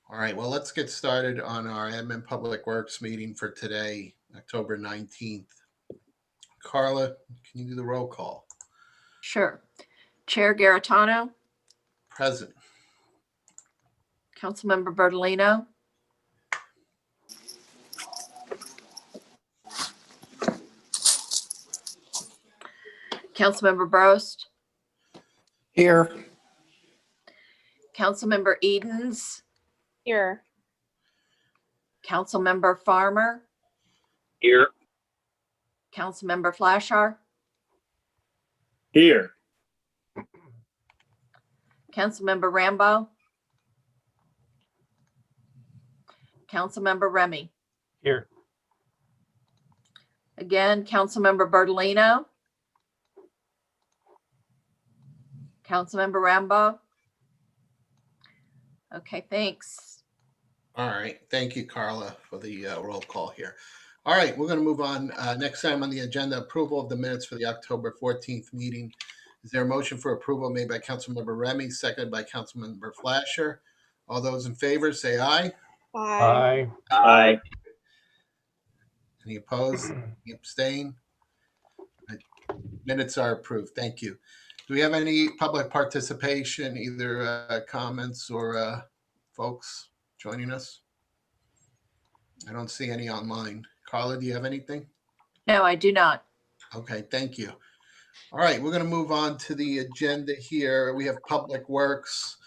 All right, well, let's get started on our admin Public Works meeting for today, October 19th. Carla, can you do the roll call? Sure. Chair Garitano, Present. Councilmember Bertolino, Councilmember Brost, Here. Councilmember Edens, Here. Councilmember Farmer, Here. Councilmember Flashar, Here. Councilmember Rambo, Councilmember Remy. Here. Again, Councilmember Bertolino, Councilmember Rambo. Okay, thanks. All right, thank you, Carla, for the roll call here. All right, we're going to move on. Next item on the agenda, approval of the minutes for the October 14th meeting. Is there a motion for approval made by Councilmember Remy, seconded by Councilmember Flasher? All those in favor say aye. Aye. Aye. Any opposed? Any abstain? Minutes are approved. Thank you. Do we have any public participation, either comments or folks joining us? I don't see any online. Carla, do you have anything? No, I do not. Okay, thank you. All right, we're going to move on to the agenda here. We have Public Works,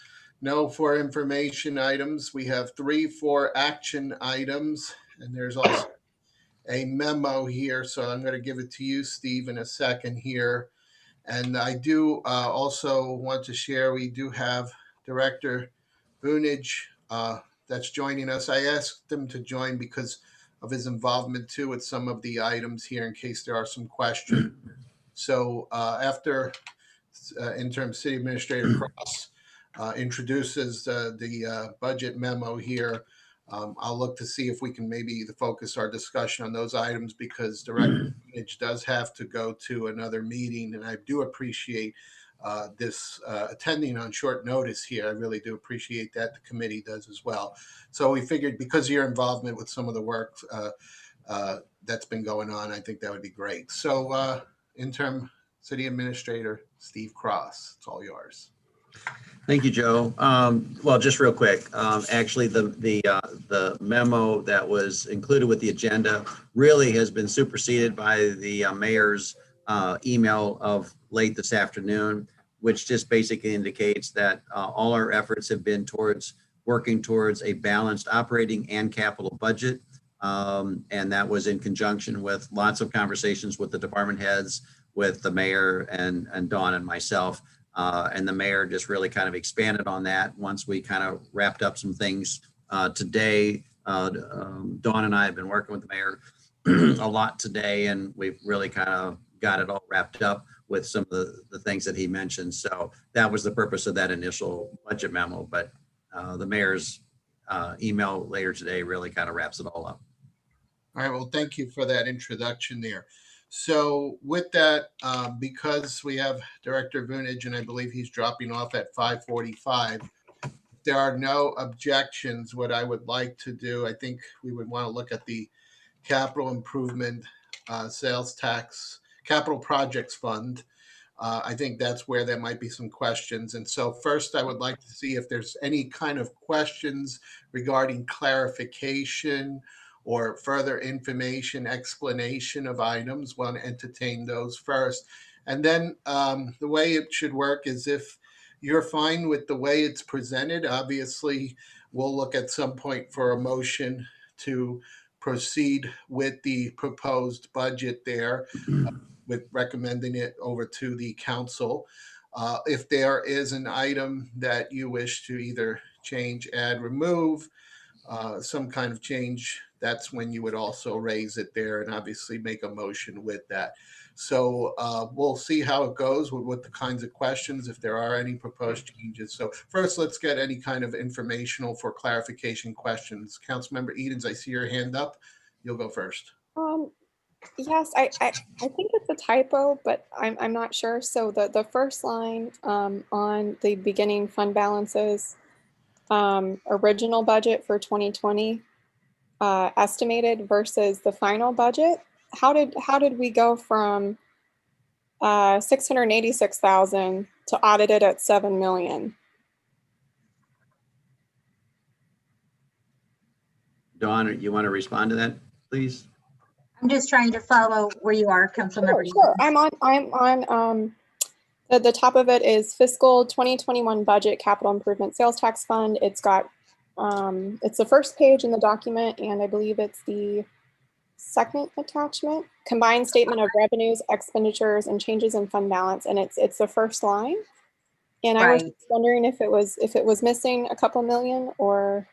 no for information items. We have 3 for action items, and there's also a memo here. So I'm going to give it to you, Steve, in a second here. And I do also want to share, we do have Director Vunich that's joining us. I asked him to join because of his involvement too with some of the items here in case there are some questions. So after Interim City Administrator Cross introduces the budget memo here, I'll look to see if we can maybe focus our discussion on those items because Director Vunich does have to go to another meeting, and I do appreciate this attending on short notice here. I really do appreciate that. The committee does as well. So we figured because of your involvement with some of the work that's been going on, I think that would be great. So Interim City Administrator Steve Cross, it's all yours. Thank you, Joe. Well, just real quick, actually, the memo that was included with the agenda really has been superseded by the mayor's email of late this afternoon, which just basically indicates that all our efforts have been towards working towards a balanced operating and capital budget. And that was in conjunction with lots of conversations with the department heads, with the mayor and Dawn and myself. And the mayor just really kind of expanded on that once we kind of wrapped up some things today. Dawn and I have been working with the mayor a lot today, and we've really kind of got it all wrapped up with some of the things that he mentioned. So that was the purpose of that initial budget memo. But the mayor's email later today really kind of wraps it all up. All right, well, thank you for that introduction there. So with that, because we have Director Vunich, and I believe he's dropping off at 5:45, if there are no objections, what I would like to do, I think we would want to look at the capital improvement sales tax capital projects fund. I think that's where there might be some questions. And so first, I would like to see if there's any kind of questions regarding clarification or further information, explanation of items. Want to entertain those first. And then the way it should work is if you're fine with the way it's presented, obviously we'll look at some point for a motion to proceed with the proposed budget there, with recommending it over to the council. If there is an item that you wish to either change, add, remove, some kind of change, that's when you would also raise it there and obviously make a motion with that. So we'll see how it goes with the kinds of questions, if there are any proposed changes. So first, let's get any kind of informational for clarification questions. Councilmember Edens, I see your hand up. You'll go first. Yes, I think it's a typo, but I'm not sure. So the first line on the beginning fund balances, original budget for 2020 estimated versus the final budget. How did we go from 686,000 to audited at 7 million? Dawn, you want to respond to that, please? I'm just trying to follow where you are, Councilmember. Sure. I'm on the top of it is fiscal 2021 budget capital improvement sales tax fund. It's got it's the first page in the document, and I believe it's the second attachment, combined statement of revenues, expenditures, and changes in fund balance, and it's the first line. And I was Right. just wondering if it was missing a couple million or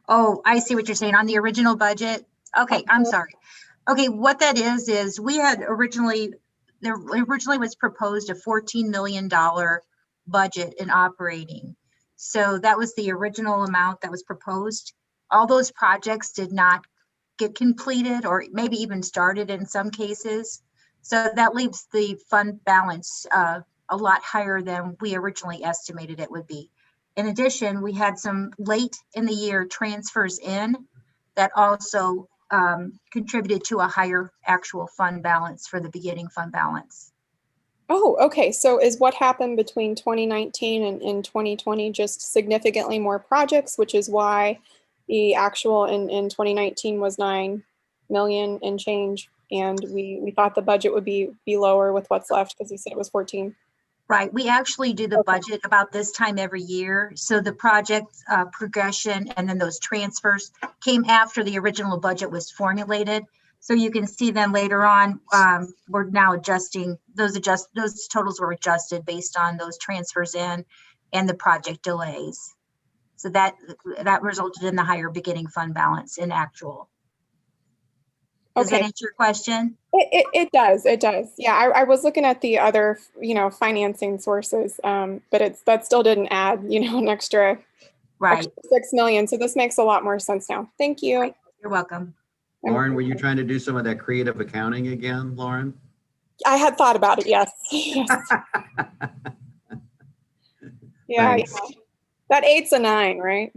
Oh, I see what you're saying on the original budget. Okay, I'm sorry. Okay, what that is we had originally, there originally was proposed a $14 million budget in operating. So that was the original amount that was proposed. All those projects did not get completed or maybe even started in some cases. So that leaves the fund balance a lot higher than we originally estimated it would be. In addition, we had some late in the year transfers in that also contributed to a higher actual fund balance for the beginning fund balance. Oh, okay. So is what happened between 2019 and 2020 just significantly more projects, which is why the actual in 2019 was 9 million and change, and we thought the budget would be lower with what's left because you said it was 14. Right. We actually do the budget about this time every year. So the project progression and then those transfers came after the original budget was formulated. So you can see them later on. We're now adjusting those totals were adjusted based on those transfers in and the project delays. So that resulted in the higher beginning fund balance in actual. Does that Okay. answer your question? It does. It does. Yeah, I was looking at the other, financing sources, but that still didn't add, an extra Right. 6 million. So this makes a lot more sense now. Thank you. Right. You're welcome. Lauren, were you trying to do some of that creative accounting again, Lauren? I had thought about it. Yes. Yes. Yeah, Thanks. yeah. That 8's a 9, right?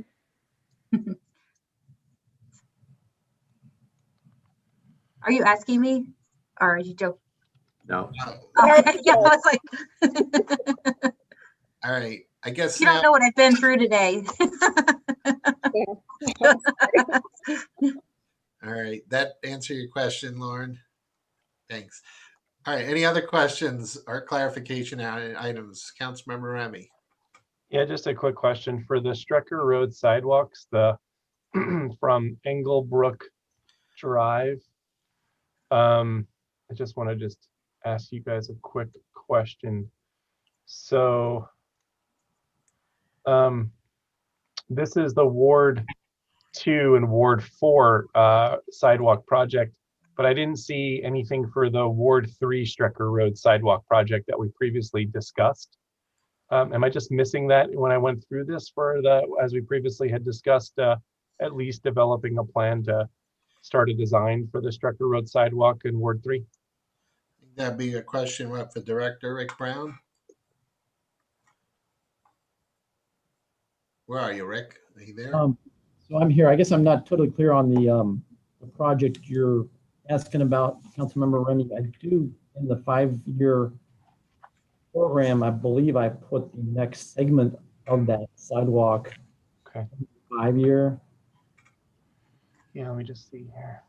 Are you asking me or are you joking? No. Okay. Yeah, I was like, All right, I guess you now, don't know what I've been through today. all right, that answer your question, Lauren? Thanks. All right, any other questions or clarification items? Councilmember Remy? Yeah, just a quick question for the Strecker Road sidewalks, the from Englebrook Drive. I just want to ask you guys a quick question. So this is the Ward 2 and Ward 4 sidewalk project, but I didn't see anything for the Ward 3 Strecker Road sidewalk project that we previously discussed. Am I just missing that when I went through this as we previously had discussed, at least developing a plan to start a design for the Strecker Road sidewalk in Ward 3? That'd be a question for Director Rick Brown. Where are you, Rick? Are you there? So I'm here. I guess I'm not totally clear on the project you're asking about, Councilmember Remy. I do, in the 5-year program, I believe I put the next segment of that sidewalk. Okay. 5-year. Yeah, let me just see here.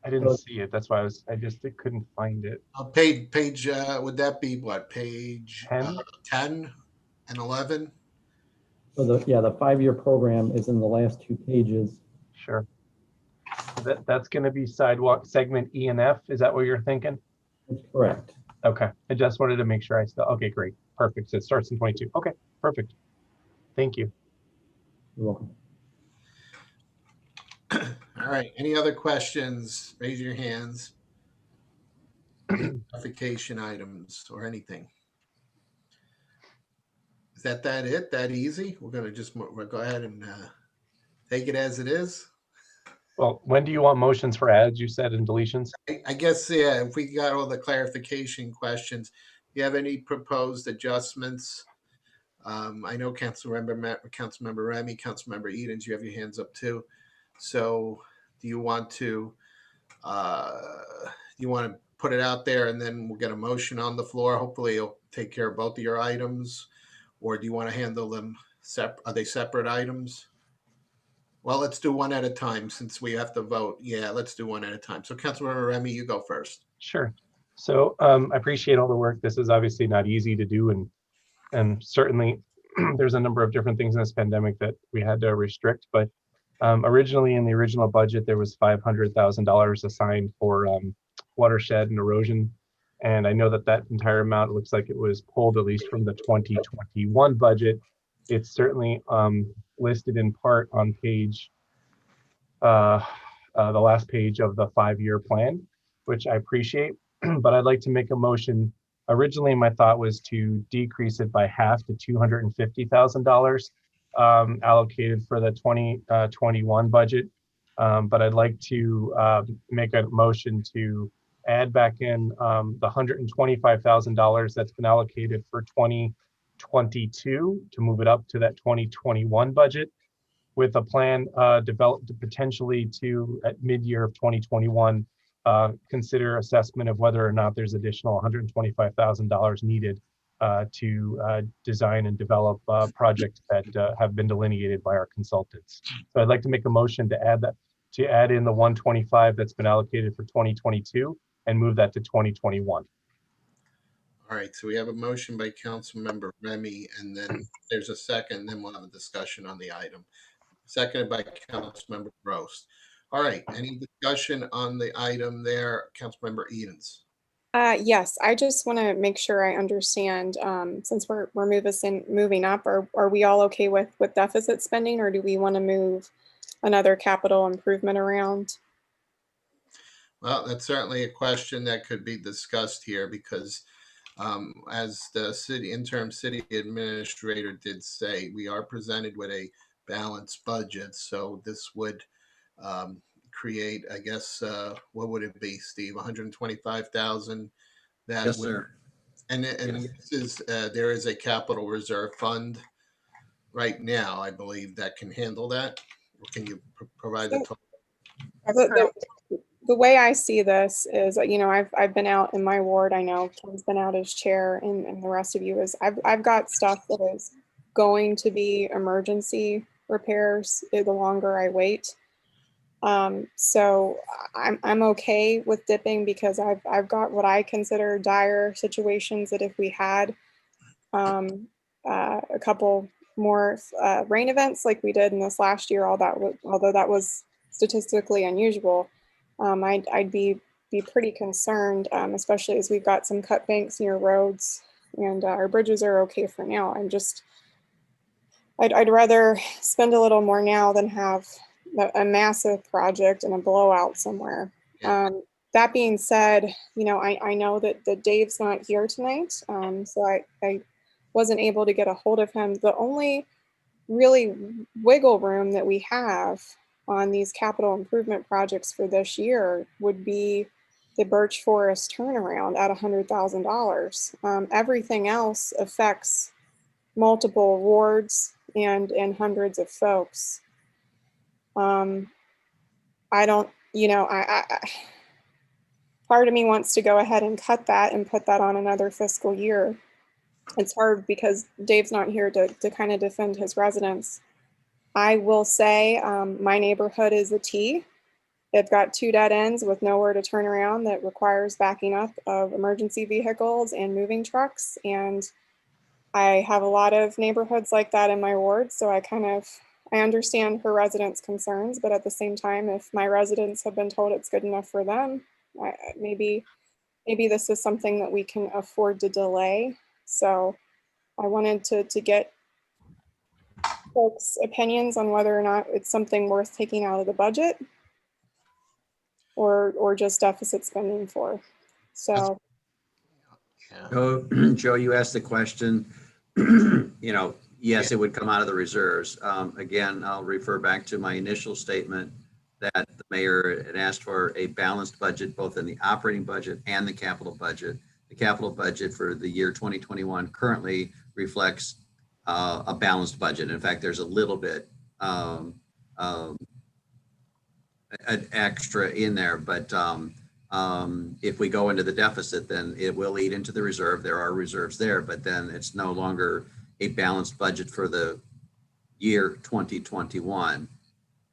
I didn't see it. That's why I just couldn't find it. Page, would that be what, page 10? 10 and 11? So the 5-year program is in the last 2 pages. Sure. That's going to be sidewalk segment E and F. Is that what you're thinking? That's correct. Okay. I just wanted to make sure okay, great. Perfect. So it starts in 22. Okay, perfect. Thank you. You're welcome. All right, any other questions? Raise your hands. Clarification items or anything? Is that it? That easy? We're going to just go ahead and take it as it is? Well, when do you want motions for adds, you said, and deletions? I guess, yeah, if we got all the clarification questions, You have any proposed adjustments? I know Councilmember Remy, Councilmember Edens, you have your hands up too. So do you want to put it out there and then we'll get a motion on the floor? Hopefully you'll take care of both of your items, or do you want to handle them are they separate items? Well, let's do one at a time since we have to vote. Yeah, let's do one at a time. So Councilmember Remy, you go first. Sure. So I appreciate all the work. This is obviously not easy to do, and certainly there's a number of different things in this pandemic that we had to restrict. But originally in the original budget, there was $500,000 assigned for watershed and erosion. And I know that that entire amount looks like it was pulled at least from the 2021 budget. It's certainly listed in part on page, the last page of the 5-year plan, which I appreciate, but I'd like to make a motion. Originally, my thought was to decrease it by half to $250,000 allocated for the 2021 budget. But I'd like to make a motion to add back in the $125,000 that's been allocated for 2022 to move it up to that 2021 budget, with a plan developed to potentially at mid-year of 2021 consider assessment of whether or not there's additional $125,000 needed to design and develop projects that have been delineated by our consultants. So I'd like to make a motion to add in the 125 that's been allocated for 2022 and move that to 2021. All right, so we have a motion by Councilmember Remy, and then there's a second, then we'll have a discussion on the item. Seconded by Councilmember Gross. All right, any discussion on the item there, Councilmember Edens? Yes, I just want to make sure I understand, since we're moving up, are we all okay with deficit spending, or do we want to move another capital improvement around? Well, that's certainly a question that could be discussed here because as the interim city administrator did say, we are presented with a balanced budget. So this would create, I guess, what would it be, Steve? 125,000. Yes, sir. And Yes. this is there is a capital reserve fund right now, I believe, that can handle that. Or can you provide the total? That's correct. The way I see this is, I've been out in my ward. I know Ken's been out as chair, and the rest of you is. I've got stuff that is going to be emergency repairs the longer I wait. So I'm okay with dipping because I've got what I consider dire situations that if we had a couple more rain events like we did in this last year, although that was statistically unusual, I'd be pretty concerned, especially as we've got some cut banks near roads and our bridges are okay for now. I'd rather spend a little more now than have a massive project and a blowout somewhere. That being said, I know that Dave's not here tonight, so I wasn't able to get a hold of him. The only really wiggle room that we have on these capital improvement projects for this year would be the Birch Forest turnaround at $100,000. Everything else affects multiple wards and hundreds of folks. I don't, part of me wants to go ahead and cut that and put that on another fiscal year. It's hard because Dave's not here to kind of defend his residents. I will say my neighborhood is a T. It's got 2 dead ends with nowhere to turn around that requires backing up of emergency vehicles and moving trucks. And I have a lot of neighborhoods like that in my ward. So I understand her residents' concerns, but at the same time, if my residents have been told it's good enough for them, maybe this is something that we can afford to delay. So I wanted to get folks' opinions on whether or not it's something worth taking out of the budget or just deficit spending for. So. Joe, you asked the question, yes, it would come out of the reserves. Again, I'll refer back to my initial statement that the mayor had asked for a balanced budget, both in the operating budget and the capital budget. the capital budget for the year 2021 currently reflects a balanced budget. In fact, there's a little bit an extra in there, but if we go into the deficit, then it will eat into the reserve. There are reserves there, but then it's no longer a balanced budget for the year 2021.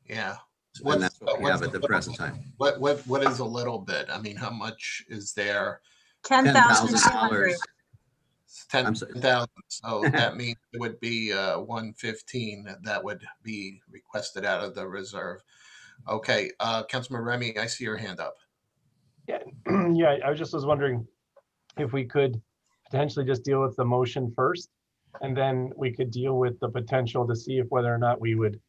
Yeah. And that's what we have at the present time. What is a little bit? I mean, how much is there? $10,200. It's I'm sorry. 10,000. So that means it would be 115 that would be requested out of the reserve. Okay, Councilman Remy, I see your hand up. Yeah, yeah, I was wondering if we could potentially just deal with the motion first, and then we could deal with the potential to see if whether or not we would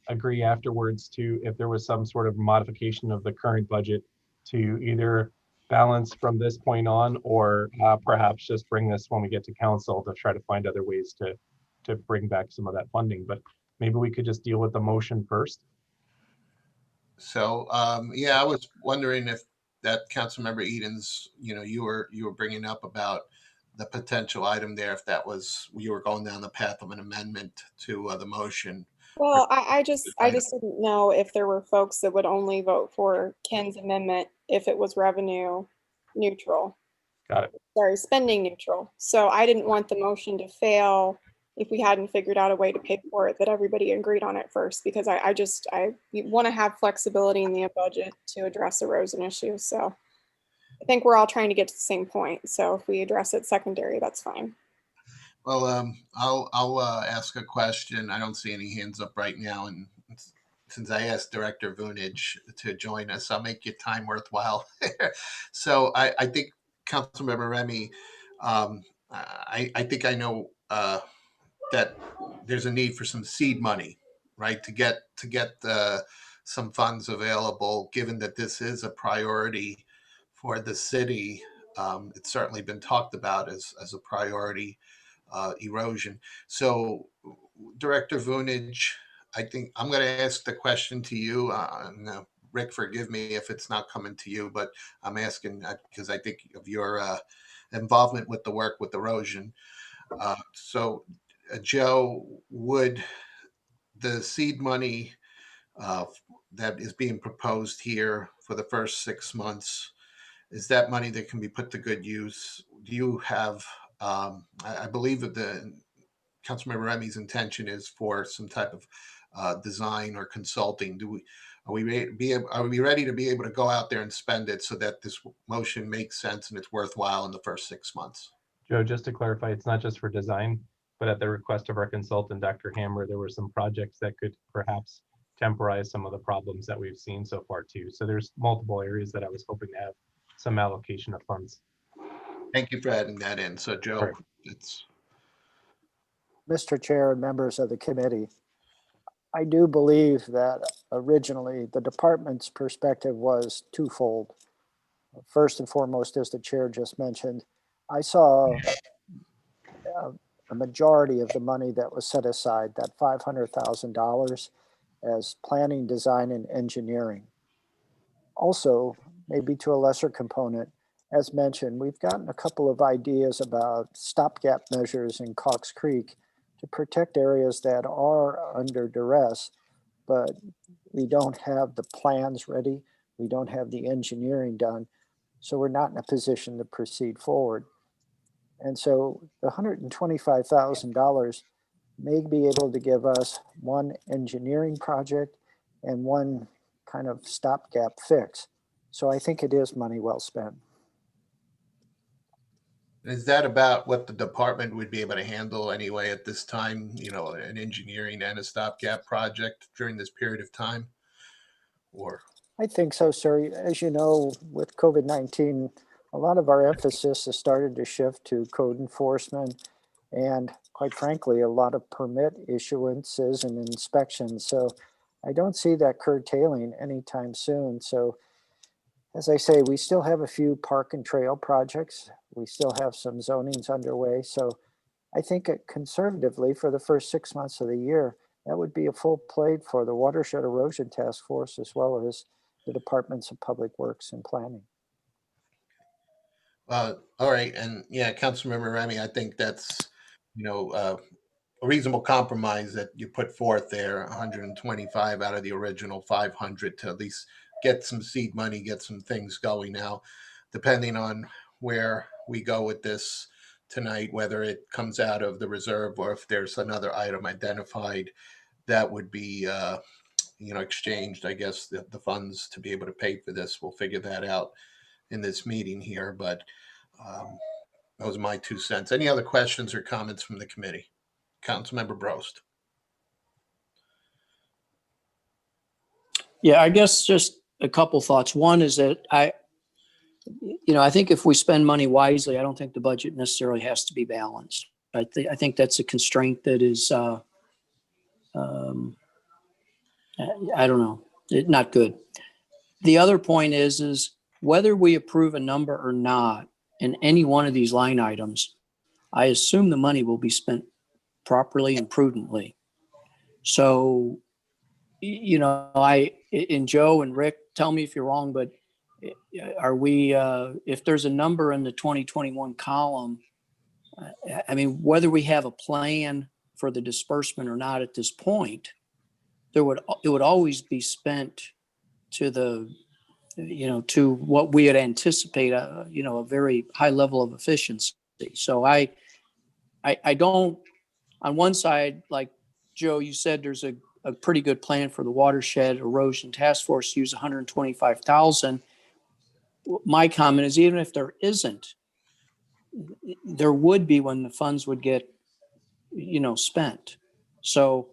agree afterwards to if there was some sort of modification of the current budget to either balance from this point on, or perhaps just bring this when we get to council to try to find other ways to bring back some of that funding. But maybe we could just deal with the motion first. So yeah, I was wondering if that Councilmember Edens, you were bringing up about the potential item there, if that was, you were going down the path of an amendment to the motion. Well, I just didn't know if there were folks that would only vote for Ken's amendment if it was revenue neutral. Got it. Sorry, spending neutral. So I didn't want the motion to fail if we hadn't figured out a way to pay for it, that everybody agreed on it first, because I want to have flexibility in the budget to address erosion issues. So I think we're all trying to get to the same point. So if we address it secondary, that's fine. Well, I'll ask a question. I don't see any hands up right now, and since I asked Director Vunich to join us, I'll make your time worthwhile. So I think Councilmember Remy, I think I know that there's a need for some seed money, right, to get some funds available. Given that this is a priority for the city, it's certainly been talked about as a priority. Erosion. So, Director Vunich, I think I'm going to ask the question to you. No, Rick, forgive me if it's not coming to you, but I'm asking because I think of your involvement with the work with erosion. So, Joe, would the seed money that is being proposed here for the first 6 months, is that money that can be put to good use? Do you have, I believe that the Councilmember Remy's intention is for some type of design or consulting. Are we ready to be able to go out there and spend it so that this motion makes sense and it's worthwhile in the first 6 months? Joe, just to clarify, it's not just for design, but at the request of our consultant, Dr. Hammer, there were some projects that could perhaps temporize some of the problems that we've seen so far too. So there's multiple areas that I was hoping to have some allocation of funds. Thank you for adding that in. So Joe, Sure. it's. Mr. Chair and members of the committee, I do believe that originally the department's perspective was twofold. First and foremost, as the chair just mentioned, I saw a majority of the money that was set aside, that $500,000, as planning, design, and engineering. Also, maybe to a lesser component, as mentioned, we've gotten a couple of ideas about stopgap measures in Cox Creek to protect areas that are under duress, but we don't have the plans ready. We don't have the engineering done. So we're not in a position to proceed forward. And so the $125,000 may be able to give us one engineering project and one kind of stopgap fix. So I think it is money well spent. Is that about what the department would be able to handle anyway at this time? An engineering and a stopgap project during this period of time? Or I think so, sir. As you know, with COVID-19, a lot of our emphasis has started to shift to code enforcement and, quite frankly, a lot of permit issuances and inspections. So I don't see that curtailing anytime soon. So as I say, we still have a few park and trail projects. We still have some zonings underway. So I think conservatively for the first 6 months of the year, that would be a full plate for the Watershed Erosion Task Force, as well as the Departments of Public Works and Planning. All right, and yeah, Councilmember Remy, I think that's, a reasonable compromise that you put forth there, 125 out of the original 500 to at least get some seed money, get some things going now, depending on where we go with this tonight, whether it comes out of the reserve or if there's another item identified that would be, exchanged, I guess, the funds to be able to pay for this. We'll figure that out in this meeting here, but um, those are my 2 cents. Any other questions or comments from the committee? Councilmember Brost. Yeah, I guess just a couple thoughts. One is that I think if we spend money wisely, I don't think the budget necessarily has to be balanced. I think that's a constraint that is, I don't know, not good. The other point is whether we approve a number or not in any one of these line items, I assume the money will be spent properly and prudently. So, and Joe and Rick, tell me if you're wrong, but are we, if there's a number in the 2021 column, I mean, whether we have a plan for the disbursement or not at this point, it would always be spent to to what we would anticipate, a very high level of efficiency. So I don't, on one side, like Joe, you said there's a pretty good plan for the watershed erosion task force to use 125,000. My comment is, even if there isn't, there would be when the funds would get, spent. So,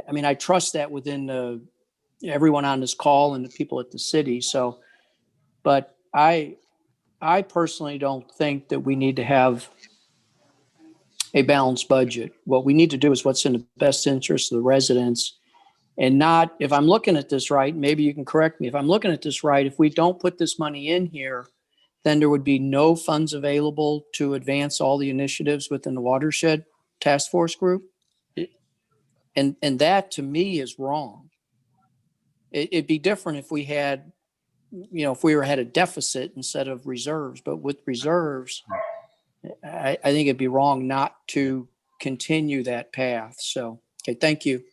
I mean, I trust that within everyone on this call and the people at the city. So, but I personally don't think that we need to have a balanced budget. What we need to do is what's in the best interest of the residents, and not, if I'm looking at this right, maybe you can correct me. If I'm looking at this right, if we don't put this money in here, then there would be no funds available to advance all the initiatives within the watershed task force group. And that to me is wrong. It'd be different if we had, if we had a deficit instead of reserves, but with reserves, I think it'd be wrong not to continue that path. So, okay, thank you.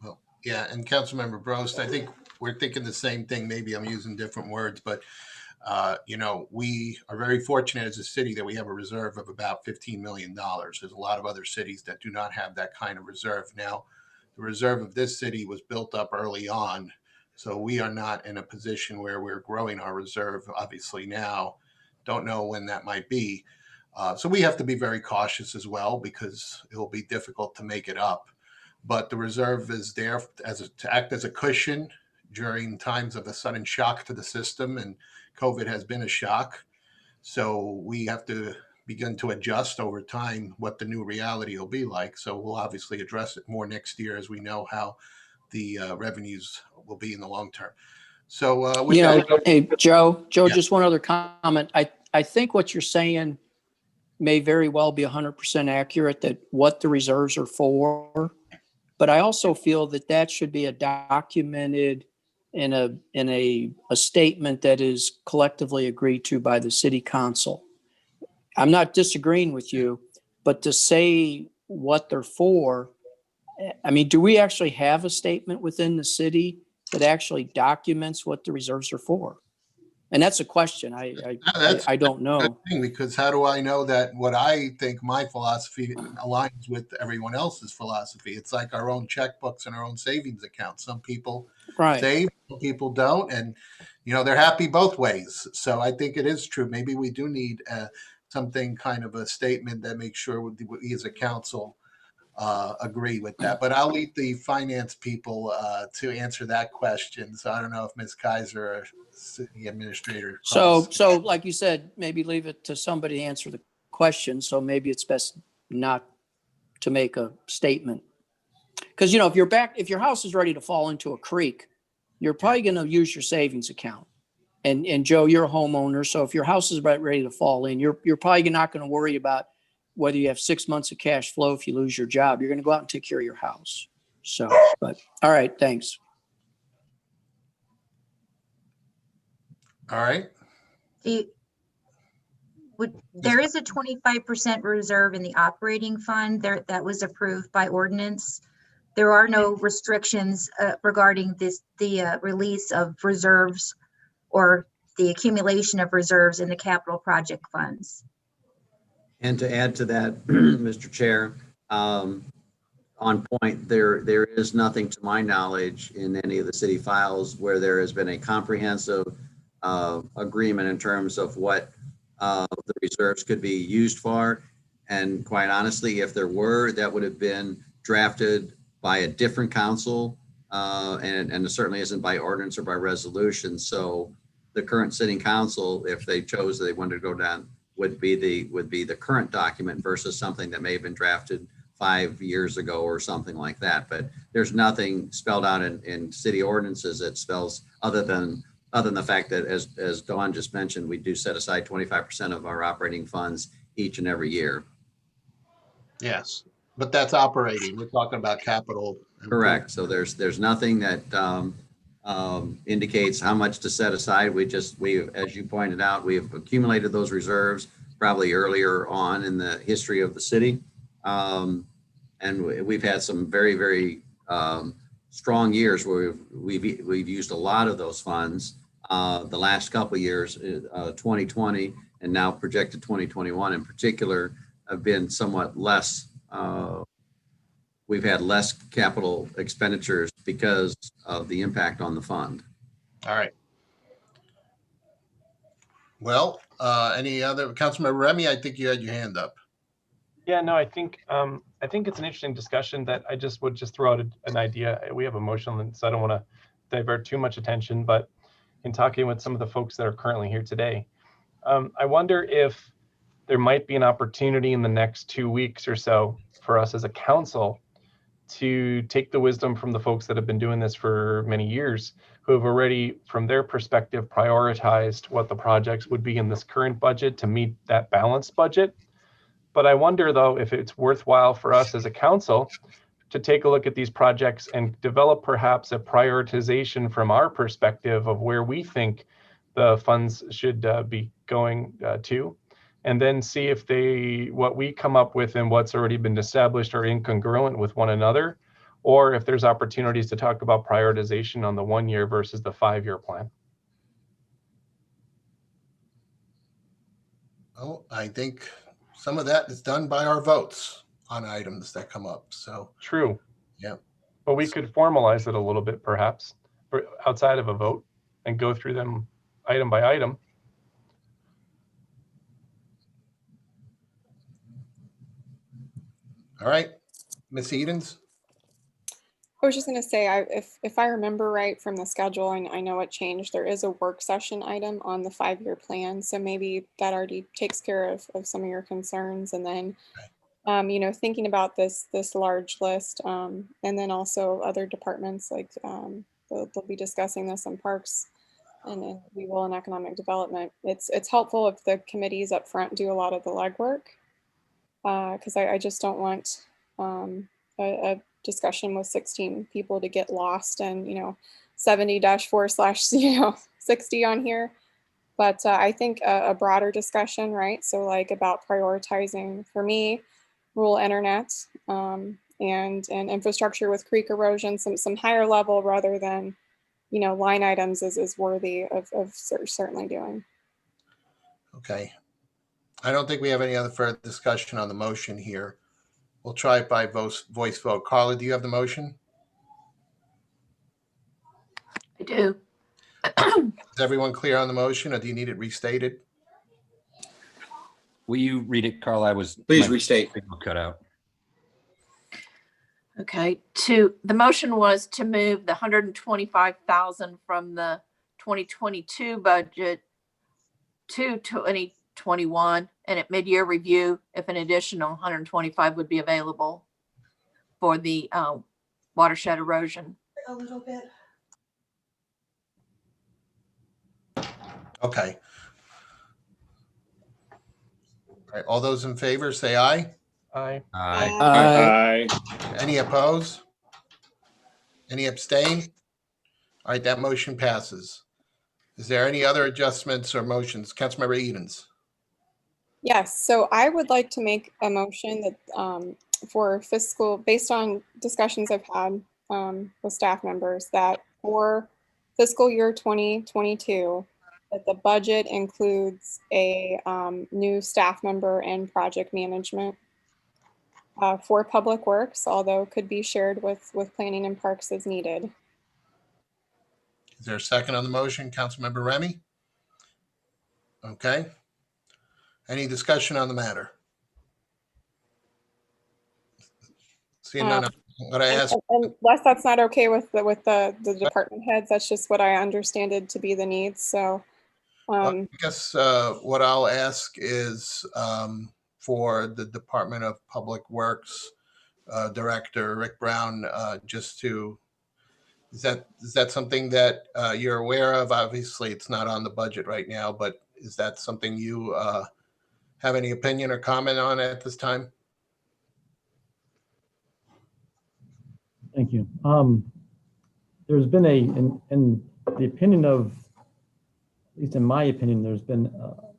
Well, yeah, and Councilmember Brost, I think we're thinking the same thing. Maybe I'm using different words, but we are very fortunate as a city that we have a reserve of about $15 million. There's a lot of other cities that do not have that kind of reserve. Now, the reserve of this city was built up early on, so we are not in a position where we're growing our reserve, obviously now. Don't know when that might be. So we have to be very cautious as well because it will be difficult to make it up. But the reserve is there to act as a cushion during times of a sudden shock to the system, and COVID has been a shock. So we have to begin to adjust over time what the new reality will be like. So we'll obviously address it more next year as we know how the revenues will be in the long term. So with that, Hey, Joe, Yeah. just one other comment. I think what you're saying may very well be 100% accurate, that what the reserves are for. But I also feel that should be documented in a statement that is collectively agreed to by the city council. I'm not disagreeing with you, but to say what they're for, I mean, do we actually have a statement within the city that actually documents what the reserves are for? And that's a question. I don't know. Thing, because how do I know that what I think my philosophy aligns with everyone else's philosophy? It's like our own checkbooks and our own savings accounts. Some people save, some people don't, and they're happy both ways. So I think it is true. Maybe we do need something kind of a statement that makes sure we as a council agree with that. But I'll leave the finance people to answer that question. So I don't know if Ms. Kaiser or city administrator. So like you said, maybe leave it to somebody to answer the question. So maybe it's best not to make a statement. Because, if your house is ready to fall into a creek, you're probably going to use your savings account. And Joe, you're a homeowner. So if your house is about ready to fall in, you're probably not going to worry about whether you have 6 months of cash flow if you lose your job. You're going to go out and take care of your house. So, but all right, thanks. All right. There is a 25% reserve in the operating fund there that was approved by ordinance. There are no restrictions regarding the release of reserves or the accumulation of reserves in the capital project funds. And to add to that, Mr. Chair, on point, there is nothing to my knowledge in any of the city files where there has been a comprehensive agreement in terms of what the reserves could be used for. And quite honestly, if there were, that would have been drafted by a different council, and it certainly isn't by ordinance or by resolution. So the current sitting council, if they chose they wanted to go down, would be the current document versus something that may have been drafted 5 years ago or something like that. But there's nothing spelled out in city ordinances that spells other than the fact that, as Dawn just mentioned, we do set aside 25% of our operating funds each and every year. Yes, but that's operating. We're talking about capital. Correct. So there's nothing that indicates how much to set aside. We, as you pointed out, we have accumulated those reserves probably earlier on in the history of the city. And we've had some very, very strong years where we've used a lot of those funds. The last couple of years, 2020 and now projected 2021 in particular, have been somewhat less. We've had less capital expenditures because of the impact on the fund. All right. Well, any other, Councilmember Remy, I think you had your hand up. Yeah, no, I think it's an interesting discussion that I would throw out an idea. We have a motion, so I don't want to divert too much attention, but in talking with some of the folks that are currently here today, I wonder if there might be an opportunity in the next 2 weeks or so for us as a council to take the wisdom from the folks that have been doing this for many years, who have already, from their perspective, prioritized what the projects would be in this current budget to meet that balanced budget. But I wonder, though, if it's worthwhile for us as a council to take a look at these projects and develop perhaps a prioritization from our perspective of where we think the funds should be going to, and then see if what we come up with and what's already been established are incongruent with one another, or if there's opportunities to talk about prioritization on the 1 year versus the 5-year plan. Oh, I think some of that is done by our votes on items that come up. So True. yeah. But we could formalize it a little bit, perhaps, outside of a vote and go through them item by item. All right, Ms. Edens. I was just going to say, if I remember right from the schedule, and I know it changed, there is a work session item on the 5-year plan. So maybe that already takes care of some of your concerns. And then, thinking about this large list, and then also other departments, like they'll be discussing this in parks and we will in economic development. It's helpful if the committees up front do a lot of the legwork, because I just don't want a discussion with 16 people to get lost and 70-4/60 on here. But I think a broader discussion, right? So like about prioritizing, for me, rural internet and infrastructure with creek erosion, some higher level rather than line items is worthy of certainly doing. Okay. I don't think we have any other further discussion on the motion here. We'll try it by voice vote. Carla, do you have the motion? I do. Is everyone clear on the motion, or do you need it restated? Will you read it, Carl? Please restate. Cut out. Okay. The motion was to move the 125,000 from the 2022 budget to 2021, and at mid-year review, if an additional 125 would be available for the watershed erosion. A little bit. Okay. All right. All those in favor, say aye. Aye. Aye. Any opposed? Any abstain? All right, that motion passes. Is there any other adjustments or motions? Councilmember Edens. Yes, so I would like to make a motion that for fiscal, based on discussions I've had with staff members, that for fiscal year 2022, that the budget includes a new staff member in project management for Public Works, although could be shared with Planning and Parks as needed. Is there a second on the motion? Councilmember Remy? Okay. Any discussion on the matter? Seeing none, I'm going to ask. Unless that's not okay with the department heads, that's just what I understand it to be the needs, so. I guess what I'll ask is for the Department of Public Works Director Rick Brown, just to, is that something that you're aware of? Obviously, it's not on the budget right now, but is that something you have any opinion or comment on at this time? Thank you. There's been in the opinion of, at least in my opinion, there's been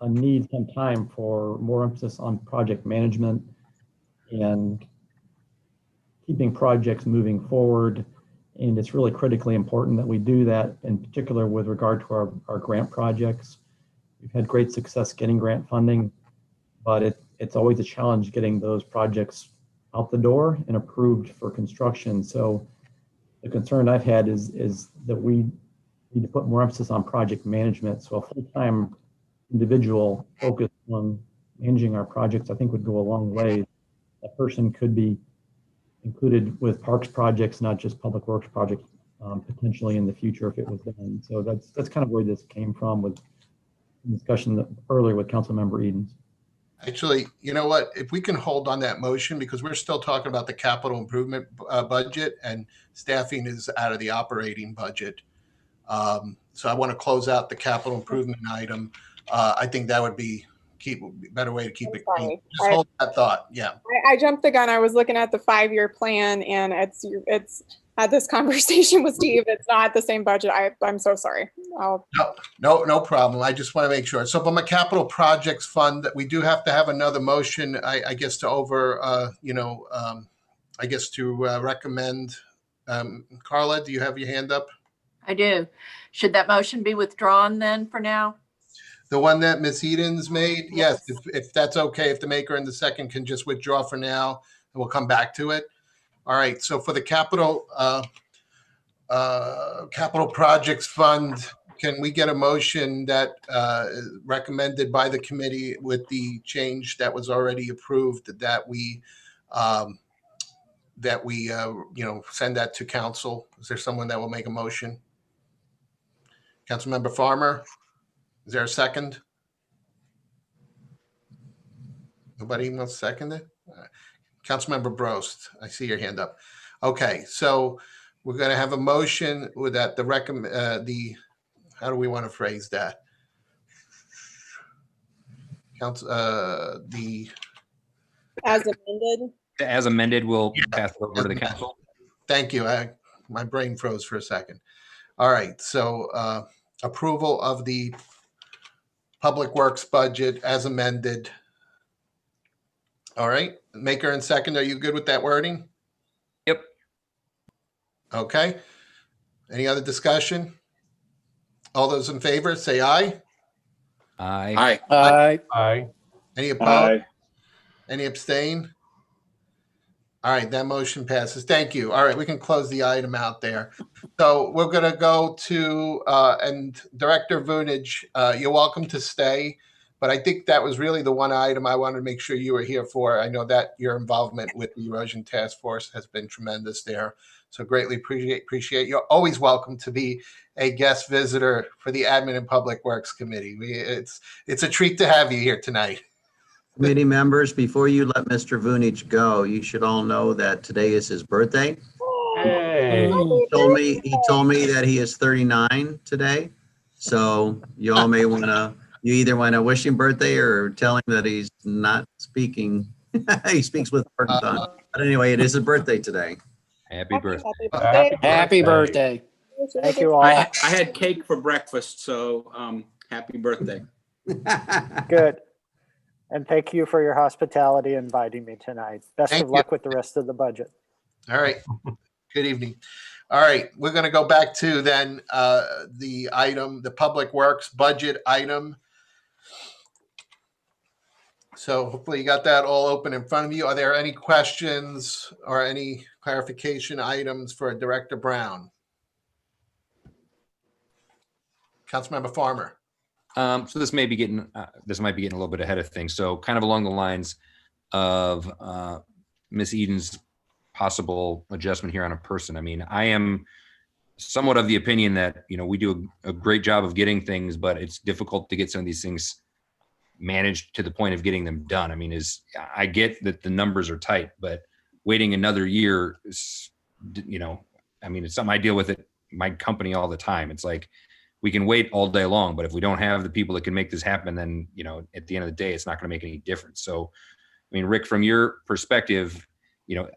a need some time for more emphasis on project management and keeping projects moving forward. And it's really critically important that we do that, in particular with regard to our grant projects. We've had great success getting grant funding, but it's always a challenge getting those projects out the door and approved for construction. So the concern I've had is that we need to put more emphasis on project management. So a full-time individual focused on managing our projects, I think would go a long way. That person could be included with parks projects, not just public works projects, potentially in the future if it was done. So that's kind of where this came from with discussion earlier with Councilmember Edens. Actually, you know what? If we can hold on that motion, because we're still talking about the capital improvement budget and staffing is out of the operating budget. So I want to close out the capital improvement item. I think that would be better way to keep it clean. Just hold that thought. Yeah. I jumped the gun. I was looking at the 5-year plan, and it's had this conversation with Steve. It's not the same budget. I'm so sorry. No problem. I just want to make sure. So from a capital projects fund, we do have to have another motion, I guess, to I guess to recommend. Carla, do you have your hand up? I do. Should that motion be withdrawn then for now? The one that Ms. Edens made? Yes, if that's okay, if the maker and the second can just withdraw for now, and we'll come back to it. All right, so for the capital projects fund, can we get a motion that recommended by the committee with the change that was already approved, that we send that to council? Is there someone that will make a motion? Councilmember Farmer, is there a second? Nobody wants to second it? Councilmember Brost, I see your hand up. Okay, so we're going to have a motion with that how do we want to phrase that? As amended. As amended, we'll pass it over to the council. Thank you. My brain froze for a second. All right, so approval of the Public Works budget as amended. All right, maker and second, are you good with that wording? Yep. Okay. Any other discussion? All those in favor, say aye. Aye. Aye. Any opposed? Any abstain? All right, that motion passes. Thank you. All right, we can close the item out there. So we're going to go to, and Director Vunich, you're welcome to stay, but I think that was really the one item I wanted to make sure you were here for. I know that your involvement with the Erosion Task Force has been tremendous there. So greatly appreciate. You're always welcome to be a guest visitor for the Admin and Public Works Committee. It's a treat to have you here tonight. Committee members, before you let Mr. Vunich go, you should all know that today is his birthday. Hey. He told me that he is 39 today. So you all may want to, you either want to wish him birthday or tell him that he's not speaking. He speaks with a tongue. But anyway, it is his birthday today. Happy birthday. Happy birthday. Thank you all. I had cake for breakfast, so happy birthday. Good. And thank you for your hospitality inviting me tonight. Best Thank of you. luck with the rest of the budget. All right. Good evening. All right, we're going to go back to then the item, the Public Works budget item. So hopefully you got that all open in front of you. Are there any questions or any clarification items for Director Brown? Councilmember Farmer. So this might be getting a little bit ahead of things. So kind of along the lines of Ms. Eden's possible adjustment here on a person. I mean, I am somewhat of the opinion that, you know, we do a great job of getting things, but it's difficult to get some of these things managed to the point of getting them done. I mean, I get that the numbers are tight, but waiting another year is, you know, I mean, it's something I deal with at my company all the time. It's like, we can wait all day long, but if we don't have the people that can make this happen, then, you know, at the end of the day, it's not going to make any difference. So, I mean, Rick, from your perspective, you know,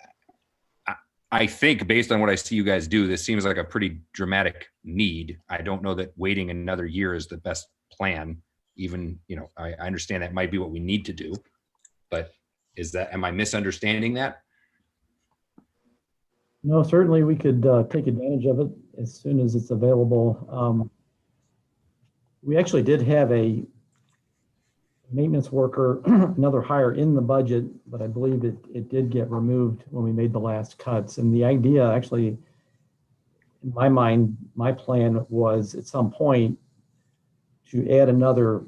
I think based on what I see you guys do, this seems like a pretty dramatic need. I don't know that waiting another year is the best plan. Even, you know, I understand that might be what we need to do, but am I misunderstanding that? No, certainly we could take advantage of it as soon as it's available. We actually did have a maintenance worker, another hire in the budget, but I believe it did get removed when we made the last cuts. And the idea actually, in my mind, my plan was at some point to add another,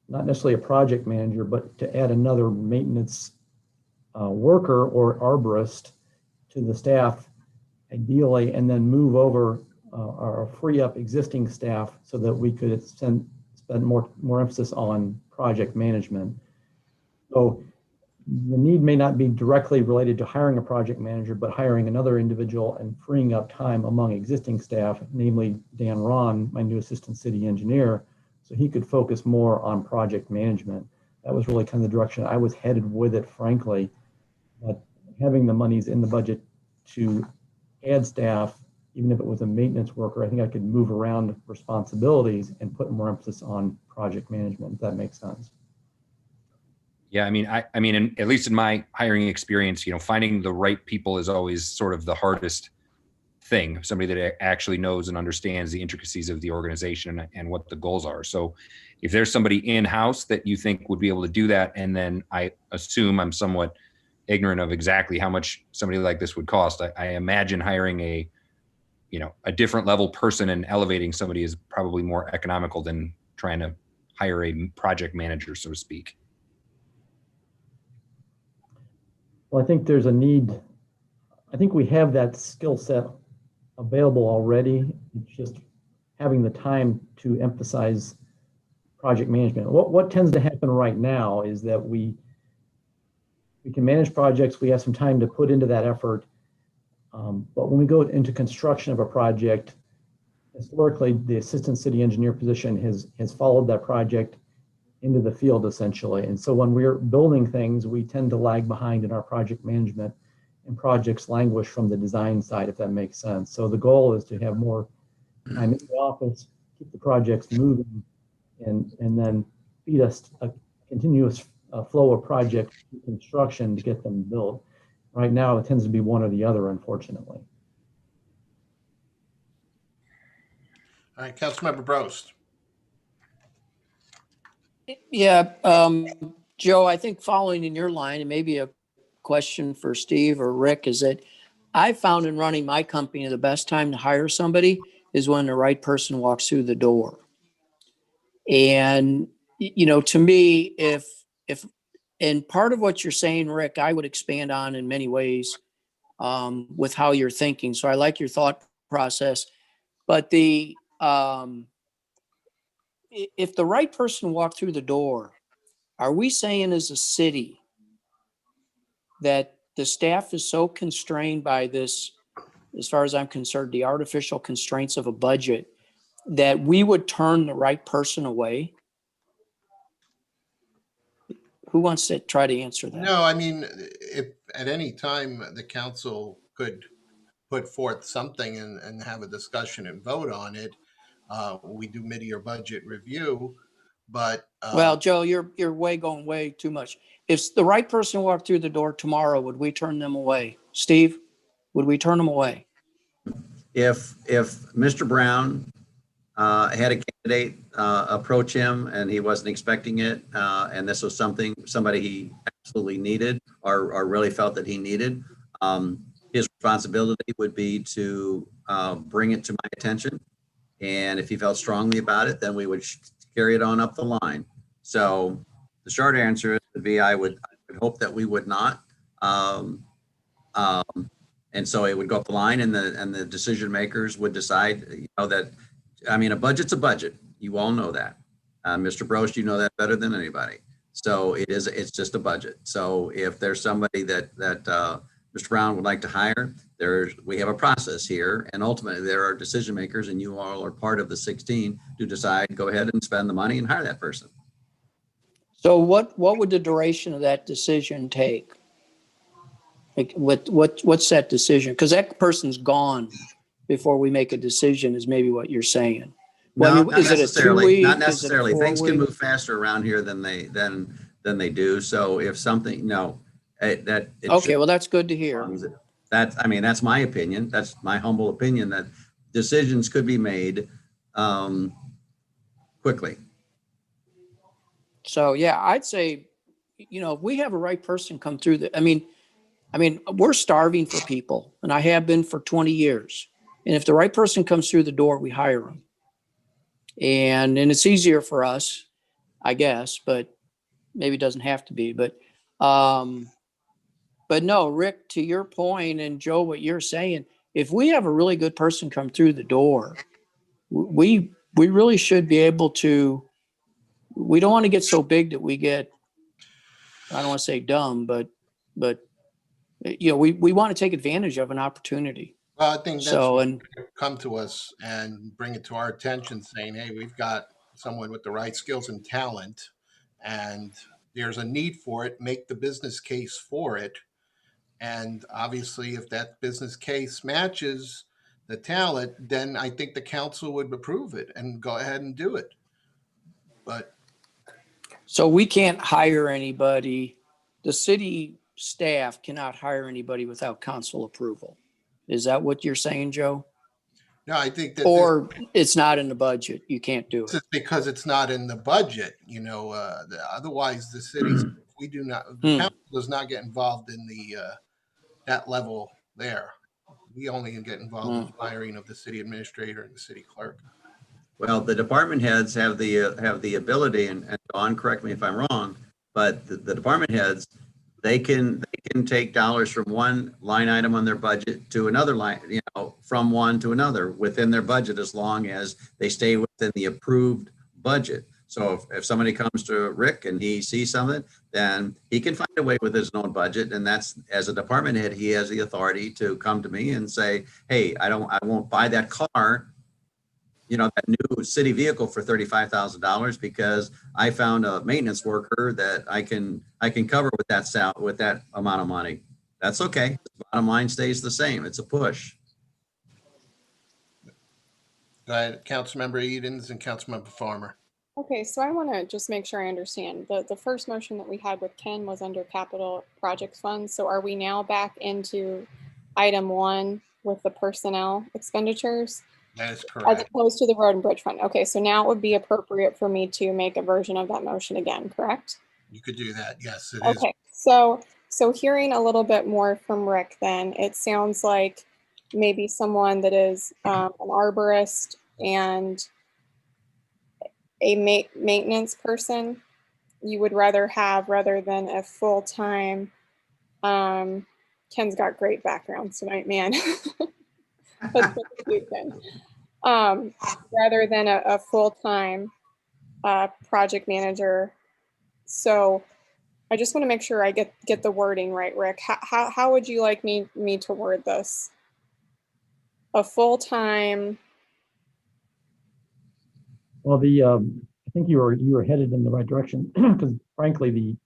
not necessarily a project manager, but to add another maintenance worker or arborist to the staff, ideally, and then move over or free up existing staff so that we could spend more emphasis on project management. So the need may not be directly related to hiring a project manager, but hiring another individual and freeing up time among existing staff, namely Dan Ron, my new assistant city engineer, so he could focus more on project management. That was really kind of the direction I was headed with it, frankly. But having the monies in the budget to add staff, even if it was a maintenance worker, I think I could move around responsibilities and put more emphasis on project management, if that makes sense. Yeah, I mean, at least in my hiring experience, you know, finding the right people is always sort of the hardest thing. Somebody that actually knows and understands the intricacies of the organization and what the goals are. So if there's somebody in-house that you think would be able to do that, and then I assume I'm somewhat ignorant of exactly how much somebody like this would cost. I imagine hiring a different level person and elevating somebody is probably more economical than trying to hire a project manager, so to speak. Well, I think there's a need. I think we have that skill set available already. It's just having the time to emphasize project management. What tends to happen right now is that we can manage projects. We have some time to put into that effort. But when we go into construction of a project, historically, the assistant city engineer position has followed that project into the field essentially. And so when we're building things, we tend to lag behind in our project management, and projects languish from the design side, if that makes sense. So the goal is to have more time in the office, keep the projects moving, and then feed us a continuous flow of project construction to get them built. Right now, it tends to be one or the other, unfortunately. All right, Councilmember Brost. Yeah, Joe, I think following in your line, and maybe a question for Steve or Rick, is that I found in running my company, the best time to hire somebody is when the right person walks through the door. And, you know, to me, and part of what you're saying, Rick, I would expand on in many ways with how you're thinking. So I like your thought process, but if the right person walked through the door, are we saying as a city that the staff is so constrained by this, as far as I'm concerned, the artificial constraints of a budget, that we would turn the right person away? Who wants to try to answer that? No, I mean, if at any time the council could put forth something and have a discussion and vote on it, we do mid-year budget review. But Well, Joe, you're going way too much. If the right person walked through the door tomorrow, would we turn them away? Steve, would we turn them away? If Mr. Brown had a candidate approach him and he wasn't expecting it, and this was somebody he absolutely needed or really felt that he needed, his responsibility would be to bring it to my attention. And if he felt strongly about it, then we would carry it on up the line. So the short answer would be I would hope that we would not. And so it would go up the line, and the decision makers would decide, that, I mean, a budget's a budget. You all know that. Mr. Broche, you know that better than anybody. So it's just a budget. So if there's somebody that Mr. Brown would like to hire, we have a process here, and ultimately there are decision makers, and you all are part of the 16 to decide, go ahead and spend the money and hire that person. So what would the duration of that decision take? Like what's that decision? Because that person's gone before we make a decision is maybe what you're saying. Well, No, I mean, not is it a necessarily. 2 week? Not necessarily. Things can 4 week? move faster around here than they do. So if something, no, that. it Okay, should- well, that's good to hear. That's my opinion. That's my humble opinion, that decisions could be made quickly. So, yeah, I'd say, if we have a right person come through I mean, we're starving for people, and I have been for 20 years. And if the right person comes through the door, we hire them. And it's easier for us, I guess, but maybe it doesn't have to be. But no, Rick, to your point, and Joe, what you're saying, if we have a really good person come through the door, we really should be able to. We don't want to get so big that we get, I don't want to say dumb, but we want to take advantage of an opportunity. well, I think that's So, and come to us and bring it to our attention, saying, hey, we've got someone with the right skills and talent, and there's a need for it. Make the business case for it. And obviously, if that business case matches the talent, then I think the council would approve it and go ahead and do it. But so we can't hire anybody. The city staff cannot hire anybody without council approval. Is that what you're saying, Joe? no, I think that Or it's not in the budget. You can't do this it. is because it's not in the budget. Otherwise, the cities, we do not, the council does not get involved in the that level there. We only get involved in hiring of the city administrator and the city clerk. Well, the department heads have the ability, and Dawn, correct me if I'm wrong, but the department heads, they can take dollars from one line item on their budget to another line, from one to another within their budget, as long as they stay within the approved budget. So if somebody comes to Rick and he sees something, then he can find a way with his own budget. And that's, as a department head, he has the authority to come to me and say, hey, I won't buy that car, that new city vehicle for $35,000 because I found a maintenance worker that I can cover with that amount of money. That's okay. The bottom line stays the same. It's a push. Go ahead, Councilmember Edens and Councilmember Farmer. Okay, so I want to just make sure I understand. The first motion that we had with Ken was under capital project funds. So are we now back into item 1 with the personnel expenditures? That is As correct. opposed to the road and bridge fund. Okay, so now it would be appropriate for me to make a version of that motion again, correct? You could do that. Yes, it is. Okay, so hearing a little bit more from Rick, then it sounds like maybe someone that is an arborist and a maintenance person you would rather have rather than a full-time. Ken's got great backgrounds tonight, man. That's what you can. Rather than a full-time project manager. So I just want to make sure I get the wording right, Rick. How would you like me to word this? A full-time. Well, I think you were headed in the right direction because frankly,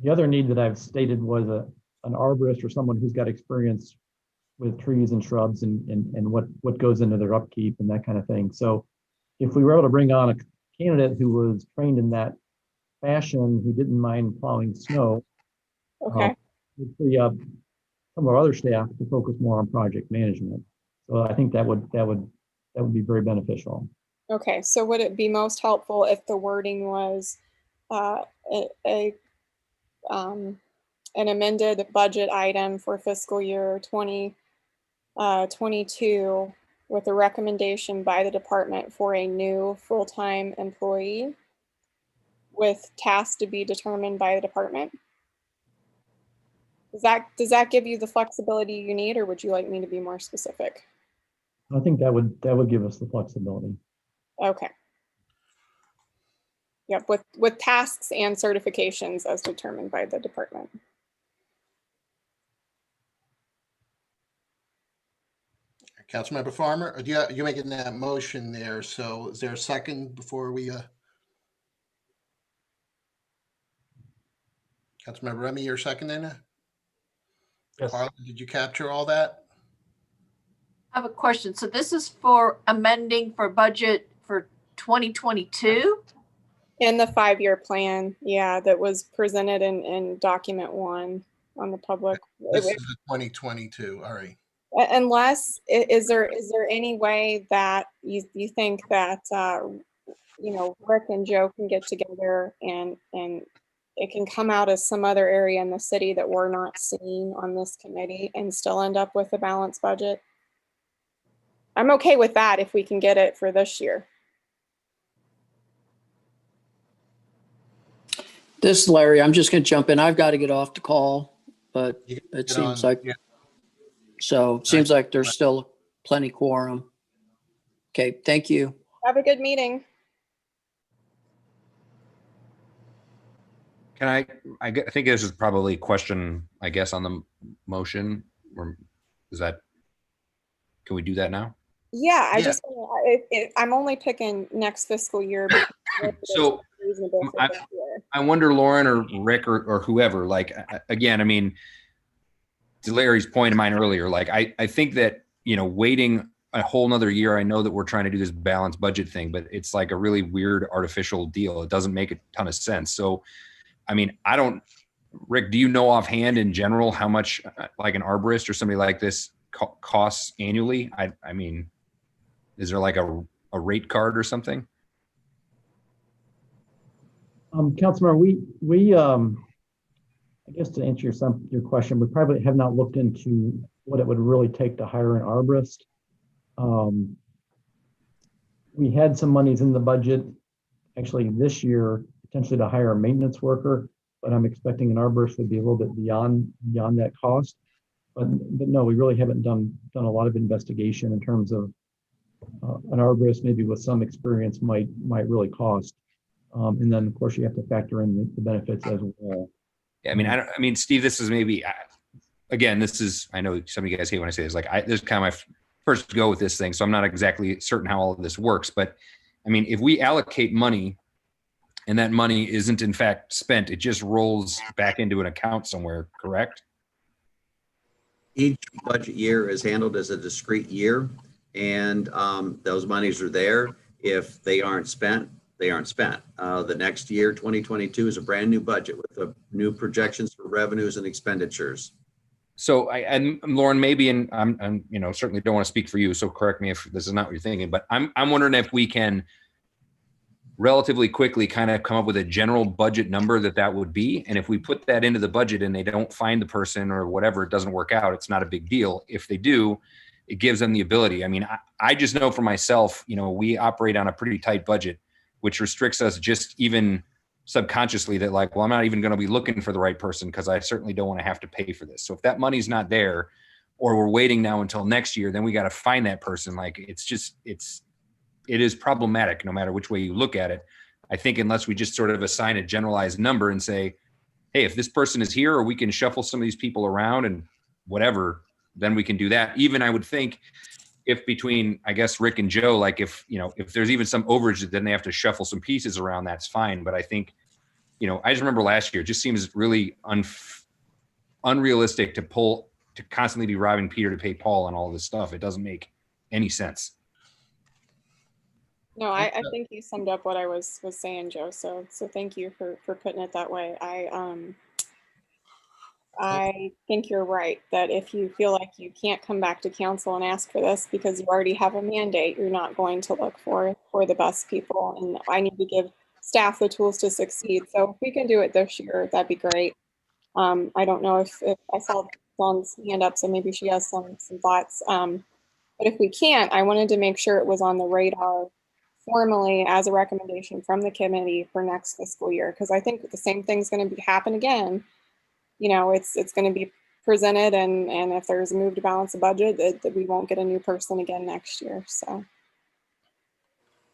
the other need that I've stated was an arborist or someone who's got experience with trees and shrubs and what goes into their upkeep and that kind of thing. So if we were able to bring on a candidate who was trained in that fashion, who didn't mind plowing snow. Okay, Would free up some of our other staff to focus more on project management. So I think that would be very beneficial. okay. So would it be most helpful if the wording was uh, a an amended budget item for fiscal year 2022 with a recommendation by the department for a new full-time employee with tasks to be determined by the department? Does that give you the flexibility you need, or would you like me to be more specific? I think that would give us the flexibility. Okay. Yep, with tasks and certifications as determined by the department. Councilmember Farmer, you're making that motion there, so is there a second before we, Councilmember Remy, you're seconding it? Yes. Carla, did you capture all that? I have a question. So this is for amending for budget for 2022? In the 5-year plan, yeah, that was presented in document 1 on the public. This is the 2022, all right. Unless, is there any way that you think that, Rick and Joe can get together and it can come out as some other area in the city that we're not seeing on this committee and still end up with a balanced budget? I'm okay with that if we can get it for this year. This is Larry. I'm just going to jump in. I've got to get off the call, but You can it get seems on- like, yeah. so it seems like there's still plenty quorum. Okay, thank you. Have a good meeting. Can I think this is probably a question, I guess, on the motion, or is that, can we do that now? Yeah, I Yeah. just, I'm only picking next fiscal year. because it's So, reasonable for I- this year. I wonder, Lauren or Rick or whoever, like, again, I mean, to Larry's point of mine earlier, like, I think that, waiting a whole nother year, I know that we're trying to do this balanced budget thing, but it's like a really weird artificial deal. It doesn't make a ton of sense. So, I mean, Rick, do you know offhand in general how much like an arborist or somebody like this costs annually? I mean, is there like a rate card or something? Councilmember, we I guess to answer your question, we probably have not looked into what it would really take to hire an arborist. We had some monies in the budget actually this year potentially to hire a maintenance worker, but I'm expecting an arborist would be a little bit beyond that cost. But no, we really haven't done a lot of investigation in terms of an arborist maybe with some experience might really cost. And then of course you have to factor in the benefits as well. Yeah, I mean, Steve, this is maybe, again, I know some of you guys hate when I say this, like, this is kind of my first go with this thing. So I'm not exactly certain how all of this works, but I mean, if we allocate money and that money isn't in fact spent, it just rolls back into an account somewhere, correct? Each budget year is handled as a discrete year, and those monies are there. If they aren't spent, they aren't spent. The next year, 2022, is a brand new budget with new projections for revenues and expenditures. So and Lauren, maybe, and I'm certainly don't want to speak for you, so correct me if this is not what you're thinking, but I'm wondering if we can relatively quickly kind of come up with a general budget number that would be. And if we put that into the budget and they don't find the person or whatever, it doesn't work out, it's not a big deal. If they do, it gives them the ability. I mean, I just know for myself, we operate on a pretty tight budget, which restricts us just even subconsciously that like, well, I'm not even going to be looking for the right person because I certainly don't want to have to pay for this. So if that money's not there, or we're waiting now until next year, then we got to find that person. Like, it is problematic no matter which way you look at it. I think unless we just sort of assign a generalized number and say, hey, if this person is here, or we can shuffle some of these people around and whatever, then we can do that. Even I would think if between, I guess, Rick and Joe, like if there's even some overage, then they have to shuffle some pieces around, that's fine. But I think, I just remember last year, it just seems really unrealistic to constantly be robbing Peter to pay Paul and all this stuff. It doesn't make any sense. No, I think you summed up what I was saying, Joe. So thank you for putting it that way. I think you're right that if you feel like you can't come back to council and ask for this because you already have a mandate, you're not going to look for the best people. And I need to give staff the tools to succeed. So if we can do it this year, that'd be great. I don't know if I saw Dawn's hand up, so maybe she has some thoughts. But if we can't, I wanted to make sure it was on the radar formally as a recommendation from the committee for next fiscal year, because I think the same thing's going to happen again. You know, it's going to be presented, and if there's a move to balance the budget, that we won't get a new person again next year. So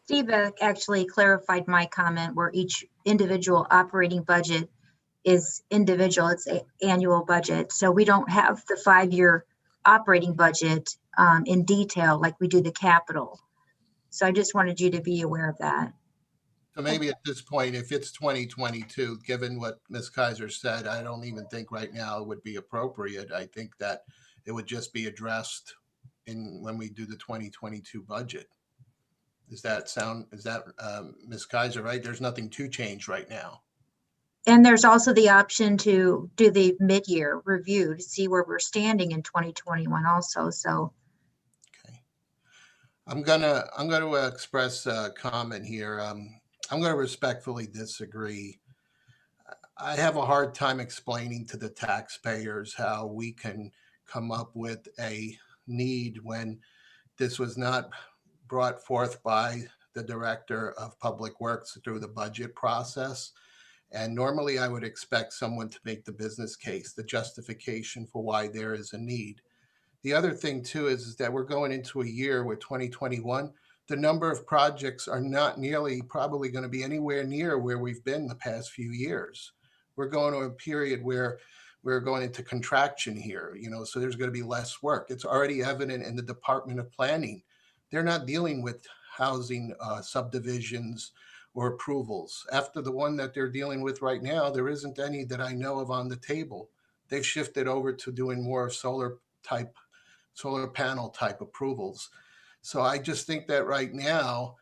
Steve actually clarified my comment where each individual operating budget is individual. It's an annual budget. So we don't have the 5-year operating budget in detail like we do the capital. So I just wanted you to be aware of that. So maybe at this point, if it's 2022, given what Ms. Kaiser said, I don't even think right now it would be appropriate. I think that it would just be addressed when we do the 2022 budget. Is that Ms. Kaiser, right? There's nothing to change right now. And there's also the option to do the mid-year review to see where we're standing in 2021 also. So Okay. I'm gonna express a comment here. I'm going to respectfully disagree. I have a hard time explaining to the taxpayers how we can come up with a need when this was not brought forth by the Director of Public Works through the budget process. And normally I would expect someone to make the business case, the justification for why there is a need. The other thing too is that we're going into a year with 2021. The number of projects are not nearly probably going to be anywhere near where we've been the past few years. We're going to a period where we're going into contraction here, so there's going to be less work. It's already evident in the Department of Planning. They're not dealing with housing subdivisions or approvals. After the one that they're dealing with right now, there isn't any that I know of on the table. They've shifted over to doing more solar panel type approvals. So I just think that right now,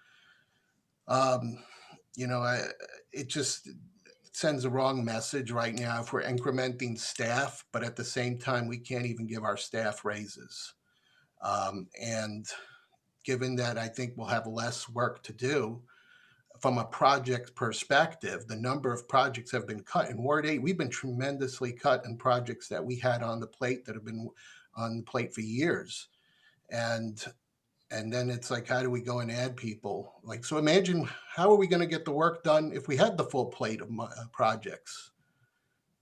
it just sends a wrong message right now if we're incrementing staff, but at the same time, we can't even give our staff raises. And given that I think we'll have less work to do from a project perspective, the number of projects have been cut. In Ward 8, we've been tremendously cut in projects that we had on the plate that have been on the plate for years. And then it's like, how do we go and add people? Like, so imagine, how are we going to get the work done if we had the full plate of projects?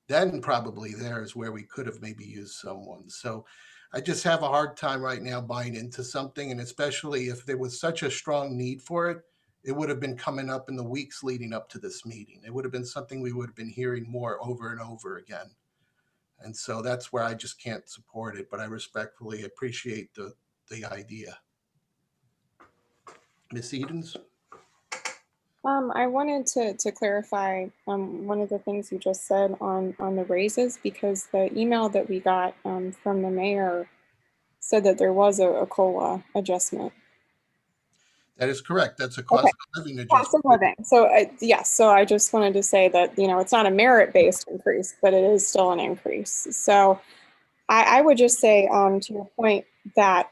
Then probably there's where we could have maybe used someone. So I just have a hard time right now buying into something. And especially if there was such a strong need for it, it would have been coming up in the weeks leading up to this meeting. It would have been something we would have been hearing more over and over again. And so that's where I just can't support it, but I respectfully appreciate the idea. Ms. Edens? I wanted to clarify one of the things you just said on the raises, because the email that we got from the mayor said that there was a COLA adjustment. That is correct. That's a cost of living adjustment. Cost of living. So yes, so I just wanted to say that, it's not a merit-based increase, but it is still an increase. So I would just say to your point that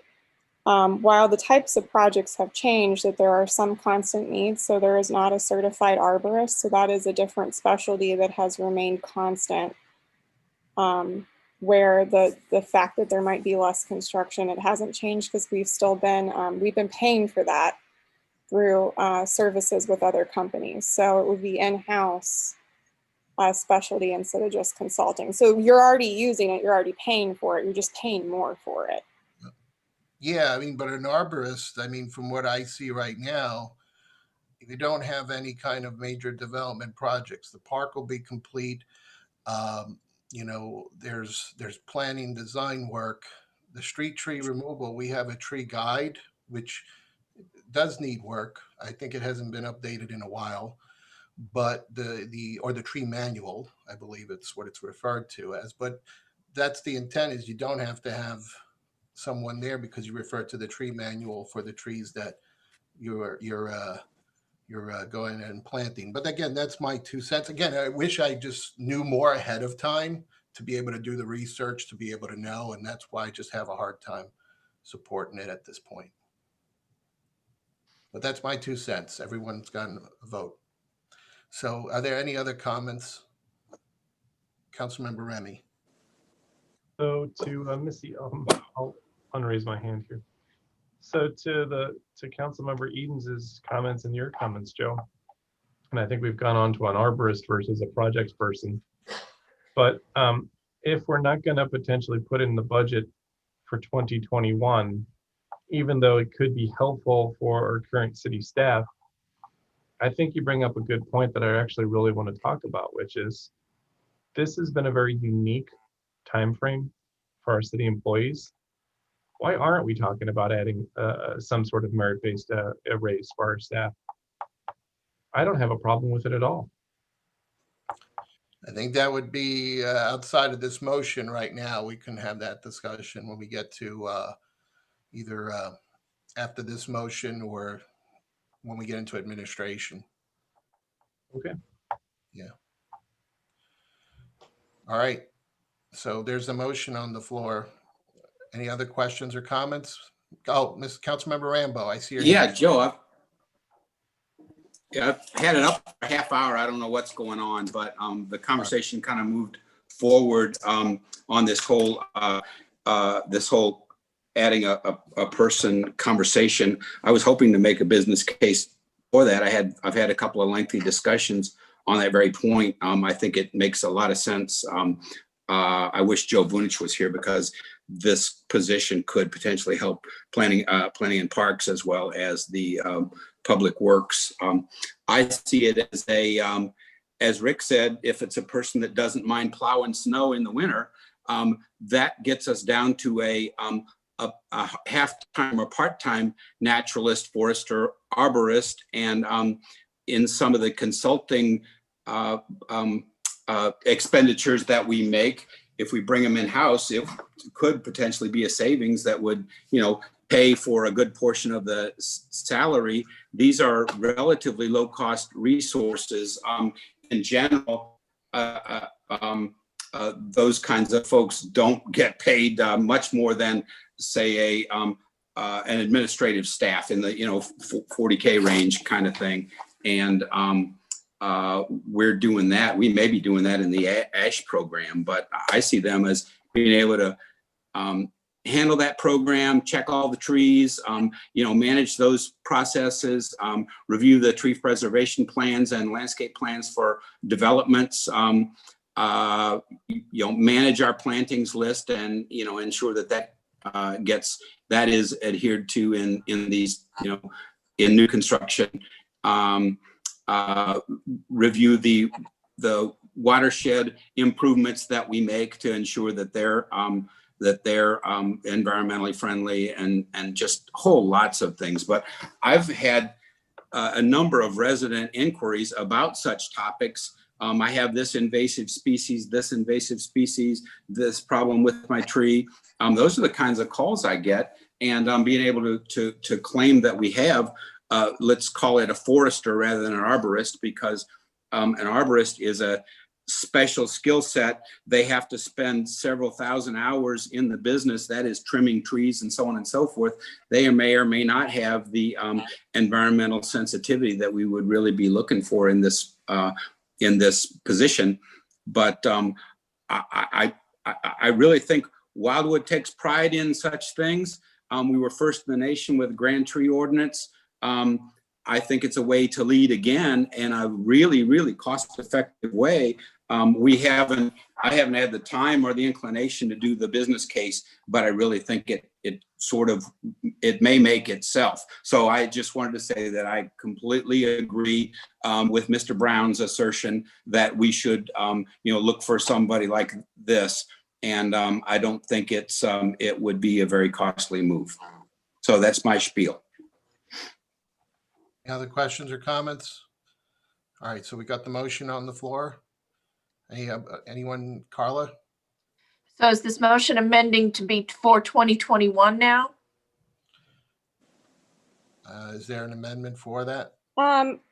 while the types of projects have changed, that there are some constant needs. So there is not a certified arborist. So that is a different specialty that has remained constant. Where the fact that there might be less construction, it hasn't changed because we've been paying for that through services with other companies. So it would be in-house specialty instead of just consulting. So you're already using it, you're already paying for it, you're just paying more for it. Yeah, but an arborist, from what I see right now, if you don't have any kind of major development projects, the park will be complete. There's planning, design work, the street tree removal. We have a tree guide, which does need work. I think it hasn't been updated in a while, but the tree manual, I believe it's what it's referred to as, but that's the intent, is you don't have to have someone there because you refer to the tree manual for the trees that you're going and planting. But again, that's my 2 cents. Again, I wish I just knew more ahead of time to be able to do the research, to be able to know, and that's why I just have a hard time supporting it at this point. But that's my 2 cents. Everyone's gotten a vote. So are there any other comments? Councilmember Remy. So to Missy, I'll unraise my hand here. So to Councilmember Edens's comments and your comments, Joe, and I think we've gone on to an arborist versus a projects person. But if we're not going to potentially put in the budget for 2021, even though it could be helpful for our current city staff, I think you bring up a good point that I actually really want to talk about, which is this has been a very unique time frame for our city employees. Why aren't we talking about adding some sort of merit-based raise for our staff? I don't have a problem with it at all. I think that would be outside of this motion right now. We can have that discussion when we get to either after this motion or when we get into administration. Okay. Yeah. All right. So there's a motion on the floor. Any other questions or comments? Oh, Mr. Councilmember Rambo, I see your Yeah, hand. Joe, I've had it up for a half hour. I don't know what's going on, but the conversation kind of moved forward on this whole adding a person conversation. I was hoping to make a business case for that. I've had a couple of lengthy discussions on that very point. I think it makes a lot of sense. I wish Joe Vunich was here because this position could potentially help planning and parks as well as the public works. I see it as as Rick said, if it's a person that doesn't mind plowing snow in the winter, that gets us down to a half-time or part-time naturalist, forester, arborist, and in some of the consulting expenditures that we make, if we bring them in-house, it could potentially be a savings that would, pay for a good portion of the salary. These are relatively low-cost resources. In general, those kinds of folks don't get paid much more than, say, an administrative staff in the 40K range kind of thing. And we're doing that. We may be doing that in the ASH program, but I see them as being able to handle that program, check all the trees, manage those processes, review the tree preservation plans and landscape plans for developments, manage our plantings list, and ensure that that is adhered to in these in new construction. Review the watershed improvements that we make to ensure that they're environmentally friendly, and just whole lots of things. But I've had a number of resident inquiries about such topics. I have this invasive species, this problem with my tree. Those are the kinds of calls I get, and being able to claim that we have, let's call it a forester rather than an arborist, because an arborist is a special skill set. They have to spend several thousand hours in the business, that is trimming trees and so on and so forth. They may or may not have the environmental sensitivity that we would really be looking for in this position. But I really think Wildwood takes pride in such things. We were first in the nation with Grand Tree Ordinance. I think it's a way to lead again, in a really, really cost-effective way. I haven't had the time or the inclination to do the business case, but I really think it may make itself. So I just wanted to say that I completely agree with Mr. Brown's assertion that we should, look for somebody like this. And I don't think it would be a very costly move. So that's my spiel. Any other questions or comments? All right, so we got the motion on the floor. Anyone, Carla? So is this motion amending to be for 2021 now? Is there an amendment for that?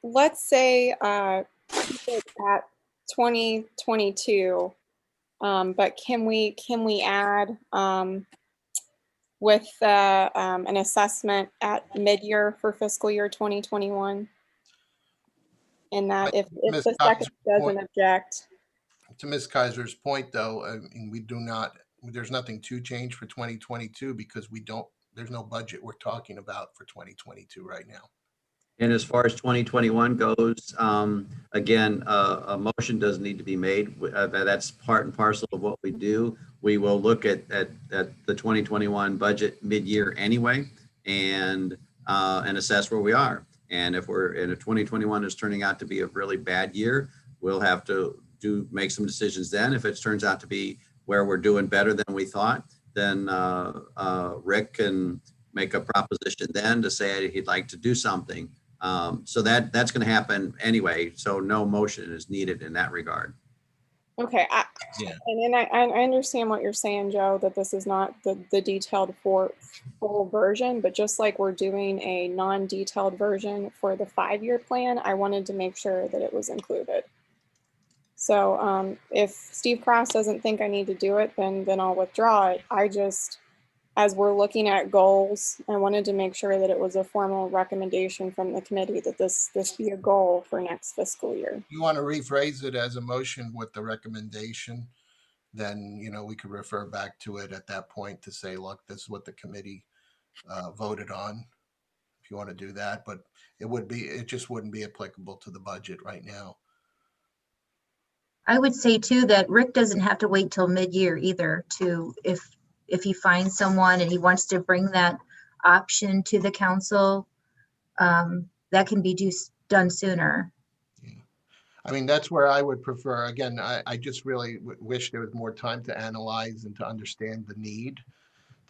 Let's say keep it at 2022. But can we add with an assessment at mid-year for fiscal year 2021? And that if Ms. the Kaiser's second doesn't point- object. To Ms. Kaiser's point, though, I mean, we do not, there's nothing to change for 2022 because there's no budget we're talking about for 2022 right now. And as far as 2021 goes, again, a motion doesn't need to be made. That's part and parcel of what we do. We will look at the 2021 budget mid-year anyway and assess where we are. And if 2021 is turning out to be a really bad year, we'll have to make some decisions then. If it turns out to be where we're doing better than we thought, then Rick can make a proposition then to say he'd like to do something. So that's going to happen anyway. So no motion is needed in that regard. Okay. Yeah. And then I understand what you're saying, Joe, that this is not the detailed full version, but just like we're doing a non-detailed version for the 5-year plan, I wanted to make sure that it was included. So if Steve Cross doesn't think I need to do it, then I'll withdraw it. I just, as we're looking at goals, I wanted to make sure that it was a formal recommendation from the committee that this be a goal for next fiscal year. You want to rephrase it as a motion with the recommendation, then, we could refer back to it at that point to say, look, this is what the committee voted on, if you want to do that, but it just wouldn't be applicable to the budget right now. I would say too that Rick doesn't have to wait till mid-year either to, if he finds someone and he wants to bring that option to the council, that can be done sooner. Yeah. I mean, that's where I would prefer, again, I just really wish there was more time to analyze and to understand the need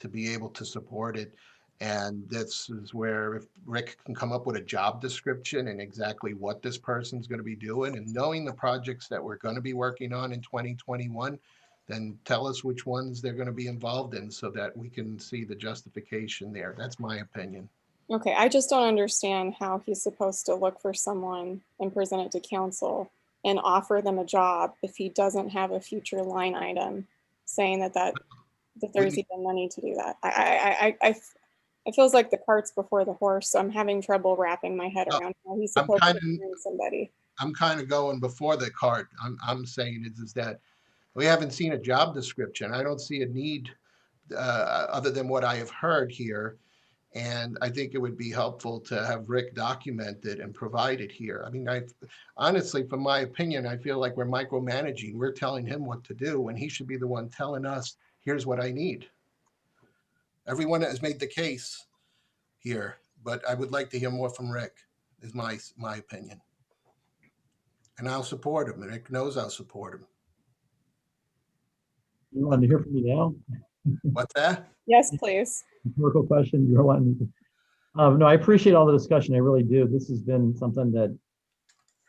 to be able to support it. And this is where if Rick can come up with a job description and exactly what this person's going to be doing and knowing the projects that we're going to be working on in 2021, then tell us which ones they're going to be involved in so that we can see the justification there. That's my opinion. Okay, I just don't understand how he's supposed to look for someone and present it to council and offer them a job if he doesn't have a future line item saying that there's even money to do that. It feels like the cart's before the horse, so I'm having trouble wrapping my head around how he's supposed to bring somebody. I'm kind of going before the cart. I'm saying is that we haven't seen a job description. I don't see a need other than what I have heard here. And I think it would be helpful to have Rick document it and provide it here. I mean, honestly, from my opinion, I feel like we're micromanaging. We're telling him what to do when he should be the one telling us, here's what I need. Everyone has made the case here, but I would like to hear more from Rick, is my opinion. And I'll support him. And Rick knows I'll support him. You want to hear from me now? What's that? Yes, please. Rhetorical question. You're wanting to. No, I appreciate all the discussion. I really do. This has been something that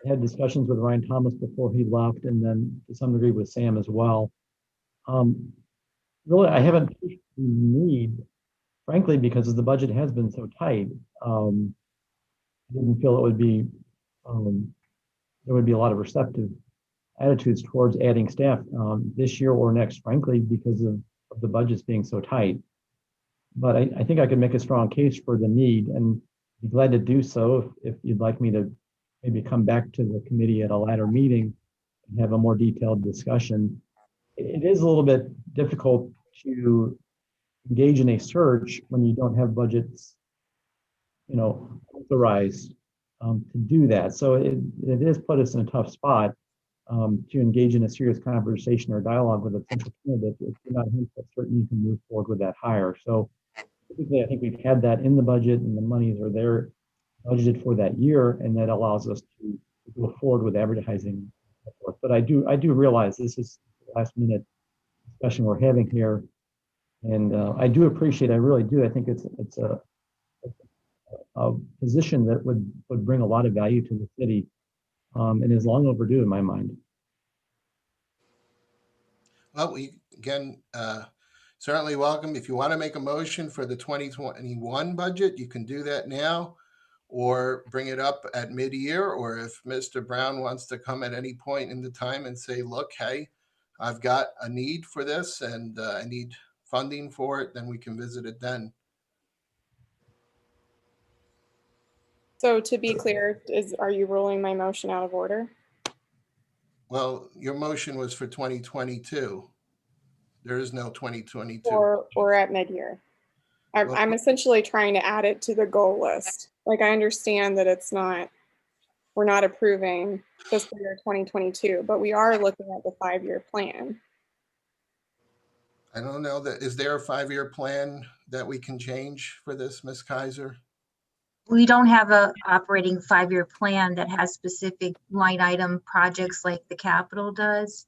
I had discussions with Ryan Thomas before he left, and then to some degree with Sam as well. Really, I haven't pushed the need, frankly, because the budget has been so tight. I didn't feel it would be there would be a lot of receptive attitudes towards adding staff this year or next, frankly, because of the budgets being so tight. But I think I could make a strong case for the need and be glad to do so if you'd like me to maybe come back to the committee at a later meeting and have a more detailed discussion. It is a little bit difficult to engage in a search when you don't have budgets, authorized to do that. So it has put us in a tough spot to engage in a serious conversation or dialogue with a potential candidate if you're not certain you can move forward with that hire. So typically, I think we've had that in the budget and the monies are there budgeted for that year, and that allows us to go forward with advertising and so forth. But I do realize this is the last minute discussion we're having here. And I do appreciate, I really do. I think it's a position that would bring a lot of value to the city and is long overdue in my mind. Well, we again certainly welcome. If you want to make a motion for the 2021 budget, you can do that now. or bring it up at mid-year, or if Mr. Brown wants to come at any point in the time and say, look, hey, I've got a need for this and I need funding for it, then we can visit it then. So to be clear, are you ruling my motion out of order? Well, your motion was for 2022. There is no 2022. Or at mid-year? Well- I'm essentially trying to add it to the goal list. Like, I understand that we're not approving fiscal year 2022, but we are looking at the 5-year plan. I don't know that, is there a 5-year plan that we can change for this, Ms. Kaiser? We don't have a operating 5-year plan that has specific line item projects like the Capitol does.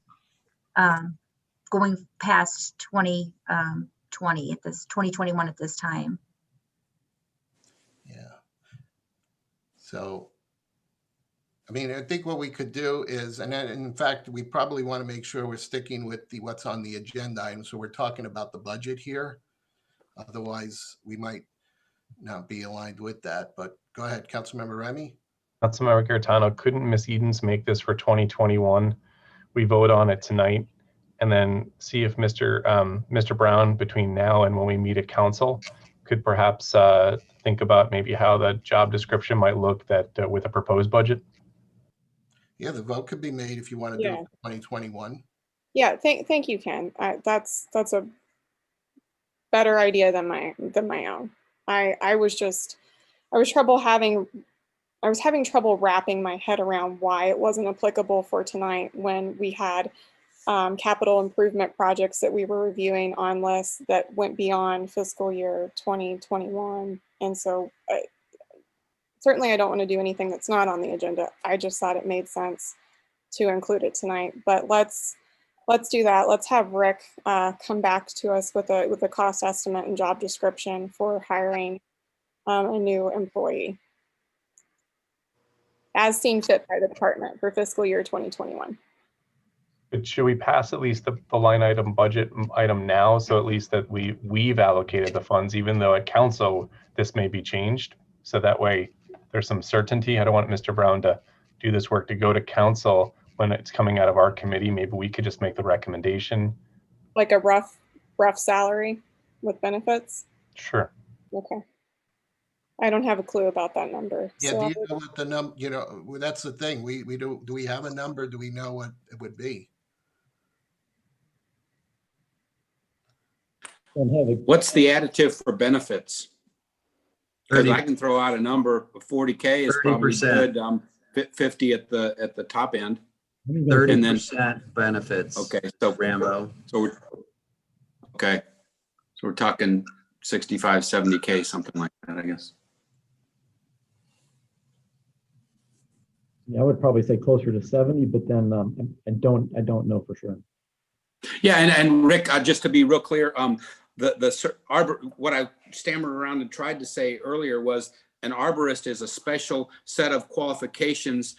Going past 2020 at this 2021 at this time. Yeah. So, I mean, I think what we could do is, and then, in fact, we probably want to make sure we're sticking with what's on the agenda item. So we're talking about the budget here. Otherwise, we might not be aligned with that. But go ahead, Councilmember Remy. Councilmember Gaetano, couldn't Ms. Edens make this for 2021? We vote on it tonight and then see if Mr. Brown, between now and when we meet at council, could perhaps think about maybe how the job description might look that with a proposed budget. Yeah, the vote could be made if you want to do it for 2021. Yeah, thank you, Ken. That's a better idea than my own. I was having trouble wrapping my head around why it wasn't applicable for tonight when we had capital improvement projects that we were reviewing on lists that went beyond fiscal year 2021. And so certainly I don't want to do anything that's not on the agenda. I just thought it made sense to include it tonight. But let's do that. Let's have Rick come back to us with a cost estimate and job description for hiring a new employee, as seen fit by the department for fiscal year 2021. But should we pass at least the line item budget item now, so at least that we've allocated the funds, even though at council this may be changed, so that way there's some certainty. I don't want Mr. Brown to do this work to go to council when it's coming out of our committee. Maybe we could just make the recommendation. Like a rough salary with benefits? Sure. Okay. I don't have a clue about that number. Yeah, So do you know what the number, you know, well, that's the thing. Do we have a number? Do we know what it would be? What's the additive for benefits? Because 30 I can throw out a number of 40K is probably 30%. good. 50 at the top end. 30% benefits. Okay, so Rambo. So we're talking 65, 70K, something like that, I guess. Yeah, I would probably say closer to 70, but then I don't know for sure. Yeah, and Rick, just to be real clear, what I stammered around and tried to say earlier was an arborist is a special set of qualifications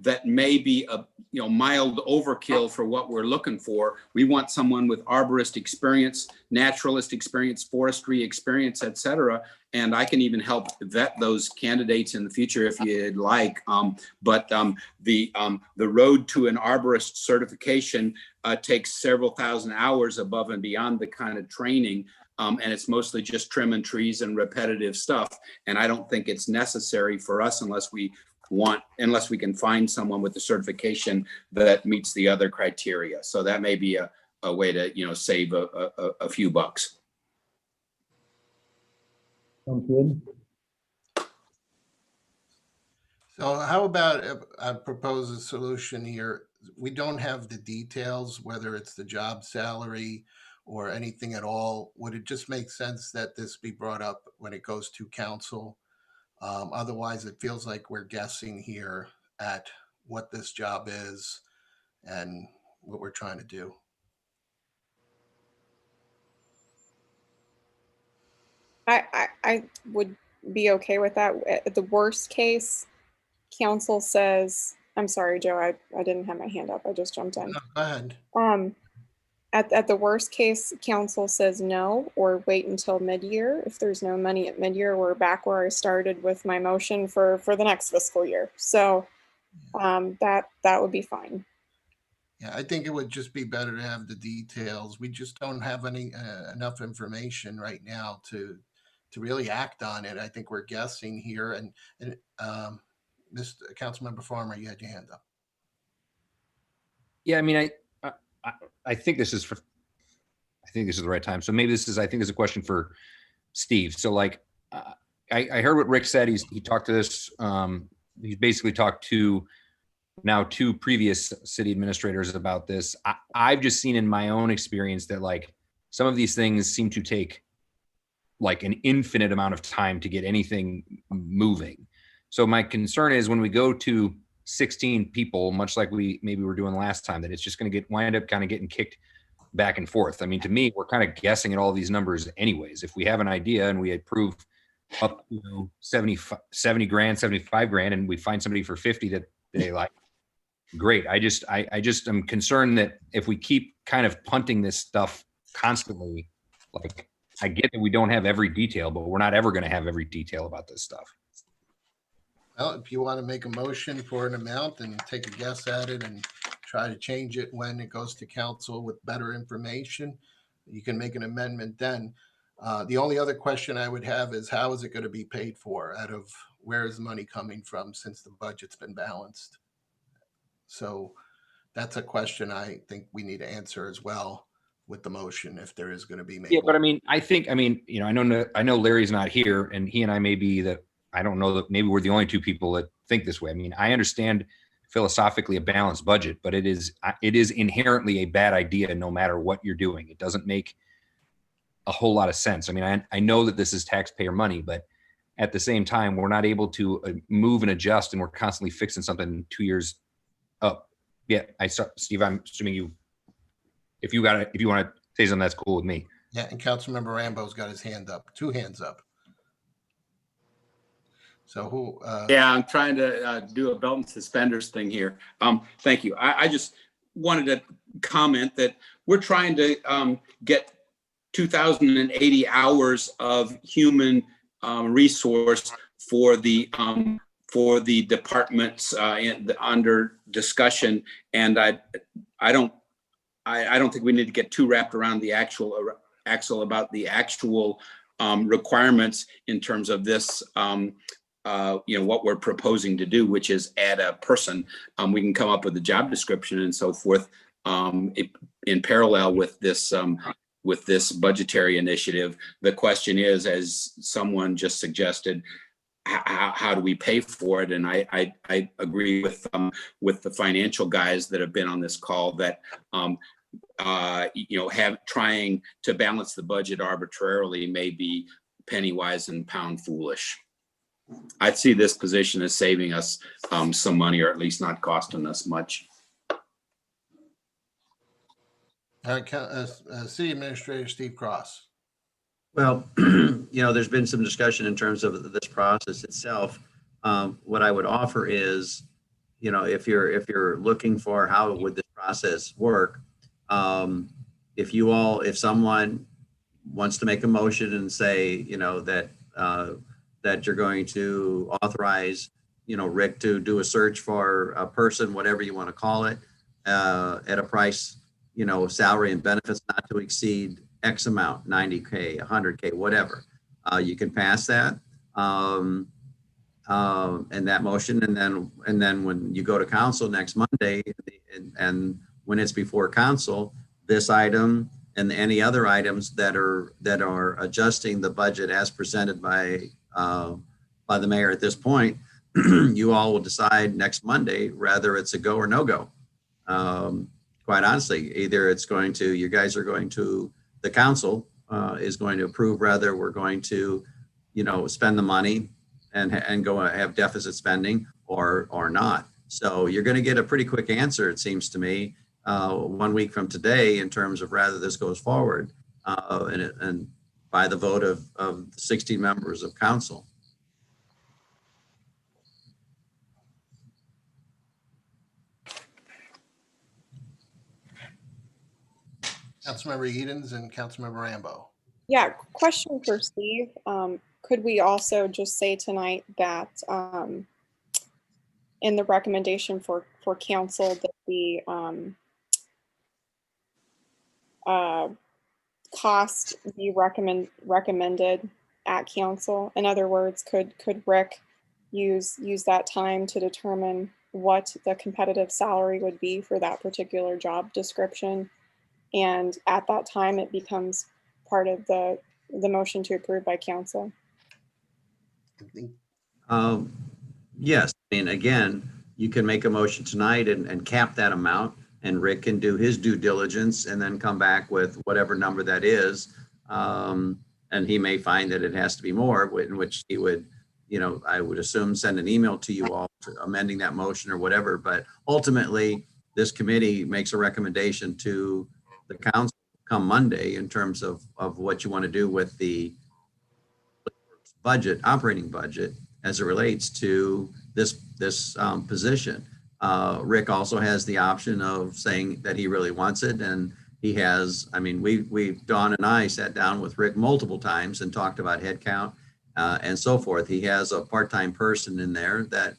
that may be a mild overkill for what we're looking for. We want someone with arborist experience, naturalist experience, forestry experience, et cetera. And I can even help vet those candidates in the future if you'd like. But the road to an arborist certification takes several thousand hours above and beyond the kind of training. And it's mostly just trimming trees and repetitive stuff. And I don't think it's necessary for us unless we can find someone with the certification that meets the other criteria. So that may be a way to, save a few bucks. Sounds good. So how about I propose a solution here? We don't have the details, whether it's the job salary or anything at all. Would it just make sense that this be brought up when it goes to council? Otherwise, it feels like we're guessing here at what this job is and what we're trying to do. I would be okay with that. At the worst case, council says, I'm sorry, Joe, I didn't have my hand up. I just jumped in. No, go ahead. at the worst case, council says no, or wait until mid-year. If there's no money at mid-year, we're back where I started with my motion for the next fiscal year. So that would be fine. Yeah, I think it would just be better to have the details. We just don't have any enough information right now to really act on it. I think we're guessing here. And Mr. Councilmember Farmer, you had your hand up. Yeah, I mean, I think this is I think this is the right time. So maybe I think this is a question for Steve. So like, I heard what Rick said. He talked to this. He's basically talked to now 2 previous city administrators about this. I've just seen in my own experience that like some of these things seem to take like an infinite amount of time to get anything moving. So my concern is when we go to 16 people, much like we maybe were doing last time, that it's just going to wind up kind of getting kicked back and forth. I mean, to me, we're kind of guessing at all these numbers anyways. If we have an idea and we approve up to 70 grand, 75 grand, and we find somebody for 50 that they like, great. I just am concerned that if we keep kind of punting this stuff constantly, like I get that we don't have every detail, but we're not ever going to have every detail about this stuff. Well, if you want to make a motion for an amount and take a guess at it and try to change it when it goes to council with better information, you can make an amendment then. The only other question I would have is how is it going to be paid for? Out of where is the money coming from since the budget's been balanced? So that's a question I think we need to answer as well with the motion if there is going to be made. Yeah, but I mean, you know, I know Larry's not here, and he and I may be I don't know that maybe we're the only 2 people that think this way. I mean, I understand philosophically a balanced budget, but it is inherently a bad idea no matter what you're doing. It doesn't make a whole lot of sense. I mean, I know that this is taxpayer money, but at the same time, we're not able to move and adjust, and we're constantly fixing something 2 years up. Yeah, Steve, I'm assuming if you want to say something, that's cool with me. Yeah, and Councilmember Rambo's got his hand up, 2 hands up. So who? Yeah, I'm trying to do a belt and suspenders thing here. Thank you. I just wanted to comment that we're trying to get 2,080 hours of human resource for the departments under discussion, and I don't think we need to get too wrapped around the axle about the actual requirements in terms of this. You know, what we're proposing to do, which is add a person. We can come up with a job description and so forth in parallel with this budgetary initiative. The question is, as someone just suggested, how do we pay for it? And I agree with the financial guys that have been on this call that you know, trying to balance the budget arbitrarily may be penny wise and pound foolish. I'd see this position as saving us some money, or at least not costing us much. All right, City Administrator Steve Cross. Well, you know, there's been some discussion in terms of this process itself. What I would offer is, you know, if you're looking for how would this process work, if someone wants to make a motion and say, you know, that you're going to authorize, you know, Rick to do a search for a person, whatever you want to call it, at a price, you know, salary and benefits not to exceed X amount, 90K, 100K, whatever. You can pass that and that motion, and then when you go to council next Monday, and when it's before council, this item and any other items that are adjusting the budget as presented by the mayor at this point, you all will decide next Monday whether it's a go or no go. Quite honestly, either you guys are going to, the council is going to approve whether we're going to, you know, spend the money and go have deficit spending or not. So you're going to get a pretty quick answer, it seems to me, 1 week from today in terms of whether this goes forward and by the vote of 16 members of council. Councilmember Edens and Councilmember Rambo. Yeah, question for Steve. Could we also just say tonight that in the recommendation for council that the cost be recommended at council? In other words, could Rick use that time to determine what the competitive salary would be for that particular job description? And at that time, it becomes part of the motion to approve by council. I think Yes, I mean, again, you can make a motion tonight and cap that amount, and Rick can do his due diligence and then come back with whatever number that is. And he may find that it has to be more, in which he would, I would assume, send an email to you all amending that motion or whatever. But ultimately, this committee makes a recommendation to the council come Monday in terms of what you want to do with the budget, operating budget, as it relates to this position. Rick also has the option of saying that he really wants it, and he has. I mean, Dawn and I sat down with Rick multiple times and talked about headcount and so forth. He has a part-time person in there that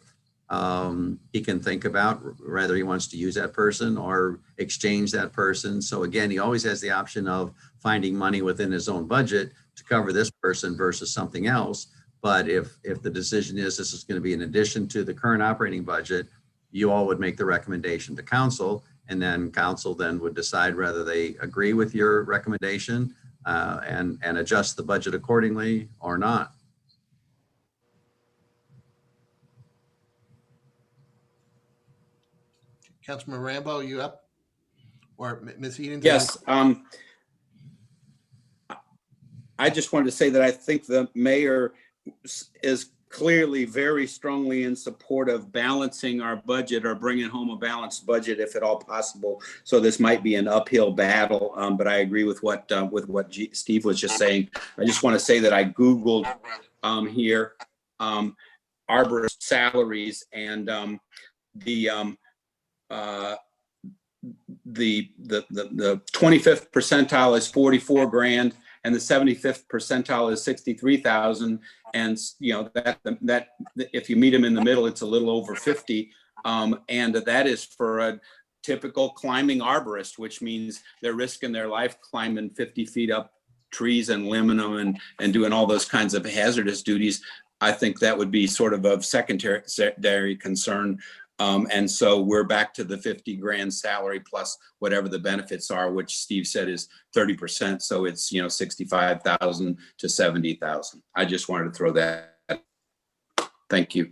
he can think about whether he wants to use that person or exchange that person. So again, he always has the option of finding money within his own budget to cover this person versus something else. But if the decision is this is going to be in addition to the current operating budget, you all would make the recommendation to council, and then council then would decide whether they agree with your recommendation and adjust the budget accordingly or not. Councilmember Rambo, you up? Or Ms. Edens? Yes. I just wanted to say that I think the mayor is clearly very strongly in support of balancing our budget or bringing home a balanced budget if at all possible. So this might be an uphill battle, but I agree with what Steve was just saying. I just want to say that I Googled here arborist salaries, and the 25th percentile is 44 grand. And the 75th percentile is 63,000, and that if you meet them in the middle, it's a little over 50, and that is for a typical climbing arborist, which means they're risking their life climbing 50 feet up trees and limbing them and doing all those kinds of hazardous duties. I think that would be sort of secondary concern. And so we're back to the 50 grand salary plus whatever the benefits are, which Steve said is 30%. So it's, 65,000 to 70,000. I just wanted to throw that. Thank you.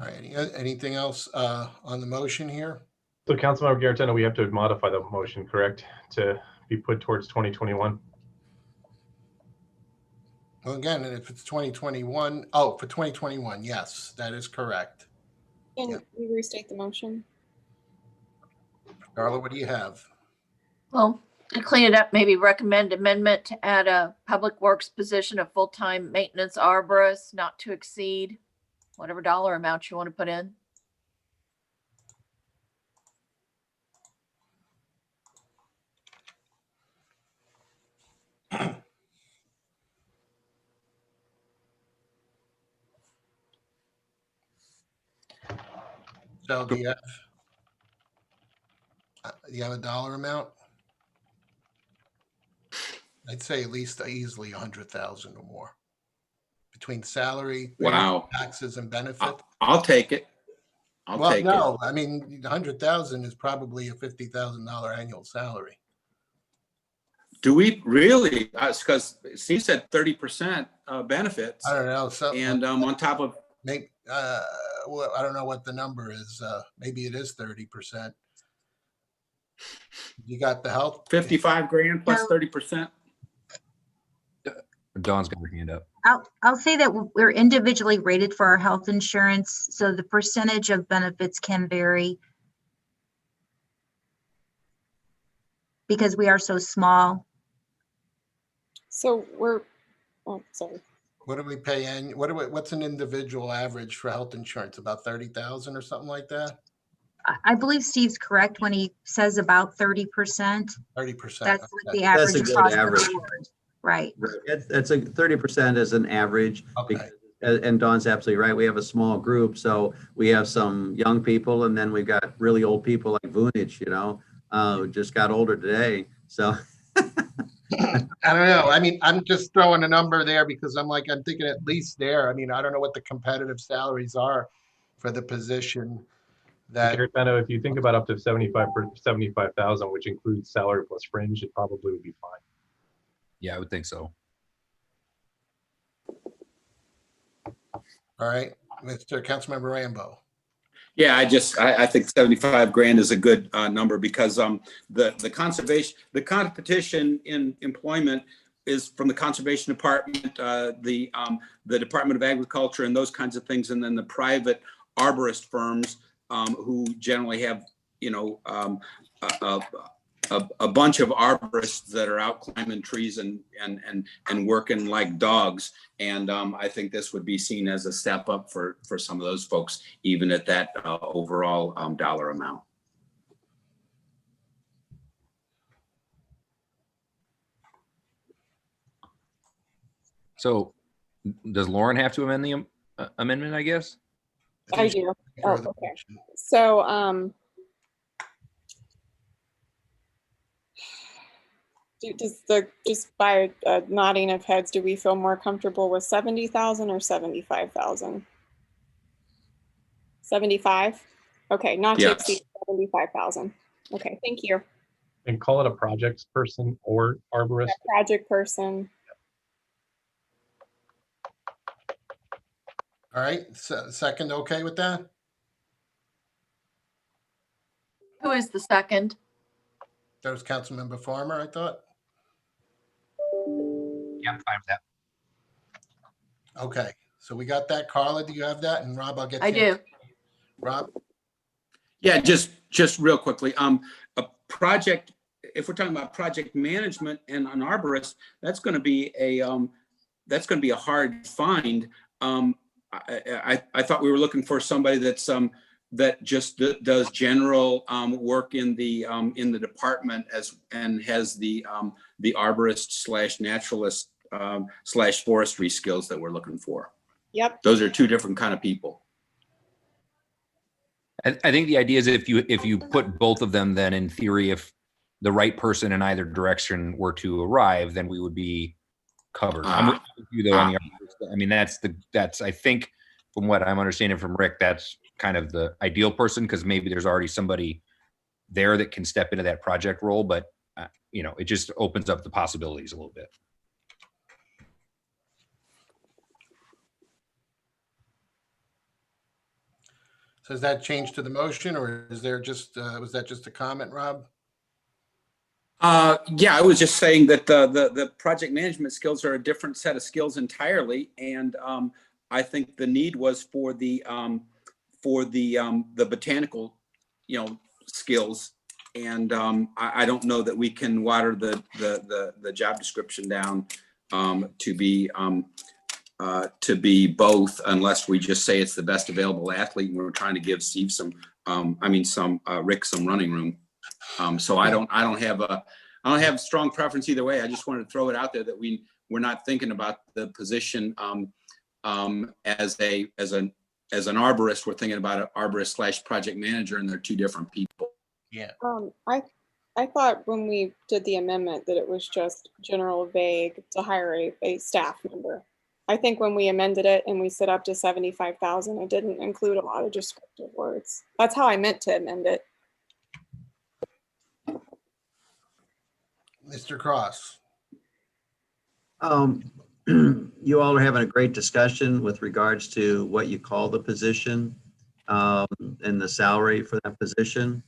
All right. Anything else on the motion here? So Councilmember Garatano, we have to modify the motion, correct, to be put towards 2021? Well, again, if it's 2021, for 2021, yes, that is correct. Can we restate the motion? Darla, what do you have? Well, to clean it up, maybe recommend amendment to add a public works position of full-time maintenance arborist not to exceed whatever dollar amount you want to put in. So do you have a dollar amount? I'd say at least easily 100,000 or more between salary, Wow. taxes, and benefit. I'll take it. I'll take it. I mean, 100,000 is probably a $50,000 annual salary. Do we really? Because Steve said 30% benefits. I don't know. So, and on top of well, I don't know what the number is. Maybe it is 30%. You got the health. 55 grand plus 30%. Dawn's got her hand up. I'll say that we're individually rated for our health insurance, so the percentage of benefits can vary because we are so small. So sorry. What do we pay? What's an individual average for health insurance? About 30,000 or something like that? I believe Steve's correct when he says about 30%. 30%. That's like Okay. the That's average a good across the average. board. Right. That's a 30% is an average. Okay. And Dawn's absolutely right. We have a small group, so we have some young people, and then we've got really old people like Vunich, who just got older today. So I don't know. I mean, I'm just throwing a number there because I'm thinking at least there. I mean, I don't know what the competitive salaries are for the position that, Jared Beno, if you think about up to 75,000, which includes salary plus fringe, it probably would be fine. Yeah, I would think so. all right, Mr. Councilmember Rambo. Yeah, I think 75 grand is a good number because the competition in employment is from the Conservation Department, the Department of Agriculture and those kinds of things, and then the private arborist firms who generally have, a bunch of arborists that are out climbing trees and working like dogs. And I think this would be seen as a step up for some of those folks, even at that overall dollar amount. So does Lauren have to amend the amendment, I guess? I do. Oh, okay. So, just by a nodding of heads, do we feel more comfortable with 70,000 or 75,000? 75? Okay, not to Yes. exceed 75,000. Okay, thank you. And call it a projects person or arborist. Project person. All right, second, okay with that? Who is the second? That was Councilmember Farmer, I thought. Yeah, I'm fine with that. Okay, so we got that. Carla, do you have that? And Rob, I'll get I you. do. Rob? Yeah, just real quickly, a project, if we're talking about project management and an arborist, that's going to be a hard find. I thought we were looking for somebody that's that just does general work in the department and has the arborist / naturalist / forestry skills that we're looking for. Yep. Those are two different kind of people. I think the idea is if you put both of them, then in theory, if the right person in either direction were to arrive, then we would be covered. I'm with you though on the arborist. I mean, that's I think from what I'm understanding from Rick, that's kind of the ideal person because maybe there's already somebody there that can step into that project role, but it just opens up the possibilities a little bit. So has that changed to the motion or is there just, was that just a comment, Rob? Yeah, I was just saying that the project management skills are a different set of skills entirely. And I think the need was for the botanical, skills. And I don't know that we can water the job description down to be both unless we just say it's the best available athlete and we're trying to give Steve Rick some running room. So I don't have strong preference either way. I just wanted to throw it out there that we're not thinking about the position as an arborist. We're thinking about an arborist / project manager, and they're two different people. Yeah. I thought when we did the amendment that it was just general vague to hire a staff member. I think when we amended it and we set up to 75,000, it didn't include a lot of descriptive words. That's how I meant to amend it. Mr. Cross. You all are having a great discussion with regards to what you call the position and the salary for that position.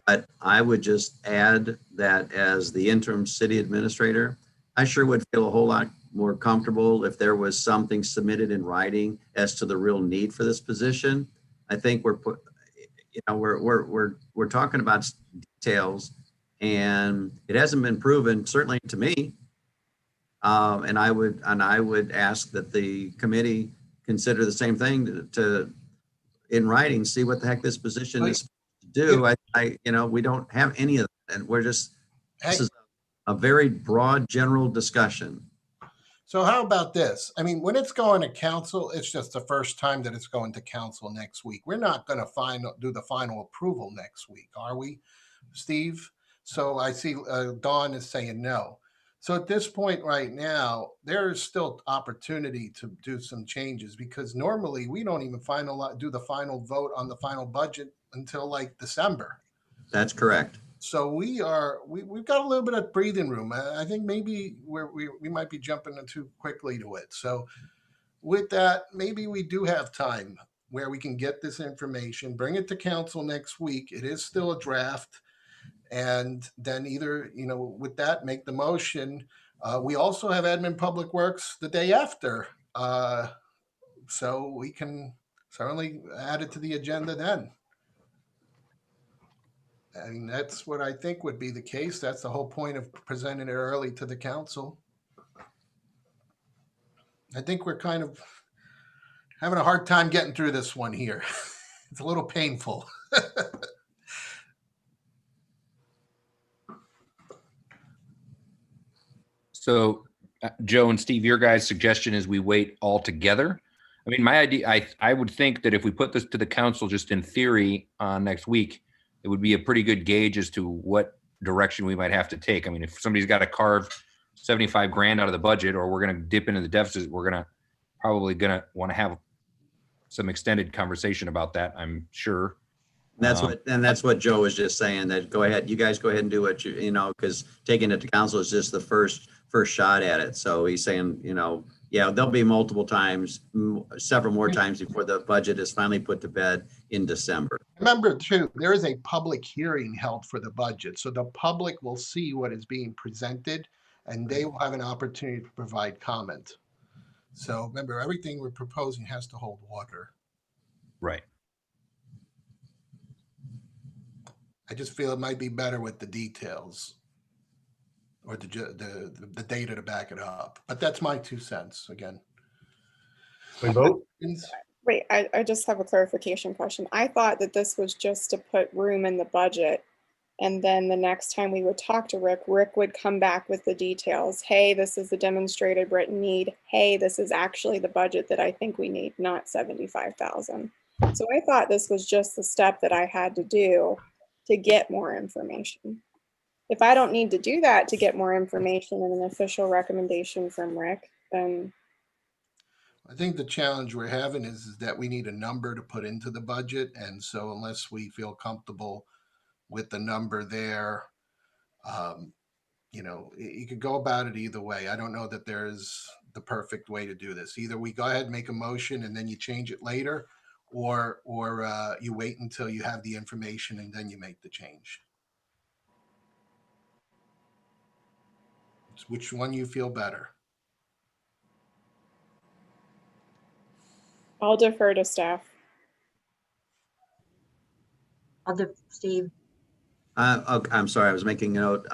But I would just add that as the interim city administrator, I sure would feel a whole lot more comfortable if there was something submitted in writing as to the real need for this position. I think we're talking about details, and it hasn't been proven, certainly to me. And I would ask that the committee consider the same thing to in writing, see what the heck this position is to do. We don't have any of that, and this is a very broad, general discussion. So how about this? I mean, when it's going to council, it's just the first time that it's going to council next week. We're not going to do the final approval next week, are we, Steve? So I see Dawn is saying no. So at this point right now, there is still opportunity to do some changes because normally we don't even do the final vote on the final budget until like December. That's correct. So we've got a little bit of breathing room. I think maybe we might be jumping too quickly to it. So with that, maybe we do have time where we can get this information, bring it to council next week. It is still a draft. And then either, with that, make the motion. We also have Admin Public Works the day after. So we can certainly add it to the agenda then. I mean, that's what I think would be the case. That's the whole point of presenting it early to the council. I think we're kind of having a hard time getting through this one here. It's a little painful. So, Joe and Steve, your guys' suggestion is we wait all together. I mean, my idea, I would think that if we put this to the council just in theory next week, it would be a pretty good gauge as to what direction we might have to take. I mean, if somebody's got to carve 75 grand out of the budget, or we're going to dip into the deficit, we're probably going to want to have some extended conversation about that, I'm sure. That's what Joe was just saying, that go ahead, you guys go ahead and do what because taking it to council is just the first shot at it. So he's saying, yeah, there'll be multiple times, several more times before the budget is finally put to bed in December. Remember too, there is a public hearing held for the budget. So the public will see what is being presented and they will have an opportunity to provide comment. So remember, everything we're proposing has to hold water. Right. I just feel it might be better with the details or the data to back it up. But that's my 2 cents again. We vote? Wait, I just have a clarification question. I thought that this was just to put room in the budget. And then the next time we would talk to Rick would come back with the details. Hey, this is the demonstrated written need. Hey, this is actually the budget that I think we need, not 75,000. So I thought this was just the step that I had to do to get more information. If I don't need to do that to get more information and an official recommendation from Rick, then I think the challenge we're having is that we need a number to put into the budget. And so unless we feel comfortable with the number there, you could go about it either way. I don't know that there's the perfect way to do this. Either we go ahead and make a motion and then you change it later, or you wait until you have the information and then you make the change. Which one you feel better? I'll defer to staff. Steve. Okay, I'm sorry, I was making a note.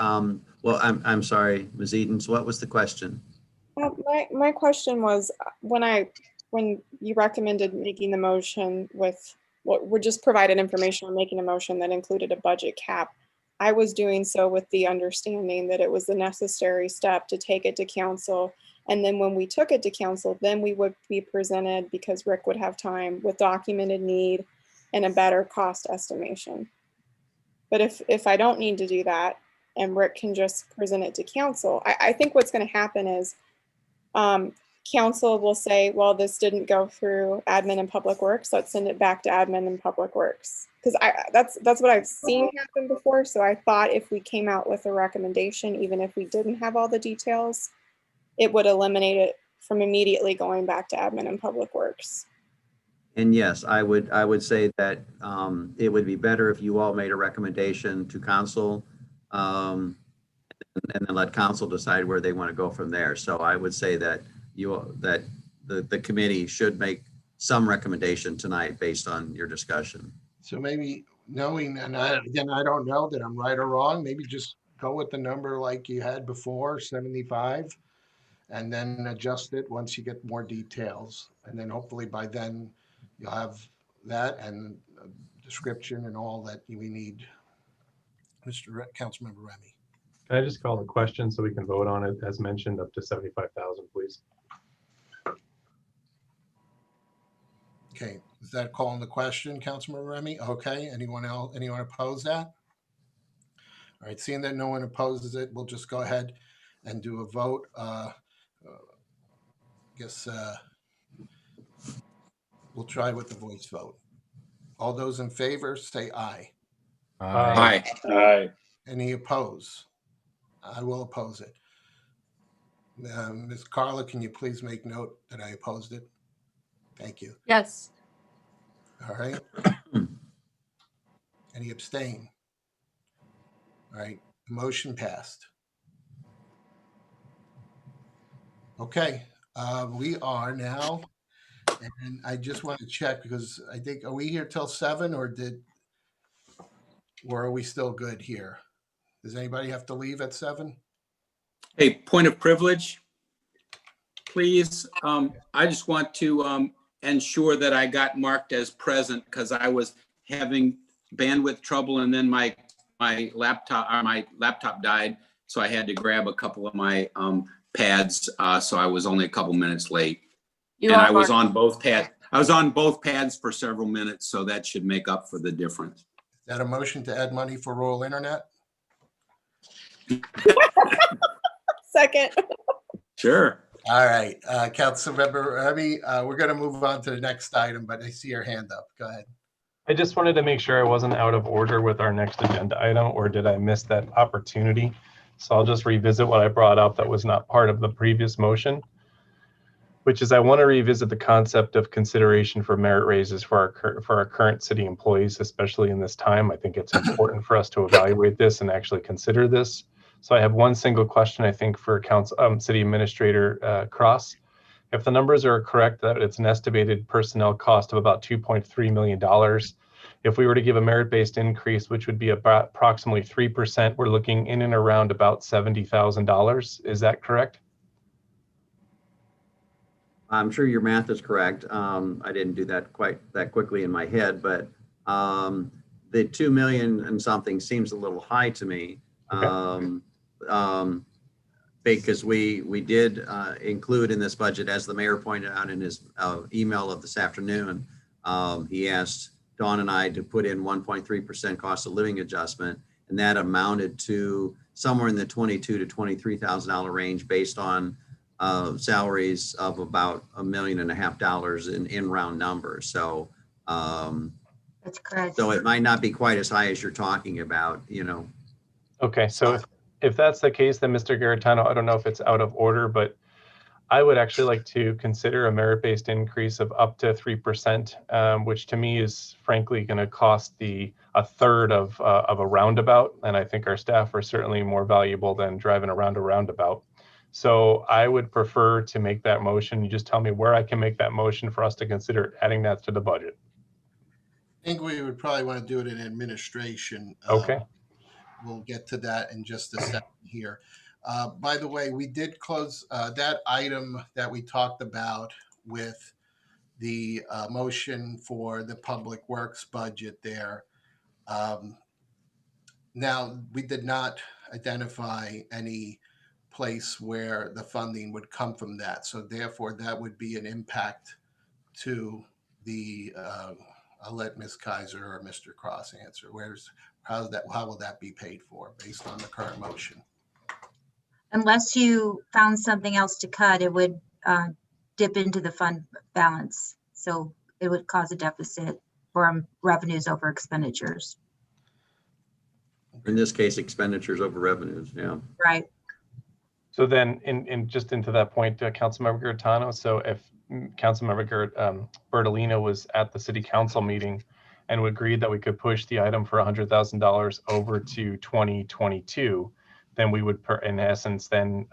Well, I'm sorry, Ms. Edens, what was the question? My question was when you recommended making the motion with we're just provided information on making a motion that included a budget cap. I was doing so with the understanding that it was the necessary step to take it to council. And then when we took it to council, then we would be presented, because Rick would have time, with documented need and a better cost estimation. But if I don't need to do that and Rick can just present it to council, I think what's going to happen is council will say, well, this didn't go through admin and public works. Let's send it back to admin and public works. Because that's what I've seen happen before. So I thought if we came out with a recommendation, even if we didn't have all the details, it would eliminate it from immediately going back to admin and public works. And yes, I would say that it would be better if you all made a recommendation to council and then let council decide where they want to go from there. So I would say that the committee should make some recommendation tonight based on your discussion. So maybe knowing, and I don't know that I'm right or wrong, maybe just go with the number like you had before, 75, and then adjust it once you get more details. And then hopefully by then you'll have that and description and all that we need. Councilmember Remy. Can I just call the question so we can vote on it as mentioned up to 75,000, please? Okay, is that calling the question, Councilmember Remy? Okay, anyone else, anyone oppose that? All right, seeing that no one opposes it, we'll just go ahead and do a vote. Guess we'll try with the voice vote. All those in favor, say aye. Aye. Aye. Any oppose? I will oppose it. Ms. Carla, can you please make note that I opposed it? Thank you. Yes. All right. Any abstain? All right, the motion passed. Okay, we are now, and I just want to check because I think, are we here till 7 or are we still good here? Does anybody have to leave at 7? Hey, point of privilege, please. I just want to ensure that I got marked as present because I was having bandwidth trouble and then my laptop died, so I had to grab a couple of my pads. So I was only a couple minutes late, and I was on both pads. I was on both pads for several minutes, so that should make up for the difference. Is that a motion to add money for rural internet? Second. Sure. All right, Councilmember Remy, we're going to move on to the next item, but I see your hand up. Go ahead. I just wanted to make sure I wasn't out of order with our next agenda item, or did I miss that opportunity? So I'll just revisit what I brought up that was not part of the previous motion, which is I want to revisit the concept of consideration for merit raises for our current city employees, especially in this time. I think it's important for us to evaluate this and actually consider this. So I have one single question, I think, for City Administrator Cross. If the numbers are correct, that it's an estimated personnel cost of about $2.3 million. If we were to give a merit-based increase, which would be about approximately 3%, we're looking in and around about $70,000. Is that correct? I'm sure your math is correct. I didn't do that quite that quickly in my head, but the 2 million and something seems a little high to me. Okay. Because we did include in this budget, as the mayor pointed out in his email of this afternoon, he asked Dawn and I to put in 1.3% cost of living adjustment, and that amounted to somewhere in the $22,000 to $23,000 range based on salaries of about $1.5 million in round numbers. So That's correct. so it might not be quite as high as you're talking about, you know. Okay, so if that's the case, then Mr. Garitano, I don't know if it's out of order, but I would actually like to consider a merit-based increase of up to 3%, which to me is frankly going to cost a third of a roundabout. And I think our staff are certainly more valuable than driving around a roundabout. So I would prefer to make that motion. You just tell me where I can make that motion for us to consider adding that to the budget. I think we would probably want to do it in administration. Okay. We'll get to that in just a second here. By the way, we did close that item that we talked about with the motion for the public works budget there. Now, we did not identify any place where the funding would come from that. So therefore, that would be an impact to the, I'll let Ms. Kaiser or Mr. Cross answer. How will that be paid for based on the current motion? Unless you found something else to cut, it would dip into the fund balance. So it would cause a deficit for revenues over expenditures. In this case, expenditures over revenues, yeah. Right. So then in just into that point, Councilmember Garitano, so if Councilmember Bertolino was at the city council meeting and we agreed that we could push the item for $100,000 over to 2022, then we would, in essence, then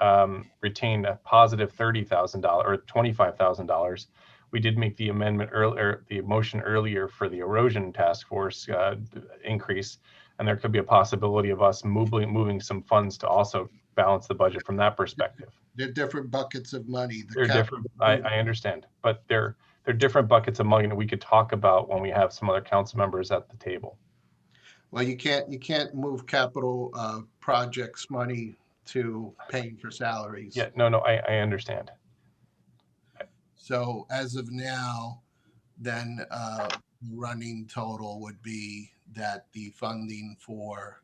retain a positive $30,000 or $25,000. We did make the amendment earlier, the motion earlier for the erosion task force increase, and there could be a possibility of us moving some funds to also balance the budget from that perspective. They're different buckets of money. They're different. I understand, but they're different buckets of money that we could talk about when we have some other council members at the table. Well, you can't move capital projects money to paying for salaries. Yeah, no, I understand. So as of now, then running total would be that the funding for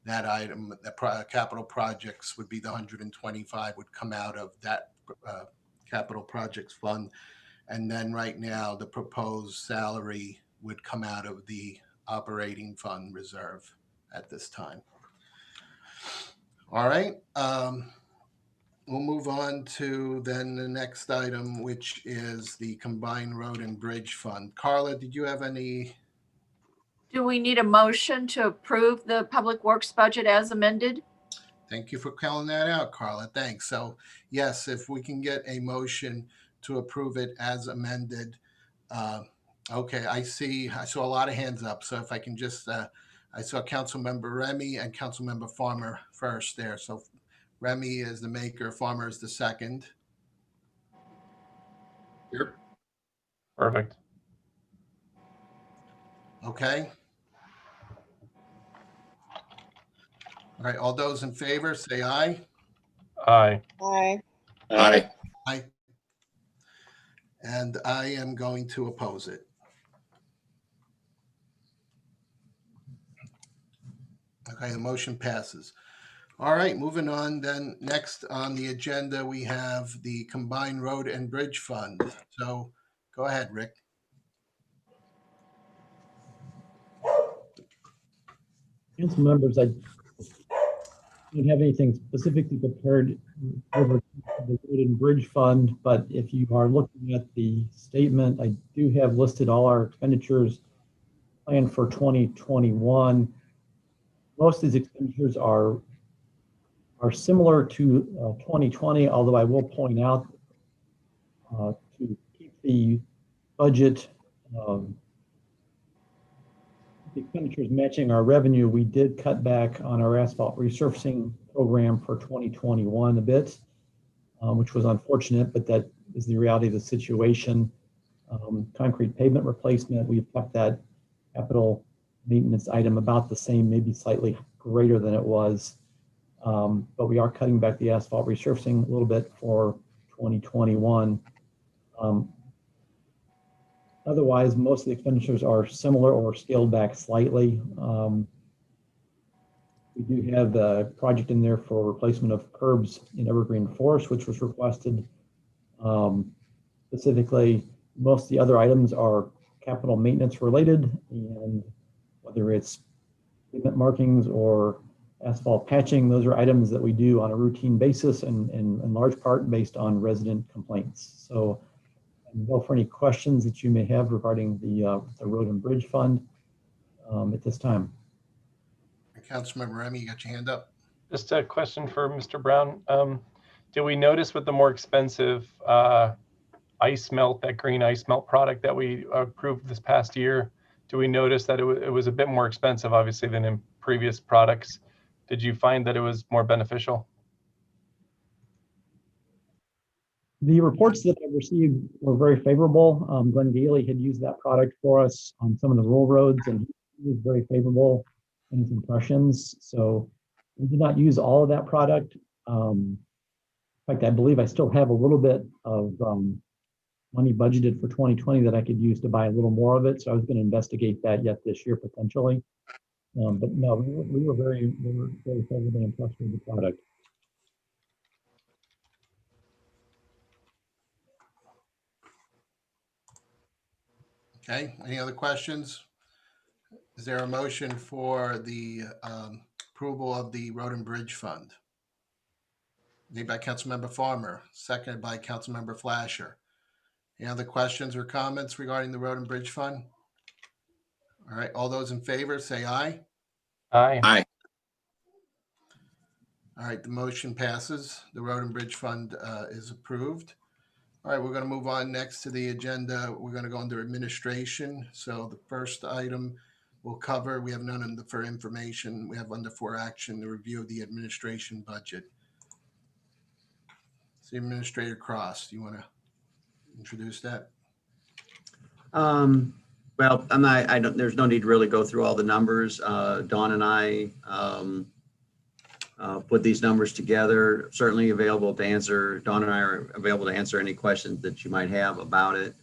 that item, the capital projects would be the 125 would come out of that capital projects fund. And then right now, the proposed salary would come out of the operating fund reserve at this time. All right. We'll move on to then the next item, which is the combined road and bridge fund. Carla, did you have any? Do we need a motion to approve the public works budget as amended? Thank you for calling that out, Carla. Thanks. So yes, if we can get a motion to approve it as amended. Okay, I saw a lot of hands up. So if I can just, I saw Councilmember Remy and Councilmember Farmer first there. So Remy is the maker, Farmer is the second. Here. Perfect. Okay. All right, all those in favor, say aye. Aye. Aye. Aye. Aye. And I am going to oppose it. Okay, the motion passes. All right, moving on then. Next on the agenda, we have the Combined Road and Bridge Fund. So go ahead, Rick. Council members, I don't have anything specifically prepared over the Road and Bridge Fund, but if you are looking at the statement, I do have listed all our expenditures planned for 2021. Most of these expenditures are similar to 2020, although I will point out to keep the budget the expenditures matching our revenue, we did cut back on our asphalt resurfacing program for 2021 a bit, which was unfortunate, but that is the reality of the situation. Concrete pavement replacement, we've kept that capital maintenance item about the same, maybe slightly greater than it was. But we are cutting back the asphalt resurfacing a little bit for 2021. Otherwise, most of the expenditures are similar or scaled back slightly. We do have the project in there for replacement of curbs in Evergreen Forest, which was requested. Specifically, most of the other items are capital maintenance related, and whether it's pavement markings or asphalt patching, those are items that we do on a routine basis and in large part based on resident complaints. So I'm available for any questions that you may have regarding the Road and Bridge Fund at this time. Councilmember Remy, you got your hand up. Just a question for Mr. Brown. Did we notice with the more expensive ice melt, that green ice melt product that we approved this past year, do we notice that it was a bit more expensive, obviously, than in previous products? Did you find that it was more beneficial? The reports that I received were very favorable. Glenn Gailey had used that product for us on some of the rural roads, and he was very favorable in his impressions. So we did not use all of that product. In fact, I believe I still have a little bit of money budgeted for 2020 that I could use to buy a little more of it. So I was going to investigate that yet this year potentially. But no, we were very favorably impressed with the product. Okay, any other questions? Is there a motion for the approval of the Road and Bridge Fund? Made by Councilmember Farmer, seconded by Councilmember Flasher. Any other questions or comments regarding the Road and Bridge Fund? All right, all those in favor say aye. Aye. Aye. All right, the motion passes. The Road and Bridge Fund is approved. All right, we're going to move on next to the agenda. We're going to go under administration. So the first item we'll cover, we have none under for information. We have under for action, the review of the administration budget. So Administrator Cross, do you want to introduce that? Well, there's no need to really go through all the numbers. Dawn and I put these numbers together, certainly available to answer. Dawn and I are available to answer any questions that you might have about it.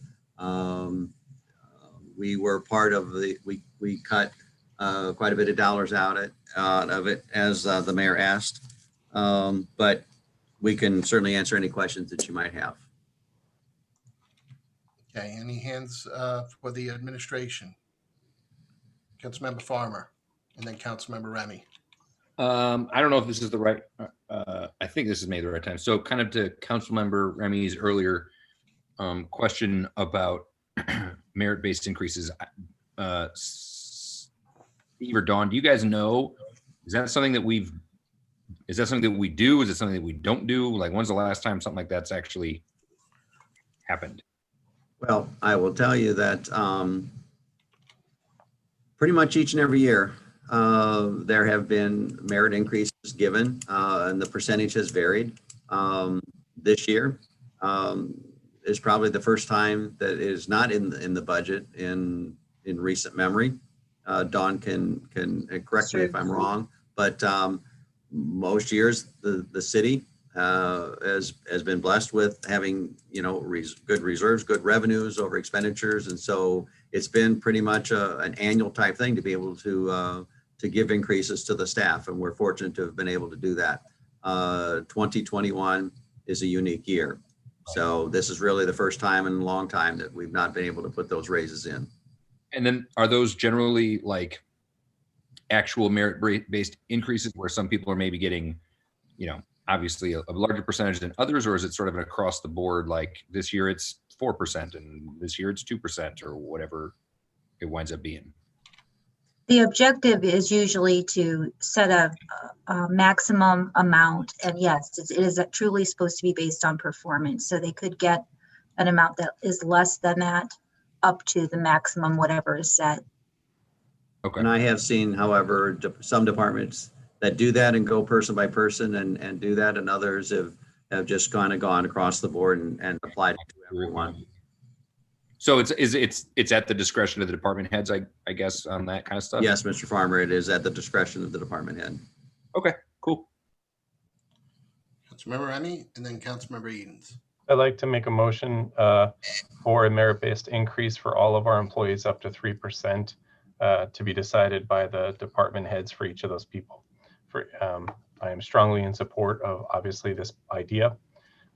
We were part of we cut quite a bit of dollars out of it as the mayor asked. But we can certainly answer any questions that you might have. Okay, any hands for the administration? Councilmember Farmer, and then Councilmember Remy. I don't know if this is the right, I think this is maybe the right time. So kind of to Councilmember Remy's earlier question about merit-based increases. Steve or Dawn, do you guys know, is that something that we do? Is it something that we don't do? Like, when's the last time something like that's actually happened? Well, I will tell you that pretty much each and every year, there have been merit increases given, and the percentage has varied. This year is probably the first time that is not in the budget in recent memory. Dawn can correct me if I'm wrong, but most years the city has been blessed with having, good reserves, good revenues over expenditures. And so it's been pretty much an annual type thing to be able to give increases to the staff. And we're fortunate to have been able to do that. 2021 is a unique year. So this is really the first time in a long time that we've not been able to put those raises in. And then are those generally like actual merit-based increases where some people are maybe getting, obviously a larger percentage than others, or is it sort of an across the board, like this year it's 4% and this year it's 2% or whatever it winds up being? The objective is usually to set a maximum amount. And yes, it is truly supposed to be based on performance. So they could get an amount that is less than that up to the maximum, whatever is set. Okay. And I have seen, however, some departments that do that and go person by person and do that, and others have just kind of gone across the board and applied it to everyone. So it's at the discretion of the department heads, I guess, on that kind of stuff? Yes, Mr. Farmer, it is at the discretion of the department head. Okay, cool. Councilmember Remy, and then Councilmember Edens. I'd like to make a motion for a merit-based increase for all of our employees up to 3% to be decided by the department heads for each of those people. I am strongly in support of obviously this idea.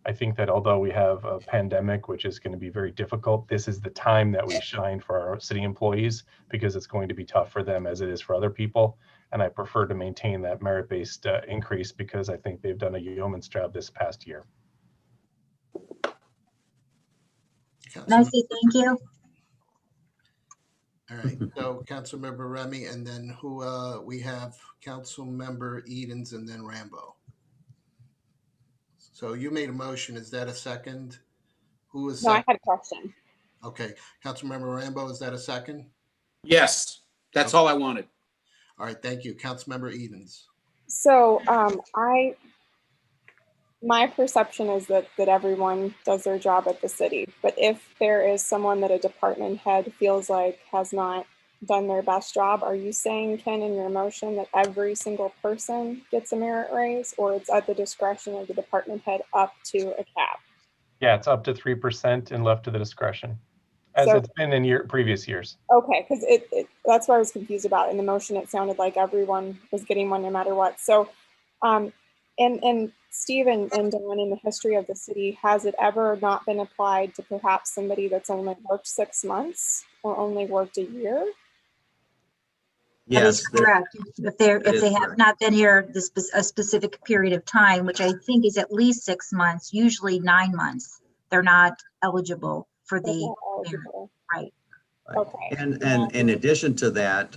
I think that although we have a pandemic, which is going to be very difficult, this is the time that we shine for our city employees because it's going to be tough for them as it is for other people. And I prefer to maintain that merit-based increase because I think they've done a yeoman's job this past year. Can I say thank you? All right, so Councilmember Remy, and then who we have Councilmember Edens, and then Rambo. So you made a motion. Is that a second? Who is? No, I second? had a question. Okay, Councilmember Rambo, is that a second? Yes, that's all I wanted. All right, thank you. Councilmember Edens. So my perception is that everyone does their job at the city, but if there is someone that a department head feels like has not done their best job, are you saying, Ken, in your motion that every single person gets a merit raise, or it's at the discretion of the department head up to a cap? Yeah, it's up to 3% and left to the discretion, as So, it's been in previous years. okay, because that's what I was confused about. In the motion, it sounded like everyone was getting one no matter what. So, and Steve and Dawn, in the history of the city, has it ever not been applied to perhaps somebody that's only worked 6 months or only worked a year? That is Yes, correct. If they have correct. not been here a specific period of time, which I think is at least 6 months, usually 9 months, they're not eligible for They're the not merit. eligible. Right. Okay. And in addition to that,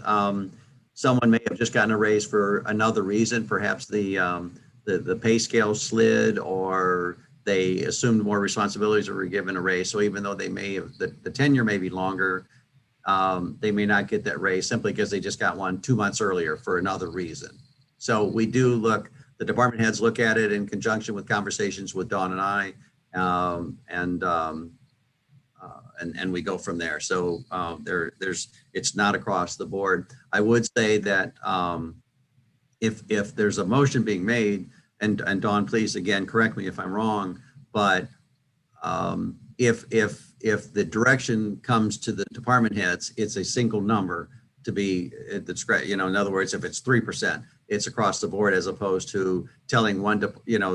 someone may have just gotten a raise for another reason. Perhaps the pay scale slid, or they assumed more responsibilities or were given a raise. So even though they may have, the tenure may be longer, they may not get that raise simply because they just got one 2 months earlier for another reason. So we do look, the department heads look at it in conjunction with conversations with Dawn and I. and we go from there. So it's not across the board. I would say that if there's a motion being made, and Dawn, please again correct me if I'm wrong, but if the direction comes to the department heads, it's a single number to be in other words, if it's 3%, it's across the board, as opposed to telling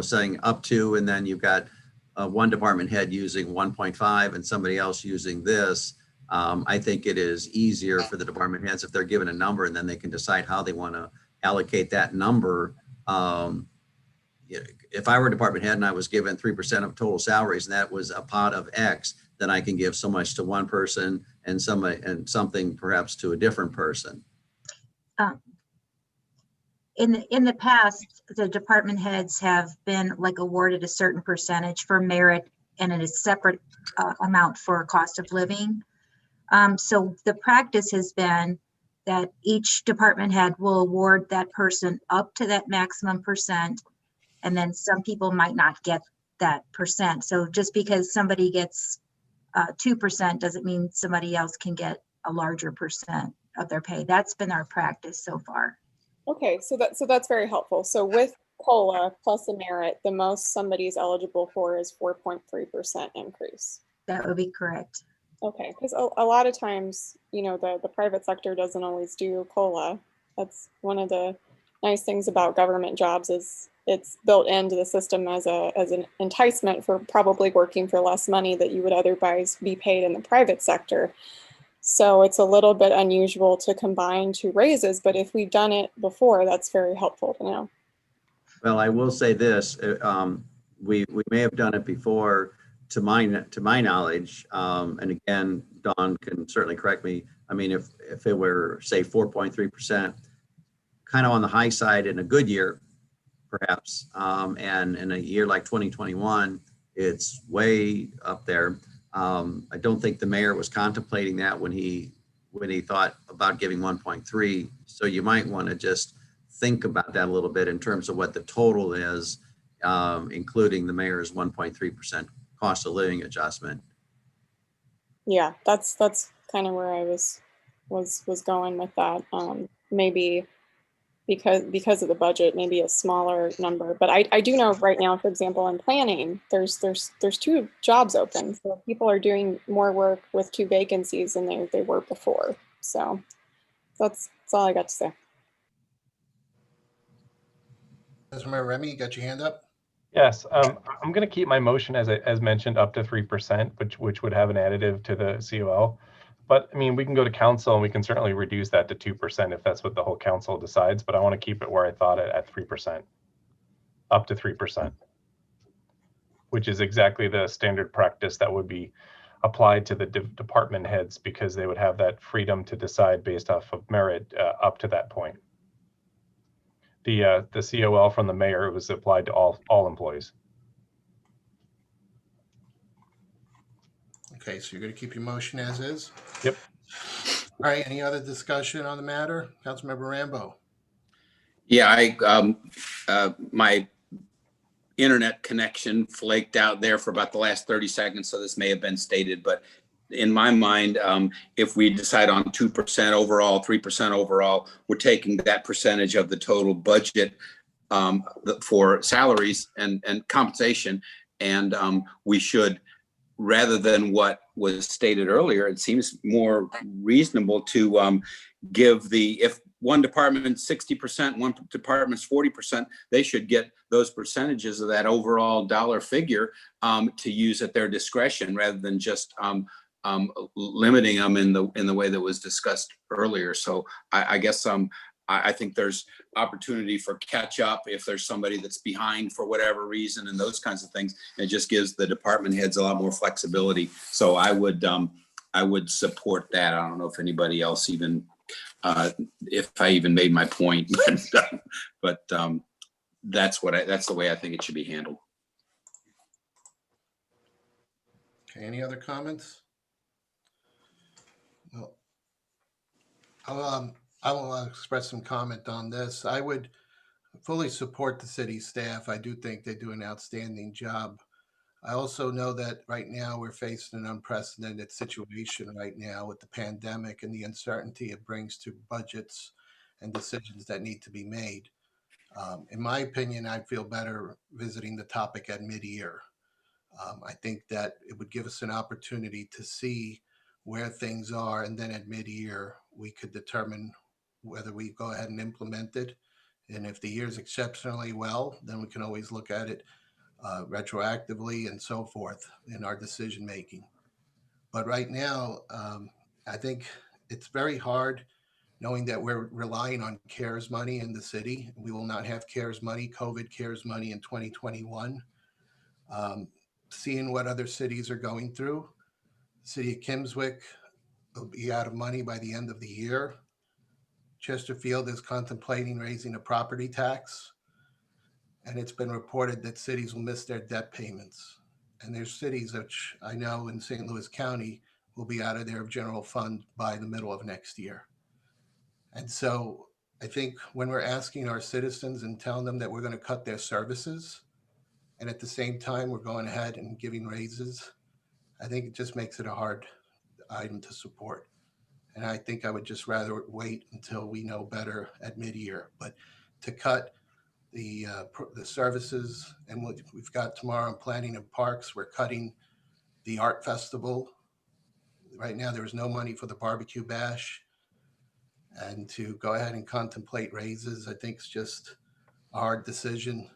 saying up to, and then you've got one department head using 1.5 and somebody else using this. I think it is easier for the department heads if they're given a number, and then they can decide how they want to allocate that number. If I were a department head and I was given 3% of total salaries, and that was a pot of X, then I can give so much to one person and something perhaps to a different person. In the past, the department heads have been like awarded a certain percentage for merit and a separate amount for cost of living. So the practice has been that each department head will award that person up to that maximum percent, and then some people might not get that percent. So just because somebody gets 2% doesn't mean somebody else can get a larger percent of their pay. That's been our practice so far. Okay, so that's very helpful. So with COLA plus a merit, the most somebody's eligible for is 4.3% increase. That would be correct. Okay, because a lot of times, the private sector doesn't always do COLA. That's one of the nice things about government jobs is it's built into the system as an enticement for probably working for less money that you would otherwise be paid in the private sector. So it's a little bit unusual to combine two raises, but if we've done it before, that's very helpful to know. Well, I will say this, we may have done it before to my knowledge. And again, Dawn can certainly correct me. I mean, if it were, say, 4.3%, kind of on the high side in a good year, perhaps, and in a year like 2021, it's way up there. I don't think the mayor was contemplating that when he thought about giving 1.3. So you might want to just think about that a little bit in terms of what the total is, including the mayor's 1.3% cost of living adjustment. Yeah, that's kind of where I was going with that. Maybe because of the budget, maybe a smaller number. But I do know right now, for example, in planning, there's 2 jobs open. So people are doing more work with 2 vacancies than they were before. So that's all I got to say. Councilmember Remy, you got your hand up? Yes, I'm going to keep my motion as mentioned up to 3%, which would have an additive to the COL. But I mean, we can go to council and we can certainly reduce that to 2% if that's what the whole council decides. But I want to keep it where I thought it at 3%, up to 3%, which is exactly the standard practice that would be applied to the department heads, because they would have that freedom to decide based off of merit up to that point. The COL from the mayor was applied to all employees. Okay, so you're going to keep your motion as is? Yep. All right, any other discussion on the matter? Councilmember Rambo? Yeah, my internet connection flaked out there for about the last 30 seconds, so this may have been stated, but in my mind, if we decide on 2% overall, 3% overall, we're taking that percentage of the total budget for salaries and compensation, and we should, rather than what was stated earlier, it seems more reasonable to give if one department's 60%, one department's 40%, they should get those percentages of that overall dollar figure to use at their discretion, rather than just limiting them in the way that was discussed earlier. So I guess I think there's opportunity for catch up if there's somebody that's behind for whatever reason and those kinds of things. It just gives the department heads a lot more flexibility. So I would support that. I don't know if anybody else even, if I even made my point, but that's the way I think it should be handled. Okay, any other comments? Well, I will express some comment on this. I would fully support the city staff. I do think they do an outstanding job I also know that right now we're facing an unprecedented situation right now with the pandemic and the uncertainty it brings to budgets and decisions that need to be made. In my opinion, I'd feel better visiting the topic at mid-year. I think that it would give us an opportunity to see where things are, and then at mid-year, we could determine whether we go ahead and implement it. And if the year is exceptionally well, then we can always look at it retroactively and so forth in our decision making. But right now, I think it's very hard knowing that we're relying on CARES money in the city. We will not have CARES money, COVID CARES money in 2021. Seeing what other cities are going through, the city of Kimmswick will be out of money by the end of the year. Chesterfield is contemplating raising a property tax, and it's been reported that cities will miss their debt payments. And there's cities which I know in St. Louis County will be out of their general fund by the middle of next year. And so I think when we're asking our citizens and telling them that we're going to cut their services, and at the same time we're going ahead and giving raises, I think it just makes it a hard item to support. And I think I would just rather wait until we know better at mid-year. But to cut the services, and what we've got tomorrow in planning and parks, we're cutting the art festival. Right now, there is no money for the barbecue bash. And to go ahead and contemplate raises, I think it's just a hard decision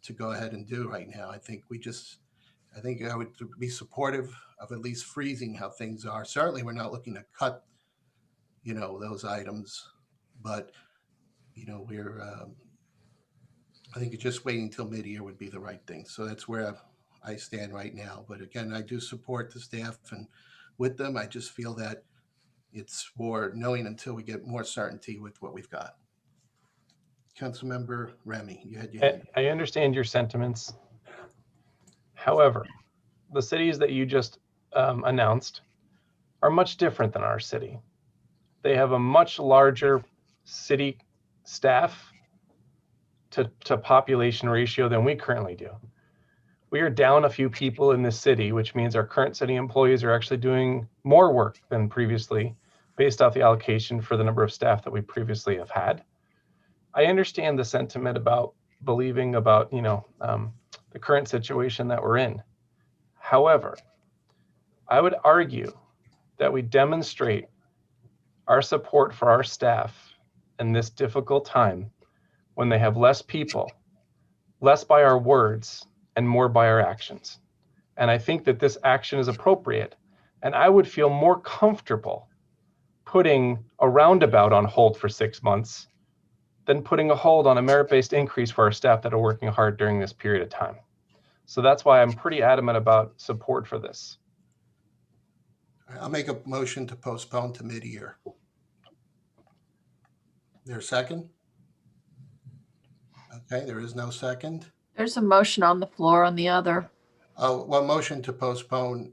to go ahead and do right now. I think I would be supportive of at least freezing how things are. Certainly, we're not looking to cut, those items, but we're. I think just waiting until mid-year would be the right thing. So that's where I stand right now. But again, I do support the staff, and with them, I just feel that it's for knowing until we get more certainty with what we've got. Councilmember Remy, you had your hand. I understand your sentiments. However, the cities that you just announced are much different than our city. They have a much larger city staff to population ratio than we currently do. We are down a few people in this city, which means our current city employees are actually doing more work than previously based off the allocation for the number of staff that we previously have had. I understand the sentiment about believing about, the current situation that we're in. However, I would argue that we demonstrate our support for our staff in this difficult time when they have less people, less by our words and more by our actions. And I think that this action is appropriate. And I would feel more comfortable putting a roundabout on hold for 6 months than putting a hold on a merit-based increase for our staff that are working hard during this period of time. So that's why I'm pretty adamant about support for this. I'll make a motion to postpone to mid-year. There a second? Okay, there is no second. There's a motion on the floor on the other. Oh, well, motion to postpone.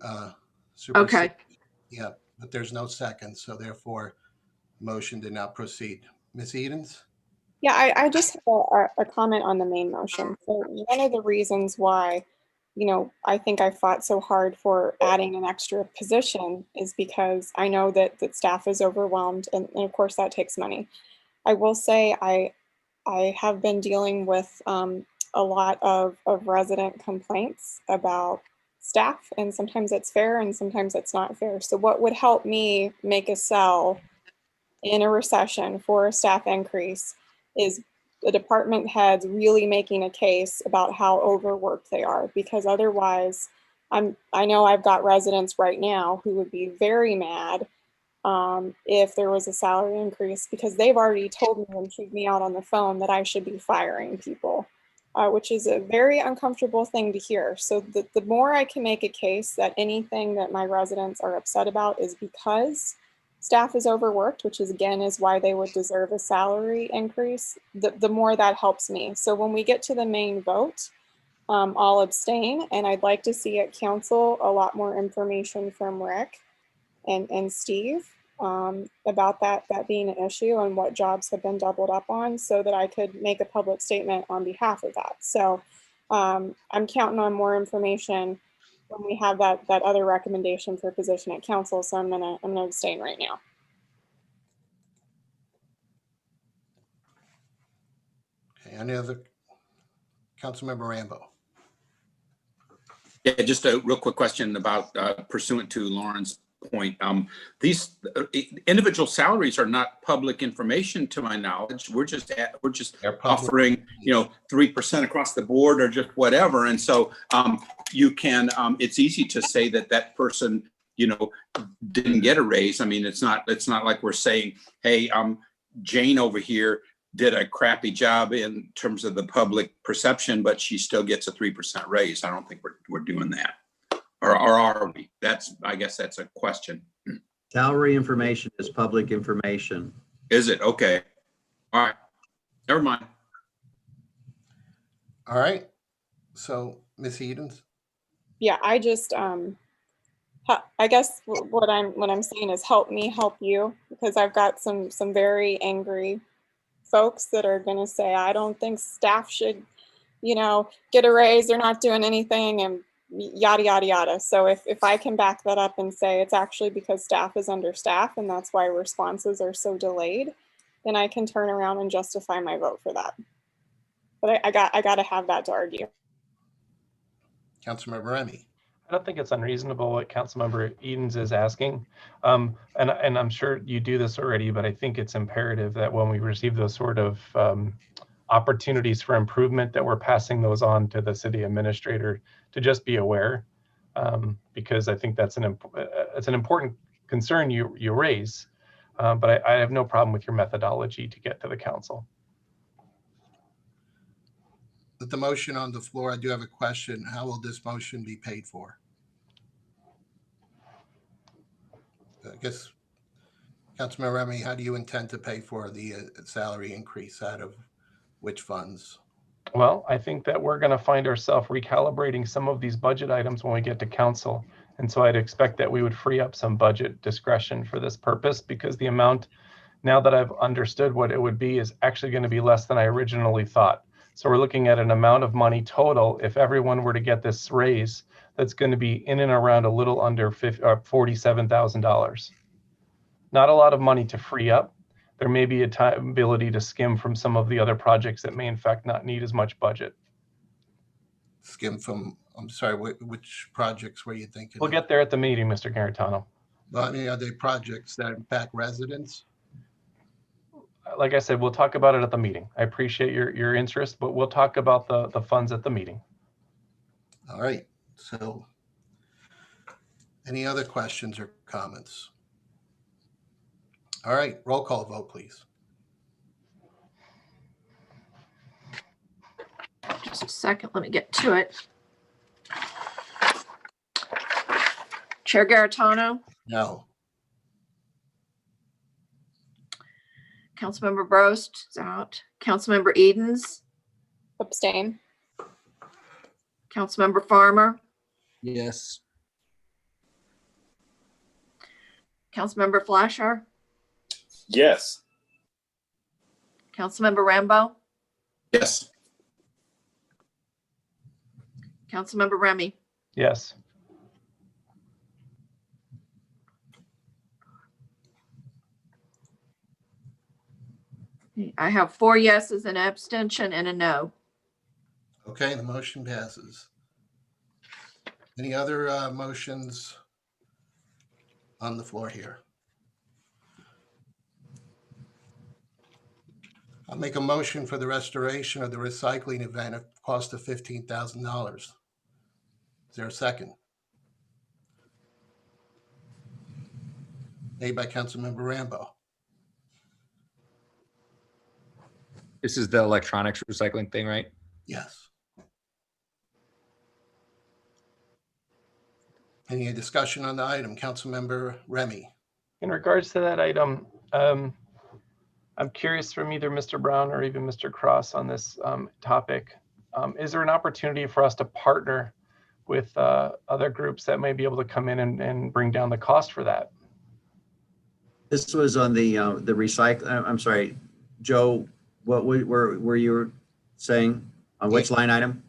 Okay. Yeah, but there's no second, so therefore, motion did not proceed. Ms. Edens? Yeah, I just have a comment on the main motion. So one of the reasons why, I think I fought so hard for adding an extra position is because I know that staff is overwhelmed, and of course that takes money. I will say I have been dealing with a lot of resident complaints about staff, and sometimes it's fair and sometimes it's not fair. So what would help me make a sell in a recession for a staff increase is the department heads really making a case about how overworked they are, because otherwise I know I've got residents right now who would be very mad if there was a salary increase, because they've already told me and chewed me out on the phone that I should be firing people, which is a very uncomfortable thing to hear. So the more I can make a case that anything that my residents are upset about is because staff is overworked, which is again is why they would deserve a salary increase, the more that helps me. So when we get to the main vote, I'll abstain, and I'd like to see at council a lot more information from Rick and Steve about that being an issue and what jobs have been doubled up on, so that I could make a public statement on behalf of that. So I'm counting on more information when we have that other recommendation for position at council. So I'm gonna abstain right now. Okay, any other? Councilmember Rambo. Yeah, just a real quick question about pursuant to Lauren's point. These individual salaries are not public information to my knowledge. We're just They're public. offering, 3% across the board or just whatever. And so you can, it's easy to say that that person, didn't get a raise. I mean, it's not like we're saying, hey, Jane over here did a crappy job in terms of the public perception, but she still gets a 3% raise. I don't think we're doing that. Or are we? I guess that's a question. Salary information is public information. Is it? Okay. All right. Never mind. All right. So, Ms. Edens. Yeah, I just I guess what I'm saying is help me help you, because I've got some very angry folks that are going to say, I don't think staff should, get a raise. They're not doing anything and yada, yada, yada. So if I can back that up and say it's actually because staff is understaffed and that's why responses are so delayed, then I can turn around and justify my vote for that. But I got to have that to argue. Councilmember Remy. I don't think it's unreasonable what Councilmember Edens is asking. And I'm sure you do this already, but I think it's imperative that when we receive those sort of opportunities for improvement, that we're passing those on to the city administrator to just be aware, because I think that's it's an important concern you raise, but I have no problem with your methodology to get to the council. With the motion on the floor, I do have a question. How will this motion be paid for? I guess, Councilmember Remy, how do you intend to pay for the salary increase? Out of which funds? Well, I think that we're going to find ourselves recalibrating some of these budget items when we get to council. And so I'd expect that we would free up some budget discretion for this purpose, because the amount, now that I've understood what it would be, is actually going to be less than I originally thought. So we're looking at an amount of money total, if everyone were to get this raise, that's going to be in and around a little under $47,000. Not a lot of money to free up. There may be ability to skim from some of the other projects that may in fact not need as much budget. Skim from, I'm sorry, which projects were you thinking? We'll get there at the meeting, Mr. Garitano. Well, I mean, are they projects that impact residents? Like I said, we'll talk about it at the meeting. I appreciate your interest, but we'll talk about the funds at the meeting. All right. So any other questions or comments? All right, roll call vote, please. Just a second, let me get to it. Chair Garitano, No. Councilmember Brost is out. Councilmember Edens, Abstain. Councilmember Farmer, Yes. Councilmember Flasher, Yes. Councilmember Rambo, Yes. Councilmember Remy. Yes. I have 4 yeses, an abstention, and a no. Okay, the motion passes. Any other motions on the floor here? I'll make a motion for the restoration of the recycling event at a cost of $15,000. Is there a second? Made by Councilmember Rambo. This is the electronics recycling thing, right? Yes. Any discussion on the item? Councilmember Remy. In regards to that item, I'm curious from either Mr. Brown or even Mr. Cross on this topic. Is there an opportunity for us to partner with other groups that may be able to come in and bring down the cost for that? This was on the recycle. I'm sorry, Joe. What were you saying on which line item?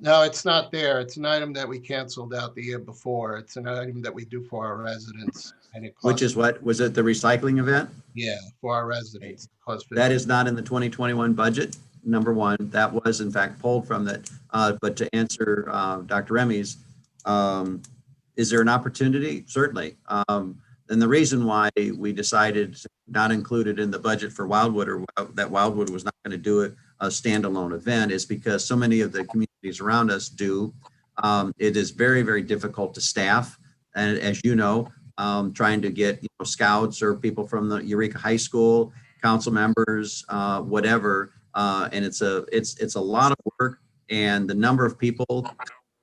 No, it's not there. It's an item that we canceled out the year before. It's an item that we do for our residents. And it Which costs, is what, was it the recycling event? yeah, for our residents. It costs That 50. is not in the 2021 budget, number one. That was in fact pulled from that. But to answer Dr. Remy's, is there an opportunity? Certainly. And the reason why we decided to not include it in the budget for Wildwood, or that Wildwood was not going to do a standalone event, is because so many of the communities around us do. It is very, very difficult to staff. And as you know, trying to get scouts or people from the Eureka High School, council members, whatever, and it's a lot of work, and the number of people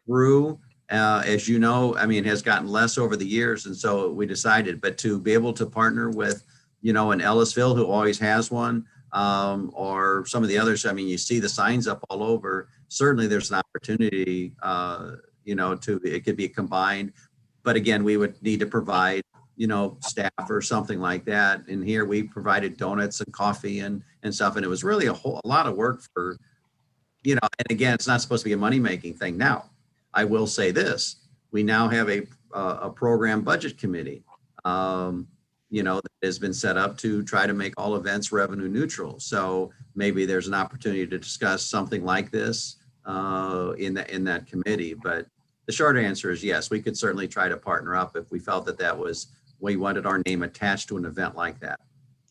through, as you know, I mean, has gotten less over the years, and so we decided. But to be able to partner with, an Ellisville who always has one, or some of the others, I mean, you see the signs up all over. Certainly, there's an opportunity, it could be combined. But again, we would need to provide staff or something like that. And here we provided donuts and coffee and stuff. And it was really a lot of work for, and again, it's not supposed to be a money-making thing. Now, I will say this, we now have a program budget committee, that has been set up to try to make all events revenue neutral. So maybe there's an opportunity to discuss something like this in that committee. But the short answer is yes, we could certainly try to partner up if we felt that we wanted our name attached to an event like that.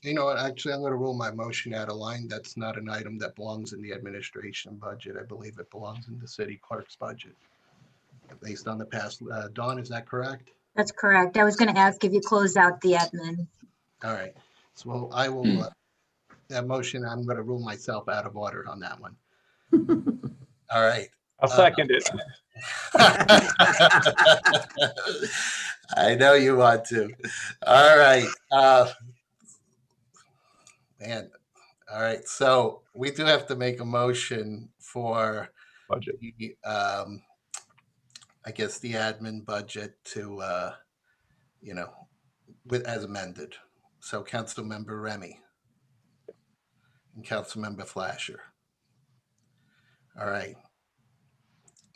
You know what? Actually, I'm going to rule my motion out of line. That's not an item that belongs in the administration budget. I believe it belongs in the city clerk's budget, based on the past. Dawn, is that correct? That's correct. I was going to ask if you closed out the admin. All right. So I will, that motion, I'm going to rule myself out of order on that one. All right. I'll second it. I know you want to. All right. Man. All right. So we do have to make a motion for Budget. the, I guess the admin budget to, as amended. So Councilmember Remy and Councilmember Flasher. All right.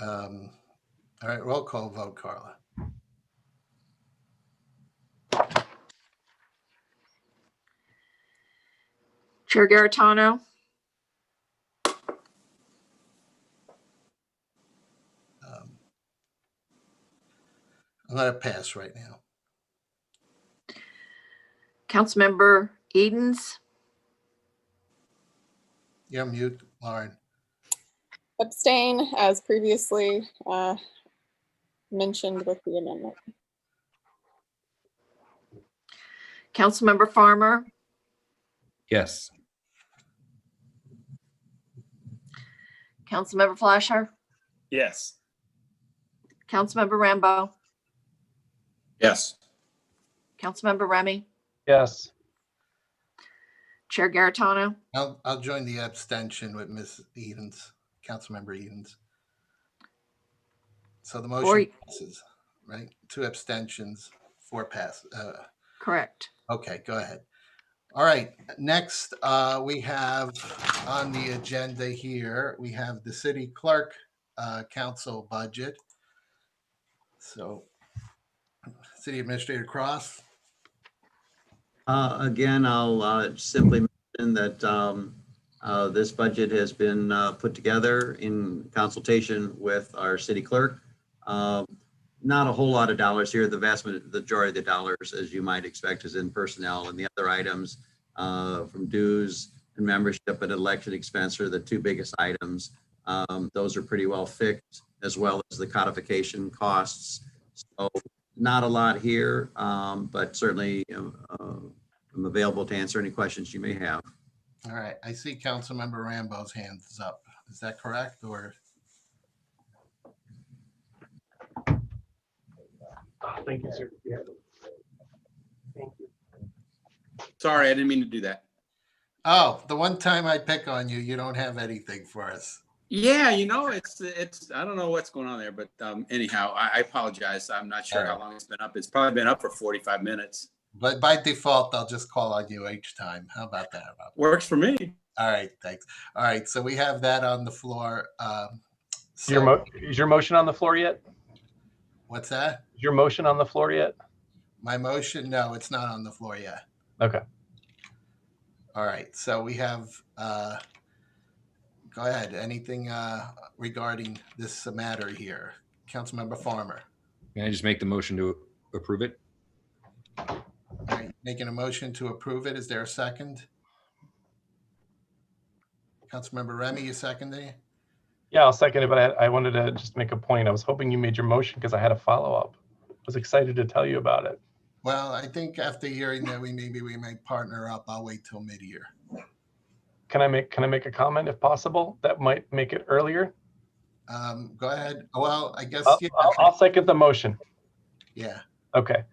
All right, roll call vote, Carla. Chair Garitano, I'm going to pass right now. Councilmember Edens, You're mute, Lauren. Abstain as previously mentioned with the amendment. Councilmember Farmer, Yes. Councilmember Flasher, Yes. Councilmember Rambo, Yes. Councilmember Remy, Yes. Chair Garitano, I'll join the abstention with Ms. Edens, Councilmember Edens. So the motion passes, right? 2 abstentions, 4 pass. correct. Okay, go ahead. All right, next we have on the agenda here, we have the city clerk council budget. So, City Administrator Cross. Again, I'll simply mention that this budget has been put together in consultation with our city clerk. Not a whole lot of dollars here. The vast majority of the dollars, as you might expect, is in personnel, and the other items from dues and membership and election expense are the 2 biggest items. Those are pretty well fixed, as well as the codification costs. So not a lot here, but certainly I'm available to answer any questions you may have. All right, I see Councilmember Rambo's hands up. Is that correct, or? Thank you, sir. Yeah. Thank you. Sorry, I didn't mean to do that. Oh, the one time I pick on you, you don't have anything for us. Yeah, it's I don't know what's going on there, but anyhow, I apologize. I'm not sure how long it's been up. It's probably been up for 45 minutes. But by default, I'll just call on you each time. How about that, Rob? Works for me. All right, thanks. All right, so we have that on the floor. So Is your motion on the floor yet? what's that? Is your motion on the floor yet? My motion? No, it's not on the floor yet. Okay. All right. So we have, go ahead. Anything regarding this matter here? Councilmember Farmer. Can I just make the motion to approve it? All right. Making a motion to approve it. Is there a second? Councilmember Remy, you seconding it? Yeah, I'll second it, but I wanted to just make a point. I was hoping you made your motion because I had a follow-up. I was excited to tell you about it. Well, I think after hearing that, we might partner up. I'll wait till mid-year. Can I make a comment if possible? That might make it earlier. Go ahead. Well, I guess, yeah. I'll second the motion. Yeah. Okay.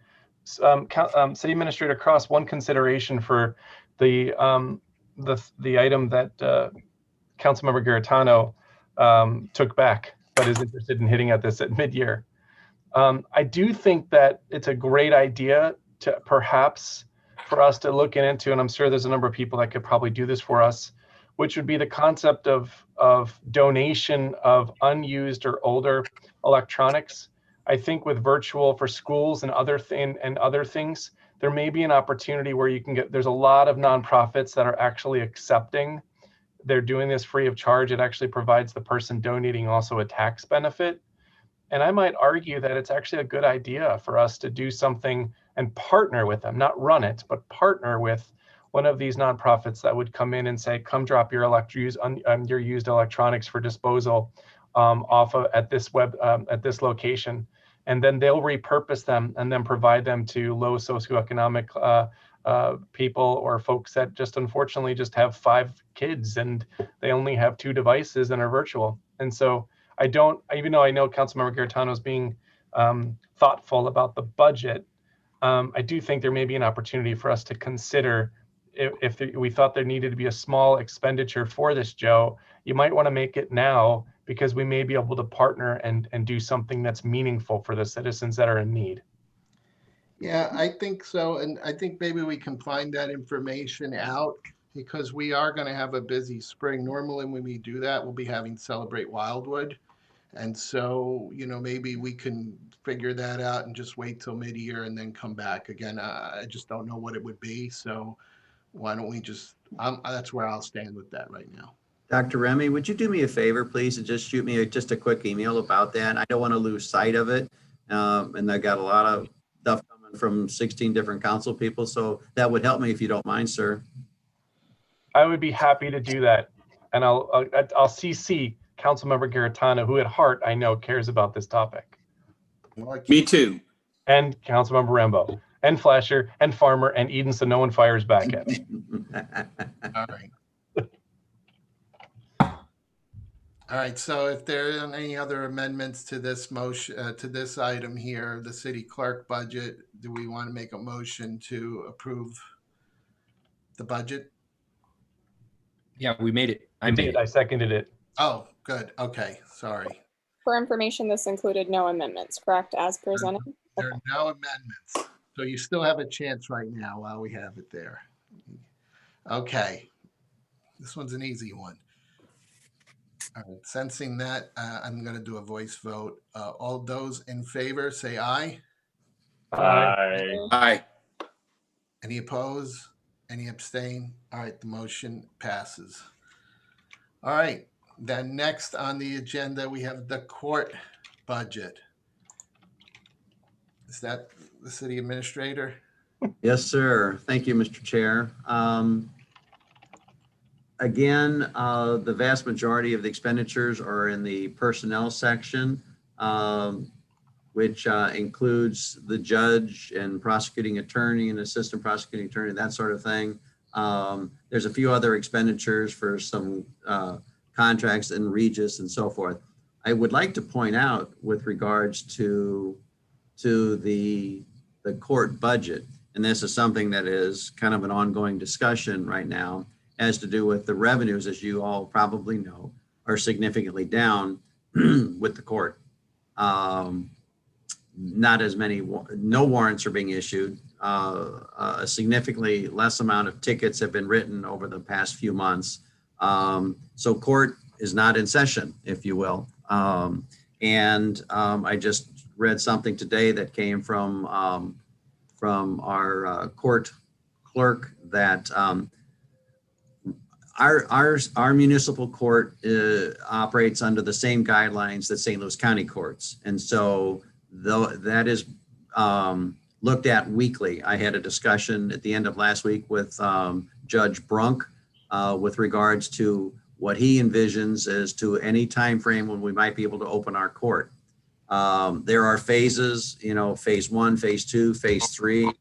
So, City Administrator Cross, one consideration for the item that Councilmember Garitano took back, but is interested in hitting at this at mid-year. I do think that it's a great idea to perhaps for us to look into, and I'm sure there's a number of people that could probably do this for us, which would be the concept of donation of unused or older electronics. I think with virtual for schools and other things, there may be an opportunity where you can get, there's a lot of nonprofits that are actually accepting. They're doing this free of charge. It actually provides the person donating also a tax benefit. And I might argue that it's actually a good idea for us to do something and partner with them, not run it, but partner with one of these nonprofits that would come in and say, come drop your your used electronics for disposal at this location. And then they'll repurpose them and then provide them to low socioeconomic people or folks that just unfortunately just have 5 kids and they only have 2 devices and are virtual. And so even though I know Councilmember Garitano is being thoughtful about the budget, I do think there may be an opportunity for us to consider if we thought there needed to be a small expenditure for this, Joe, you might want to make it now because we may be able to partner and do something that's meaningful for the citizens that are in need. Yeah, I think so. And I think maybe we can find that information out because we are going to have a busy spring. Normally when we do that, we'll be having Celebrate Wildwood. And so, maybe we can figure that out and just wait till mid-year and then come back again. I just don't know what it would be. So why don't we that's where I'll stand with that right now. Dr. Remy, would you do me a favor, please, and just shoot me just a quick email about that? I don't want to lose sight of it. And I got a lot of stuff coming from 16 different council people. So that would help me if you don't mind, sir. I would be happy to do that. And I'll CC Councilmember Garitano, who at heart I know cares about this topic. Me too. And Councilmember Rambo, and Flasher, and Farmer, and Eden, so no one fires back at me. All right. All right. So if there are any other amendments to this motion, to this item here, the city clerk budget, do we want to make a motion to approve the budget? Yeah, we made it. I seconded it. Oh, good. Okay. Sorry. For information, this included no amendments, correct, as presented? There are no amendments. So you still have a chance right now while we have it there. Okay. This one's an easy one. All right. Sensing that, I'm going to do a voice vote. All those in favor, say aye. Aye. Aye. Any opposed? Any abstain? All right. The motion passes. All right. Then next on the agenda, we have the court budget. Is that the city administrator? Yes, sir. Thank you, Mr. Chair. Again, the vast majority of the expenditures are in the personnel section, which includes the judge and prosecuting attorney and assistant prosecuting attorney, that sort of thing. There's a few other expenditures for some contracts and Regis and so forth. I would like to point out with regards to the court budget, and this is something that is kind of an ongoing discussion right now, has to do with the revenues, as you all probably know, are significantly down with the court. Not as many, no warrants are being issued. A significantly less amount of tickets have been written over the past few months. So court is not in session, if you will. I just read something today that came from our court clerk that our municipal court operates under the same guidelines that St. Louis County courts. And so though that is looked at weekly. I had a discussion at the end of last week with Judge Brunk with regards to what he envisions as to any time frame when we might be able to open our court. There are phases, phase 1, phase 2, phase 3.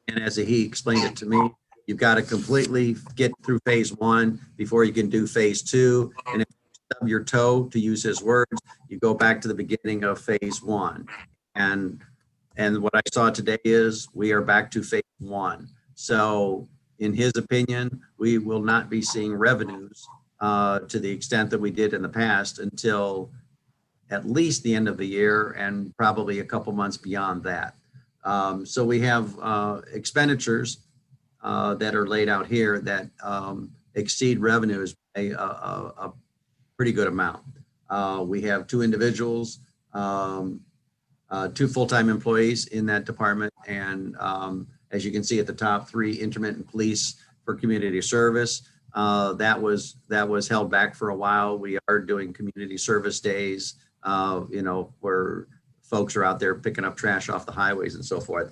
And as he explained it to me, you've got to completely get through phase 1 before you can do phase 2. And if you stub your toe, to use his words, you go back to the beginning of phase 1. And what I saw today is we are back to phase 1. So in his opinion, we will not be seeing revenues to the extent that we did in the past until at least the end of the year and probably a couple months beyond that. So we have expenditures that are laid out here that exceed revenues by a pretty good amount. We have 2 individuals, 2 full-time employees in that department. And as you can see at the top, 3 intermittent police for community service. That was held back for a while. We are doing community service days, where folks are out there picking up trash off the highways and so forth.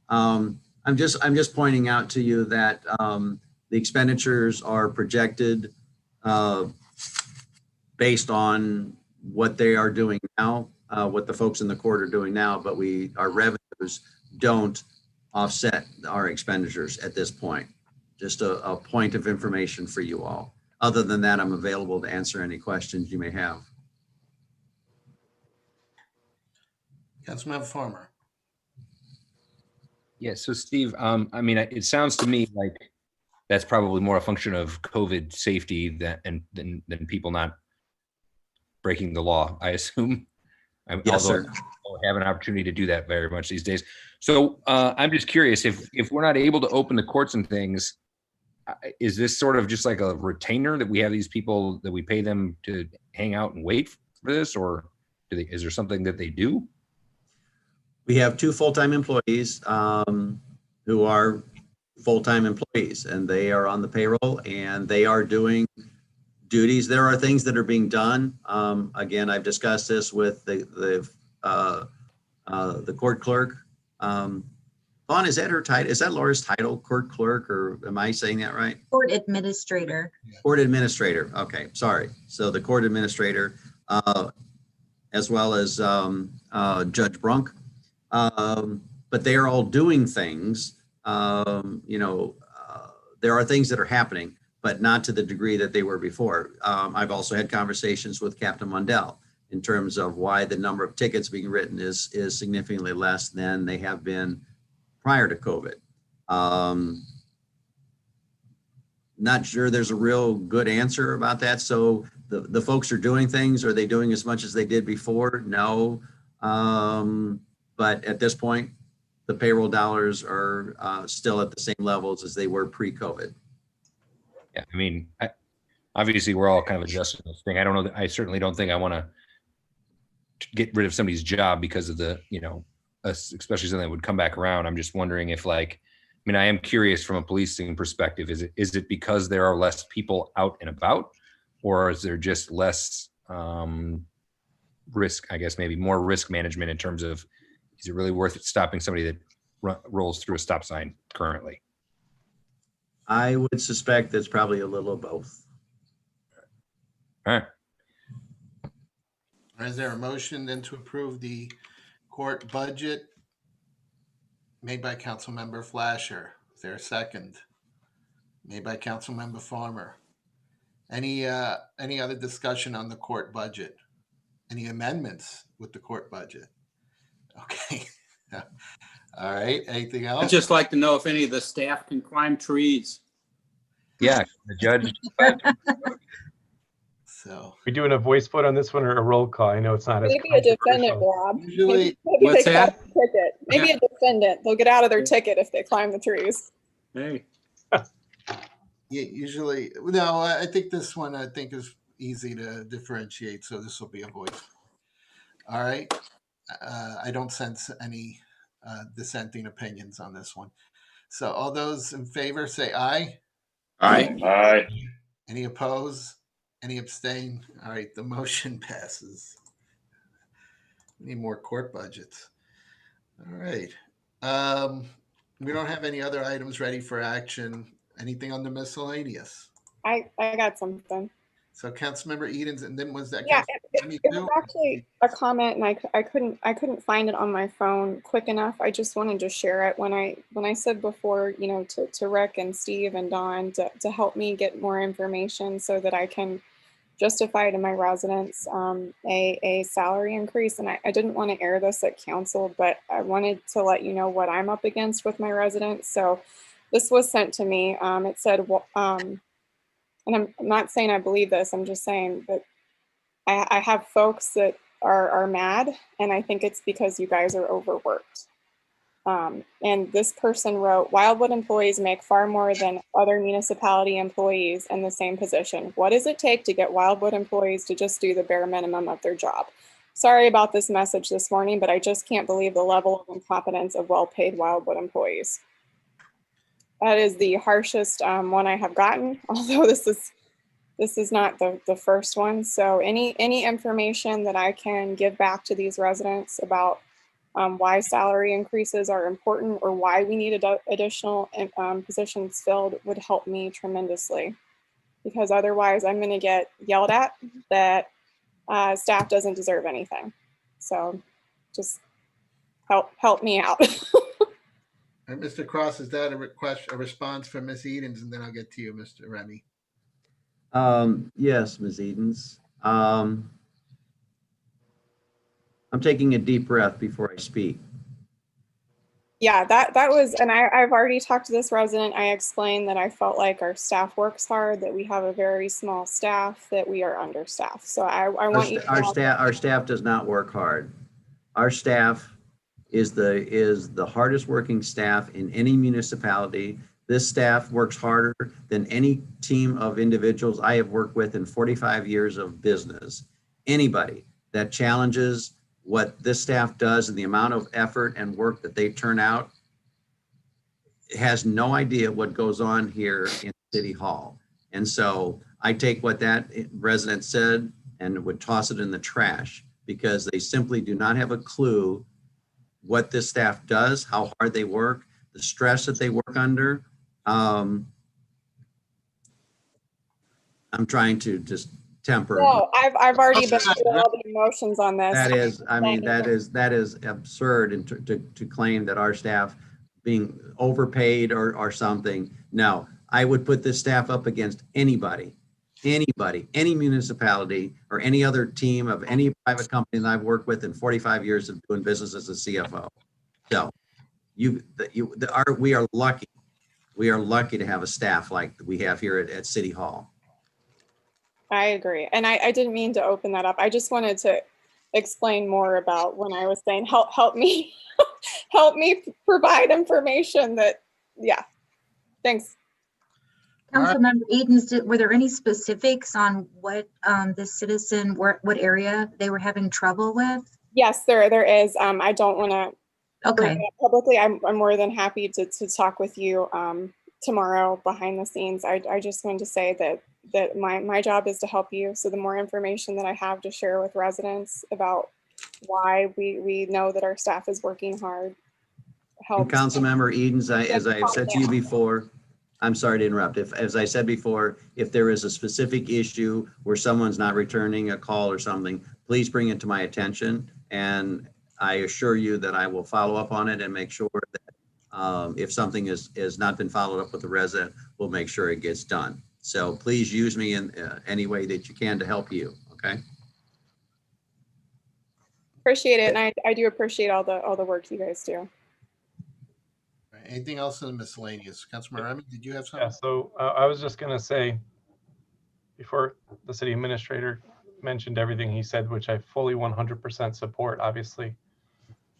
I'm just pointing out to you that the expenditures are projected based on what they are doing now, what the folks in the court are doing now, but our revenues don't offset our expenditures at this point. Just a point of information for you all. Other than that, I'm available to answer any questions you may have. Councilmember Farmer. Yeah, so Steve, it sounds to me like that's probably more a function of COVID safety than people not breaking the law, I assume. Yes, Although sir. I don't have an opportunity to do that very much these days. So I'm just curious, if we're not able to open the courts and things, is this sort of just like a retainer that we have these people that we pay them to hang out and wait for this, or is there something that they do? We have 2 full-time employees who are full-time employees, and they are on the payroll and they are doing duties. There are things that are being done. Again, I've discussed this with the court clerk. Vaughn, is that her title? Is that Laura's title, court clerk, or am I saying that right? Court administrator. Court administrator. Okay, sorry. So the court administrator, as well as Judge Brunk. But they are all doing things. There are things that are happening, but not to the degree that they were before. I've also had conversations with Captain Mundell in terms of why the number of tickets being written is significantly less than they have been prior to COVID. Not sure there's a real good answer about that. So the folks are doing things. Are they doing as much as they did before? No. But at this point, the payroll dollars are still at the same levels as they were pre-COVID. Yeah, obviously we're all kind of adjusting this thing. I don't know. I certainly don't think I want to get rid of somebody's job because of the, especially something that would come back around. I'm just wondering if I am curious from a policing perspective, is it because there are less people out and about, or is there just less risk, I guess, maybe more risk management in terms of, is it really worth it stopping somebody that rolls through a stop sign currently? I would suspect that's probably a little of both. All right. Is there a motion then to approve the court budget made by Councilmember Flasher? Is there a second? Made by Councilmember Farmer. Any other discussion on the court budget? Any amendments with the court budget? Okay. All right. Anything else? I'd just like to know if any of the staff can climb trees. Yeah, the judge. So We doing a voice vote on this one or a roll call? I know it's not as Maybe a defendant, controversial. Rob. usually, Maybe What's they get out that? of their ticket. Maybe a defendant. They'll get out of their ticket if they climb the trees. Hey, no, I think this one is easy to differentiate, so this will be a voice. All right. I don't sense any dissenting opinions on this one. So all those in favor say aye. Aye. Aye. Any opposed? Any abstain? All right, the motion passes. We need more court budgets. All right. We don't have any other items ready for action. Anything on the miscellaneous? I got something. So Councilmember Edens, and then was that Yeah, Councilmember it was actually a comment, and I couldn't find it on my phone quick enough. I just wanted to share it when I said before, you know, to Rick and Steve and Don to help me get more information so that I can justify to my residents a salary increase. And I didn't want to air this at council, but I wanted to let you know what I'm up against with my residents. So this was sent to me. It said, and I'm not saying I believe this, I'm just saying that I have folks that are mad, and I think it's because you guys are overworked. And this person wrote, Wildwood employees make far more than other municipality employees in the same position. What does it take to get Wildwood employees to just do the bare minimum of their job? Sorry about this message this morning, but I just can't believe the level of incompetence of well-paid Wildwood employees. That is the harshest one I have gotten, although this is not the first one. So any information that I can give back to these residents about why salary increases are important or why we need additional positions filled would help me tremendously. Because otherwise I'm gonna get yelled at that staff doesn't deserve anything. So just help me out. And Mr. Cross, is that a response from Ms. Edens? And then I'll get to you, Mr. Remy. Yes, Ms. Edens. I'm taking a deep breath before I speak. Yeah, that was, and I've already talked to this resident. I explained that I felt like our staff works hard, that we have a very small staff, that we are understaffed. So I want you to know Our staff does not work hard. Our staff is the hardest working staff in any municipality. This staff works harder than any team of individuals I have worked with in 45 years of business. Anybody that challenges what this staff does and the amount of effort and work that they turn out has no idea what goes on here in City Hall. And so I take what that resident said and would toss it in the trash because they simply do not have a clue what this staff does, how hard they work, the stress that they work under. I'm trying to just temper. No, I've already been through all the emotions on this. That is, I mean, that is absurd and to claim that our staff being overpaid or something. No, I would put this staff up against anybody, any municipality or any other team of any private company that I've worked with in 45 years of doing business as a CFO. So we are lucky. We are lucky to have a staff like we have here at City Hall. I agree. And I didn't mean to open that up. I just wanted to explain more about when I was saying, help me, help me provide information that, yeah, thanks. Councilmember Edens, were there any specifics on what the citizen, what area they were having trouble with? Yes, there is. I don't want to bring it up publicly. I'm more than happy to talk with you tomorrow behind the scenes. I just wanted to say that my job is to help you. So the more information that I have to share with residents about why we know that our staff is working hard helps. Councilmember Edens, as I have said to you before, I'm sorry to interrupt. As I said before, if there is a specific issue where someone's not returning a call or something, please bring it to my attention. And I assure you that I will follow up on it and make sure that if something has not been followed up with the resident, we'll make sure it gets done. So please use me in any way that you can to help you, okay? Appreciate it. And I do appreciate all the work you guys do. Anything else in the miscellaneous? Councilman Remy, did you have something? Yeah, so I was just going to say, before the city administrator mentioned everything he said, which I fully 100% support, obviously,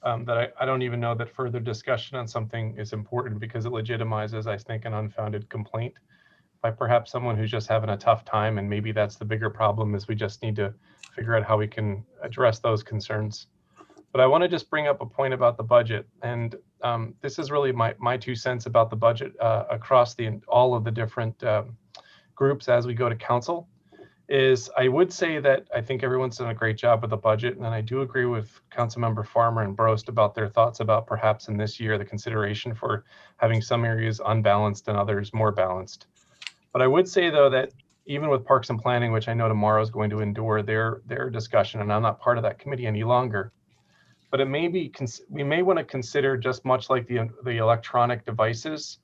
that I don't even know that further discussion on something is important because it legitimizes, I think, an unfounded complaint. by perhaps someone who's just having a tough time, and maybe that's the bigger problem, is we just need to figure out how we can address those concerns. But I want to just bring up a point about the budget, and this is really my 2 cents about the budget across all of the different groups as we go to council. Is I would say that I think everyone's done a great job with the budget, and I do agree with Councilmember Farmer and Brost about their thoughts about perhaps in this year the consideration for having some areas unbalanced and others more balanced. But I would say though that even with Parks and Planning, which I know tomorrow is going to endure their discussion, and I'm not part of that committee any longer, but it may be we may want to consider, just much like the electronic devices,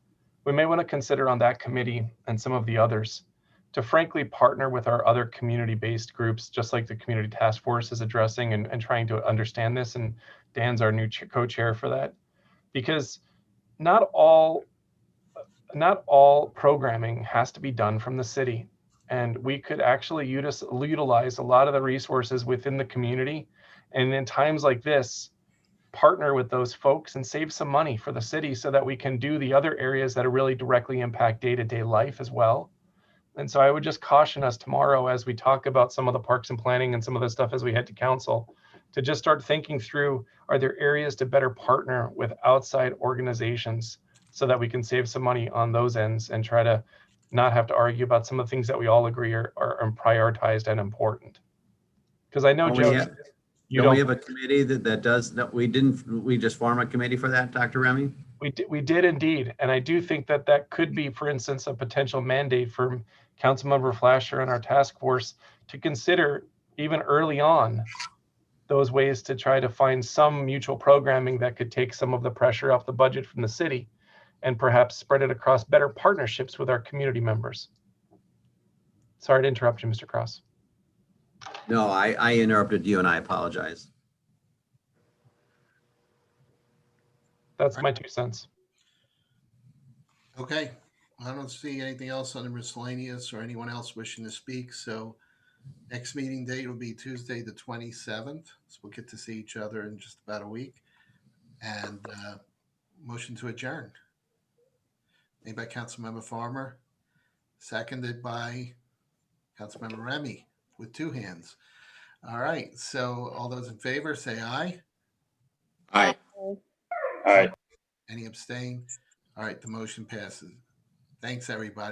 we may want to consider on that committee and some of the others to frankly partner with our other community-based groups, just like the Community Task Force is addressing and trying to understand this. And Dan's our new co-chair for that, because not all programming has to be done from the city. And we could actually utilize a lot of the resources within the community. And in times like this, partner with those folks and save some money for the city so that we can do the other areas that are really directly impact day-to-day life as well. And so I would just caution us tomorrow as we talk about some of the Parks and Planning and some of the stuff as we head to council, to just start thinking through, are there areas to better partner with outside organizations so that we can save some money on those ends and try to not have to argue about some of the things that we all agree are prioritized and important. Because I know, Joe, you don't we don't. have a committee that does that? We just form a committee for that, Dr. Remy? We did indeed. And I do think that could be, for instance, a potential mandate for Councilmember Flasher and our task force to consider even early on those ways to try to find some mutual programming that could take some of the pressure off the budget from the city and perhaps spread it across better partnerships with our community members. Sorry to interrupt you, Mr. Cross. No, I interrupted you and I apologize. That's my 2 cents. Okay, I don't see anything else on the miscellaneous or anyone else wishing to speak. So next meeting date will be Tuesday, the 27th. So we'll get to see each other in just about a week. And motion to adjourn. Made by Councilmember Farmer, seconded by Councilmember Remy with 2 hands. All right, so all those in favor say aye. Aye. Aye. Any abstain? All right, the motion passes. Thanks, everybody.